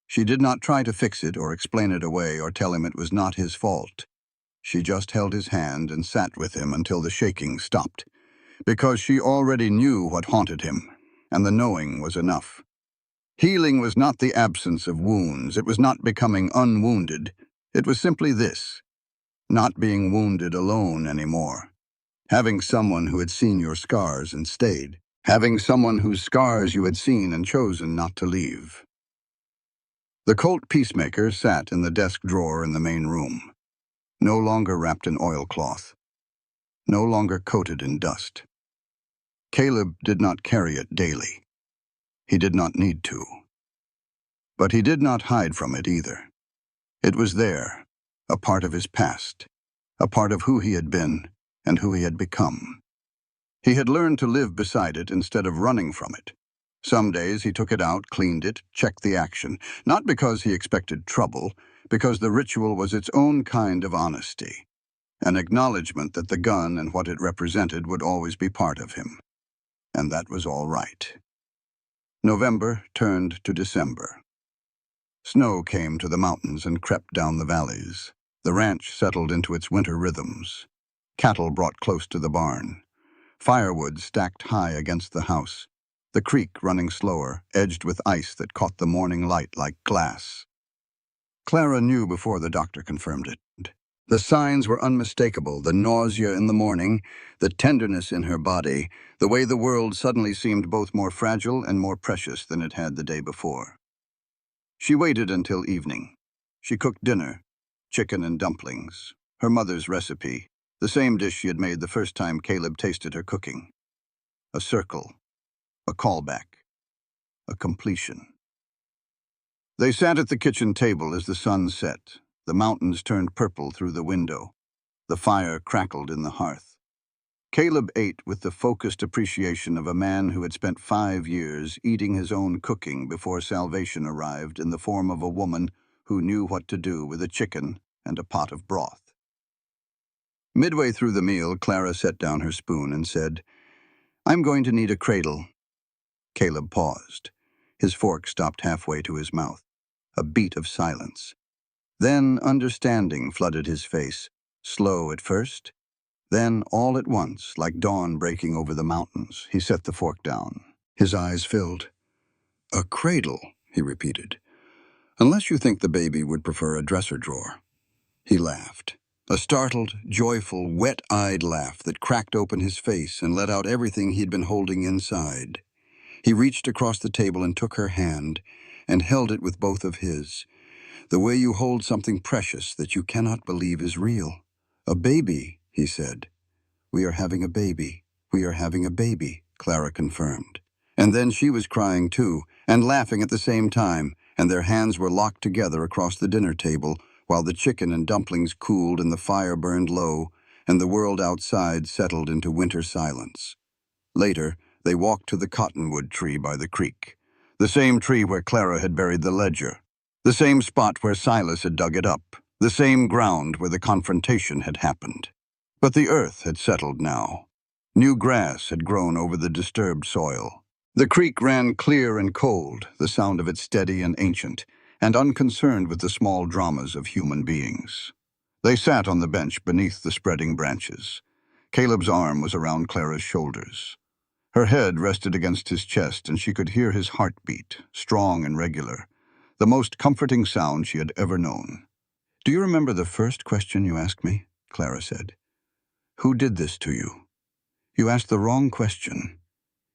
She did not try to fix it or explain it away or tell him it was not his fault. She just held his hand and sat with him until the shaking stopped, because she already knew what haunted him, and the knowing was enough. Healing was not the absence of wounds. It was not becoming unwounded. It was simply this: not being wounded alone anymore. Having someone who had seen your scars and stayed. Having someone whose scars you had seen and chosen not to leave. The Colt peacemaker sat in the desk drawer in the main room, no longer wrapped in oilcloth, no longer coated in dust. Caleb did not carry it daily. He did not need to. But he did not hide from it either. It was there, a part of his past, a part of who he had been and who he had become. He had learned to live beside it instead of running from it. Some days he took it out, cleaned it, checked the action, not because he expected trouble, because the ritual was its own kind of honesty, an acknowledgement that the gun and what it represented would always be part of him. And that was all right. November turned to December. Snow came to the mountains and crept down the valleys. The ranch settled into its winter rhythms. Cattle brought close to the barn. Firewood stacked high against the house. The creek running slower, edged with ice that caught the morning light like glass. Clara knew before the doctor confirmed it. The signs were unmistakable: the nausea in the morning, the tenderness in her body, the way the world suddenly seemed both more fragile and more precious than it had the day before. She waited until evening. She cooked dinner, chicken and dumplings, her mother's recipe, the same dish she had made the first time Caleb tasted her cooking. A circle, a callback, a completion. They sat at the kitchen table as the sun set. The mountains turned purple through the window. The fire crackled in the hearth. Caleb ate with the focused appreciation of a man who had spent 5 years eating his own cooking before salvation arrived in the form of a woman who knew what to do with a chicken and a pot of broth. Midway through the meal, Clara set down her spoon and said, "I'm going to need a cradle." Caleb paused. His fork stopped halfway to his mouth. A beat of silence. Then understanding flooded his face, slow at first. Then, all at once, like dawn breaking over the mountains, he set the fork down. His eyes filled. "A cradle," he repeated. "Unless you think the baby would prefer a dresser drawer." He laughed. A startled, joyful, wet-eyed laugh that cracked open his face and let out everything he'd been holding inside. He reached across the table and took her hand and held it with both of his. "The way you hold something precious that you cannot believe is real." "A baby," he said. "We are having a baby. We are having a baby," Clara confirmed. And then she was crying too, and laughing at the same time, and their hands were locked together across the dinner table, while the chicken and dumplings cooled and the fire burned low, and the world outside settled into winter silence. Later, they walked to the cottonwood tree by the creek, the same tree where Clara had buried the ledger, the same spot where Silas had dug it up, the same ground where the confrontation had happened. But the earth had settled now. New grass had grown over the disturbed soil. The creek ran clear and cold, the sound of it steady and ancient, and unconcerned with the small dramas of human beings. They sat on the bench beneath the spreading branches. Caleb's arm was around Clara's shoulders. Her head rested against his chest, and she could hear his heartbeat, strong and regular, the most comforting sound she had ever known. "Do you remember the first question you asked me?" Clara said. "Who did this to you?" "You asked the wrong question."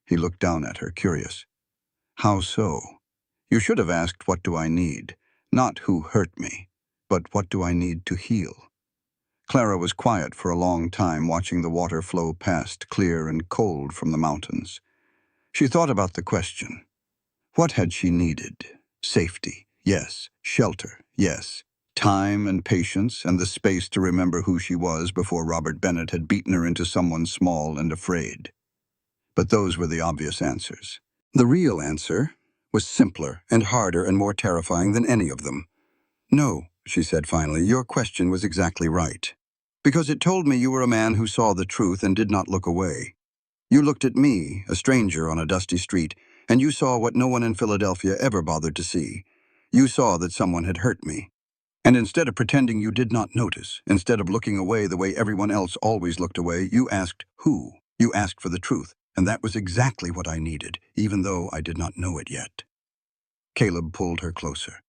He looked down at her, curious. "How so?" "You should have asked, 'What do I need?' Not 'Who hurt me?' but 'What do I need to heal?'" Clara was quiet for a long time, watching the water flow past, clear and cold from the mountains. She thought about the question. What had she needed? Safety, yes. Shelter, yes. Time and patience and the space to remember who she was before Robert Bennett had beaten her into someone small and afraid. But those were the obvious answers. The real answer was simpler and harder and more terrifying than any of them. "No," she said finally, "your question was exactly right. Because it told me you were a man who saw the truth and did not look away. You looked at me, a stranger on a dusty street, and you saw what no one in Philadelphia ever bothered to see. You saw that someone had hurt me. And instead of pretending you did not notice, instead of looking away the way everyone else always looked away, you asked who. You asked for the truth, and that was exactly what I needed, even though I did not know it yet." Caleb pulled her closer.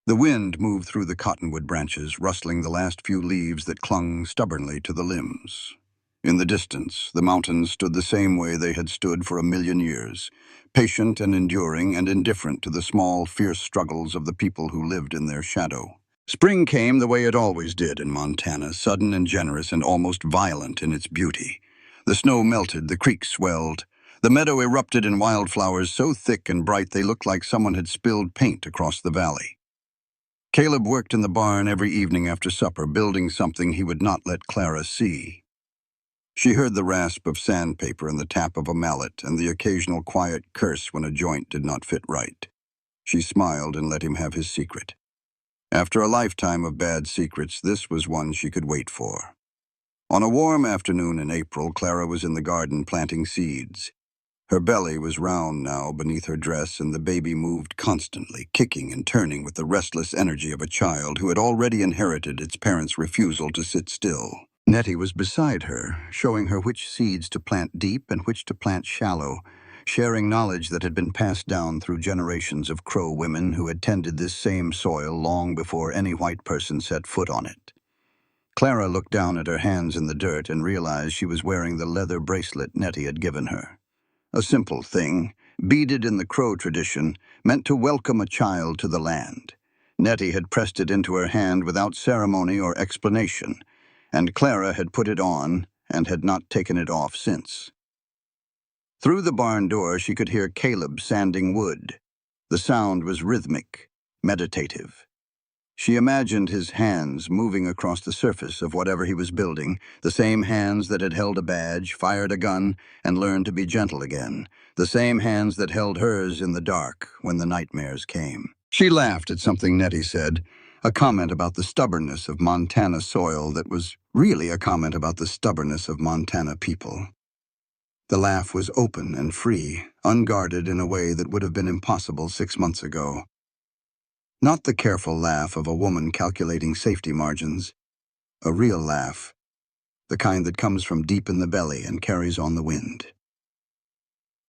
The wind moved through the cottonwood branches, rustling the last few leaves that clung stubbornly to the limbs. In the distance, the mountains stood the same way they had stood for 1,000,000 years, patient and enduring and indifferent to the small, fierce struggles of the people who lived in their shadow. Spring came the way it always did in Montana, sudden and generous and almost violent in its beauty. The snow melted, the creek swelled. The meadow erupted in wildflowers so thick and bright they looked like someone had spilled paint across the valley. Caleb worked in the barn every evening after supper, building something he would not let Clara see. She heard the rasp of sandpaper and the tap of a mallet and the occasional quiet curse when a joint did not fit right. She smiled and let him have his secret. After a lifetime of bad secrets, this was one she could wait for. On a warm afternoon in April, Clara was in the garden planting seeds. Her belly was round now beneath her dress, and the baby moved constantly, kicking and turning with the restless energy of a child who had already inherited its parents' refusal to sit still. Nettie was beside her, showing her which seeds to plant deep and which to plant shallow, sharing knowledge that had been passed down through generations of Crow women who had tended this same soil long before any white person set foot on it. Clara looked down at her hands in the dirt and realized she was wearing the leather bracelet Nettie had given her. A simple thing, beaded in the Crow tradition, meant to welcome a child to the land. Nettie had pressed it into her hand without ceremony or explanation, and Clara had put it on and had not taken it off since. Through the barn door she could hear Caleb sanding wood. The sound was rhythmic, meditative. She imagined his hands moving across the surface of whatever he was building, the same hands that had held a badge, fired a gun, and learned to be gentle again, the same hands that held hers in the dark when the nightmares came. She laughed at something Nettie said. A comment about the stubbornness of Montana soil that was really a comment about the stubbornness of Montana people. The laugh was open and free, unguarded in a way that would have been impossible 6 months ago. Not the careful laugh of a woman calculating safety margins. A real laugh, the kind that comes from deep in the belly and carries on the wind.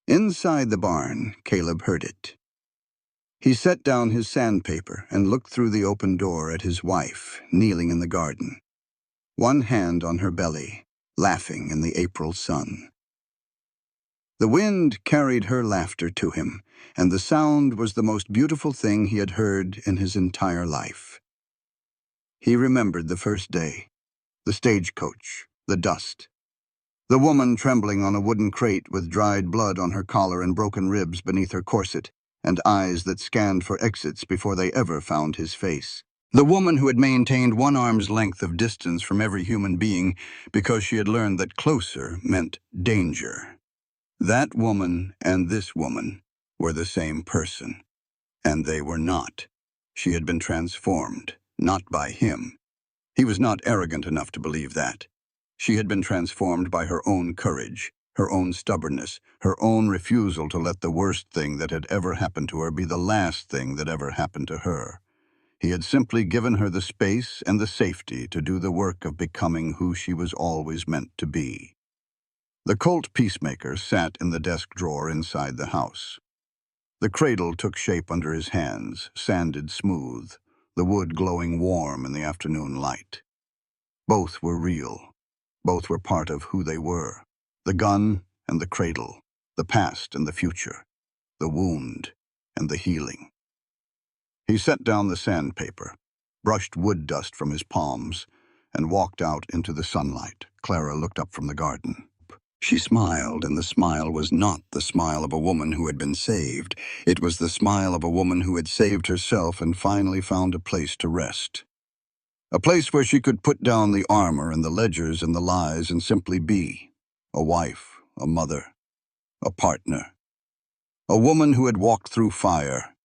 Inside the barn, Caleb heard it. He set down his sandpaper and looked through the open door at his wife, kneeling in the garden, one hand on her belly, laughing in the April sun. The wind carried her laughter to him, and the sound was the most beautiful thing he had heard in his entire life. He remembered the first day, the stagecoach, the dust, the woman trembling on a wooden crate with dried blood on her collar and broken ribs beneath her corset, and eyes that scanned for exits before they ever found his face. The woman who had maintained 1 arm's length of distance from every human being because she had learned that closer meant danger. That woman and this woman were the same person, and they were not. She had been transformed, not by him. He was not arrogant enough to believe that. She had been transformed by her own courage, her own stubbornness, her own refusal to let the worst thing that had ever happened to her be the last thing that ever happened to her. He had simply given her the space and the safety to do the work of becoming who she was always meant to be. The Colt peacemaker sat in the desk drawer inside the house. The cradle took shape under his hands, sanded smooth, the wood glowing warm in the afternoon light. Both were real. Both were part of who they were. The gun and the cradle, the past and the future, the wound and the healing. He set down the sandpaper, brushed wood dust from his palms, and walked out into the sunlight. Clara looked up from the garden. She smiled, and the smile was not the smile of a woman who had been saved. It was the smile of a woman who had saved herself and finally found a place to rest. A place where she could put down the armor and the ledgers and the lies and simply be. A wife, a mother, a partner. A woman who had walked through fire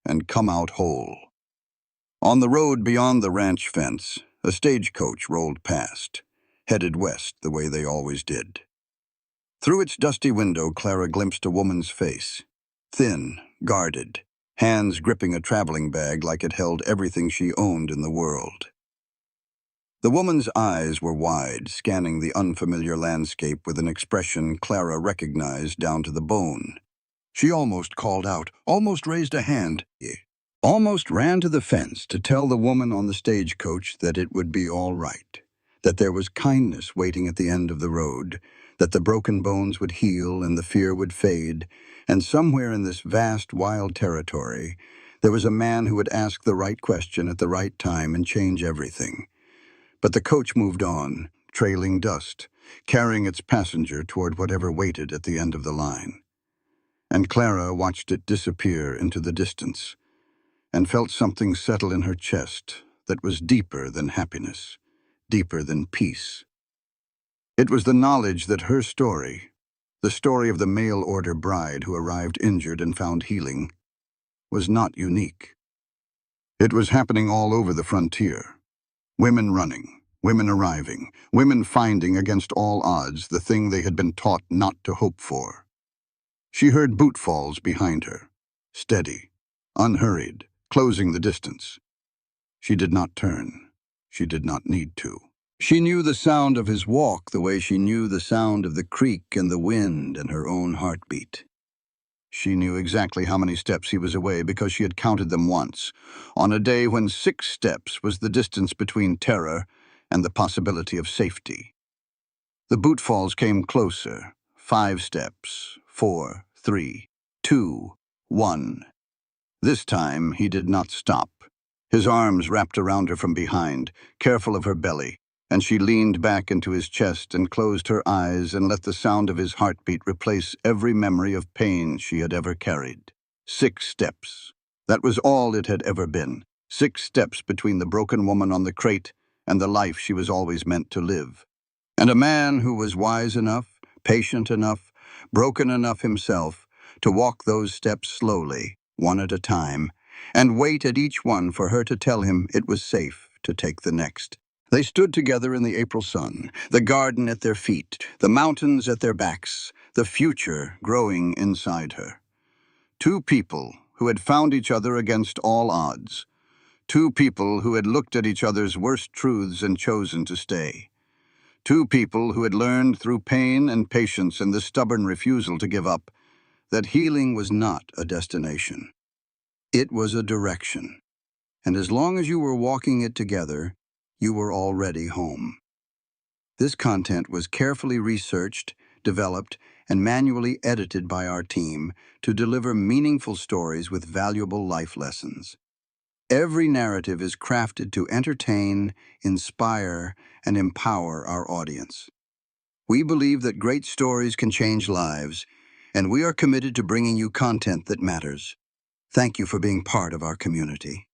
and come out whole. On the road beyond the ranch fence, a stagecoach rolled past, headed west the way they always did. Through its dusty window, Clara glimpsed a woman's face, thin, guarded, hands gripping a traveling bag like it held everything she owned in the world. The woman's eyes were wide, scanning the unfamiliar landscape with an expression Clara recognized down to the bone. She almost called out, almost raised a hand, almost ran to the fence to tell the woman on the stagecoach that it would be all right, that there was kindness waiting at the end of the road, that the broken bones would heal and the fear would fade, and somewhere in this vast, wild territory, there was a man who would ask the right question at the right time and change everything. But the coach moved on, trailing dust, carrying its passenger toward whatever waited at the end of the line. And Clara watched it disappear into the distance, and felt something settle in her chest that was deeper than happiness, deeper than peace. It was the knowledge that her story, the story of the mail-order bride who arrived injured and found healing, was not unique. It was happening all over the frontier. Women running, women arriving, women finding against all odds the thing they had been taught not to hope for. She heard boot falls behind her, steady, unhurried, closing the distance. She did not turn. She did not need to. She knew the sound of his walk the way she knew the sound of the creek and the wind and her own heartbeat. She knew exactly how many steps he was away because she had counted them once, on a day when 6 steps was the distance between terror and the possibility of safety. The boot falls came closer, 5 steps, 4, 3, 2, 1. This time he did not stop. His arms wrapped around her from behind, careful of her belly, and she leaned back into his chest and closed her eyes and let the sound of his heartbeat replace every memory of pain she had ever carried. 6 steps. That was all it had ever been. 6 steps between the broken woman on the crate and the life she was always meant to live. And a man who was wise enough, patient enough, broken enough himself, to walk those steps slowly, one at a time, and wait at each one for her to tell him it was safe to take the next. They stood together in the April sun, the garden at their feet, the mountains at their backs, the future growing inside her. Two people who had found each other against all odds. Two people who had looked at each other's worst truths and chosen to stay. Two people who had learned through pain and patience and the stubborn refusal to give up that healing was not a destination. It was a direction. And as long as you were walking it together, you were already home. This content was carefully researched, developed, and manually edited by our team to deliver meaningful stories with valuable life lessons. Every narrative is crafted to entertain, inspire, and empower our audience. We believe that great stories can change lives, and we are committed to bringing you content that matters. Thank you for being part of our community.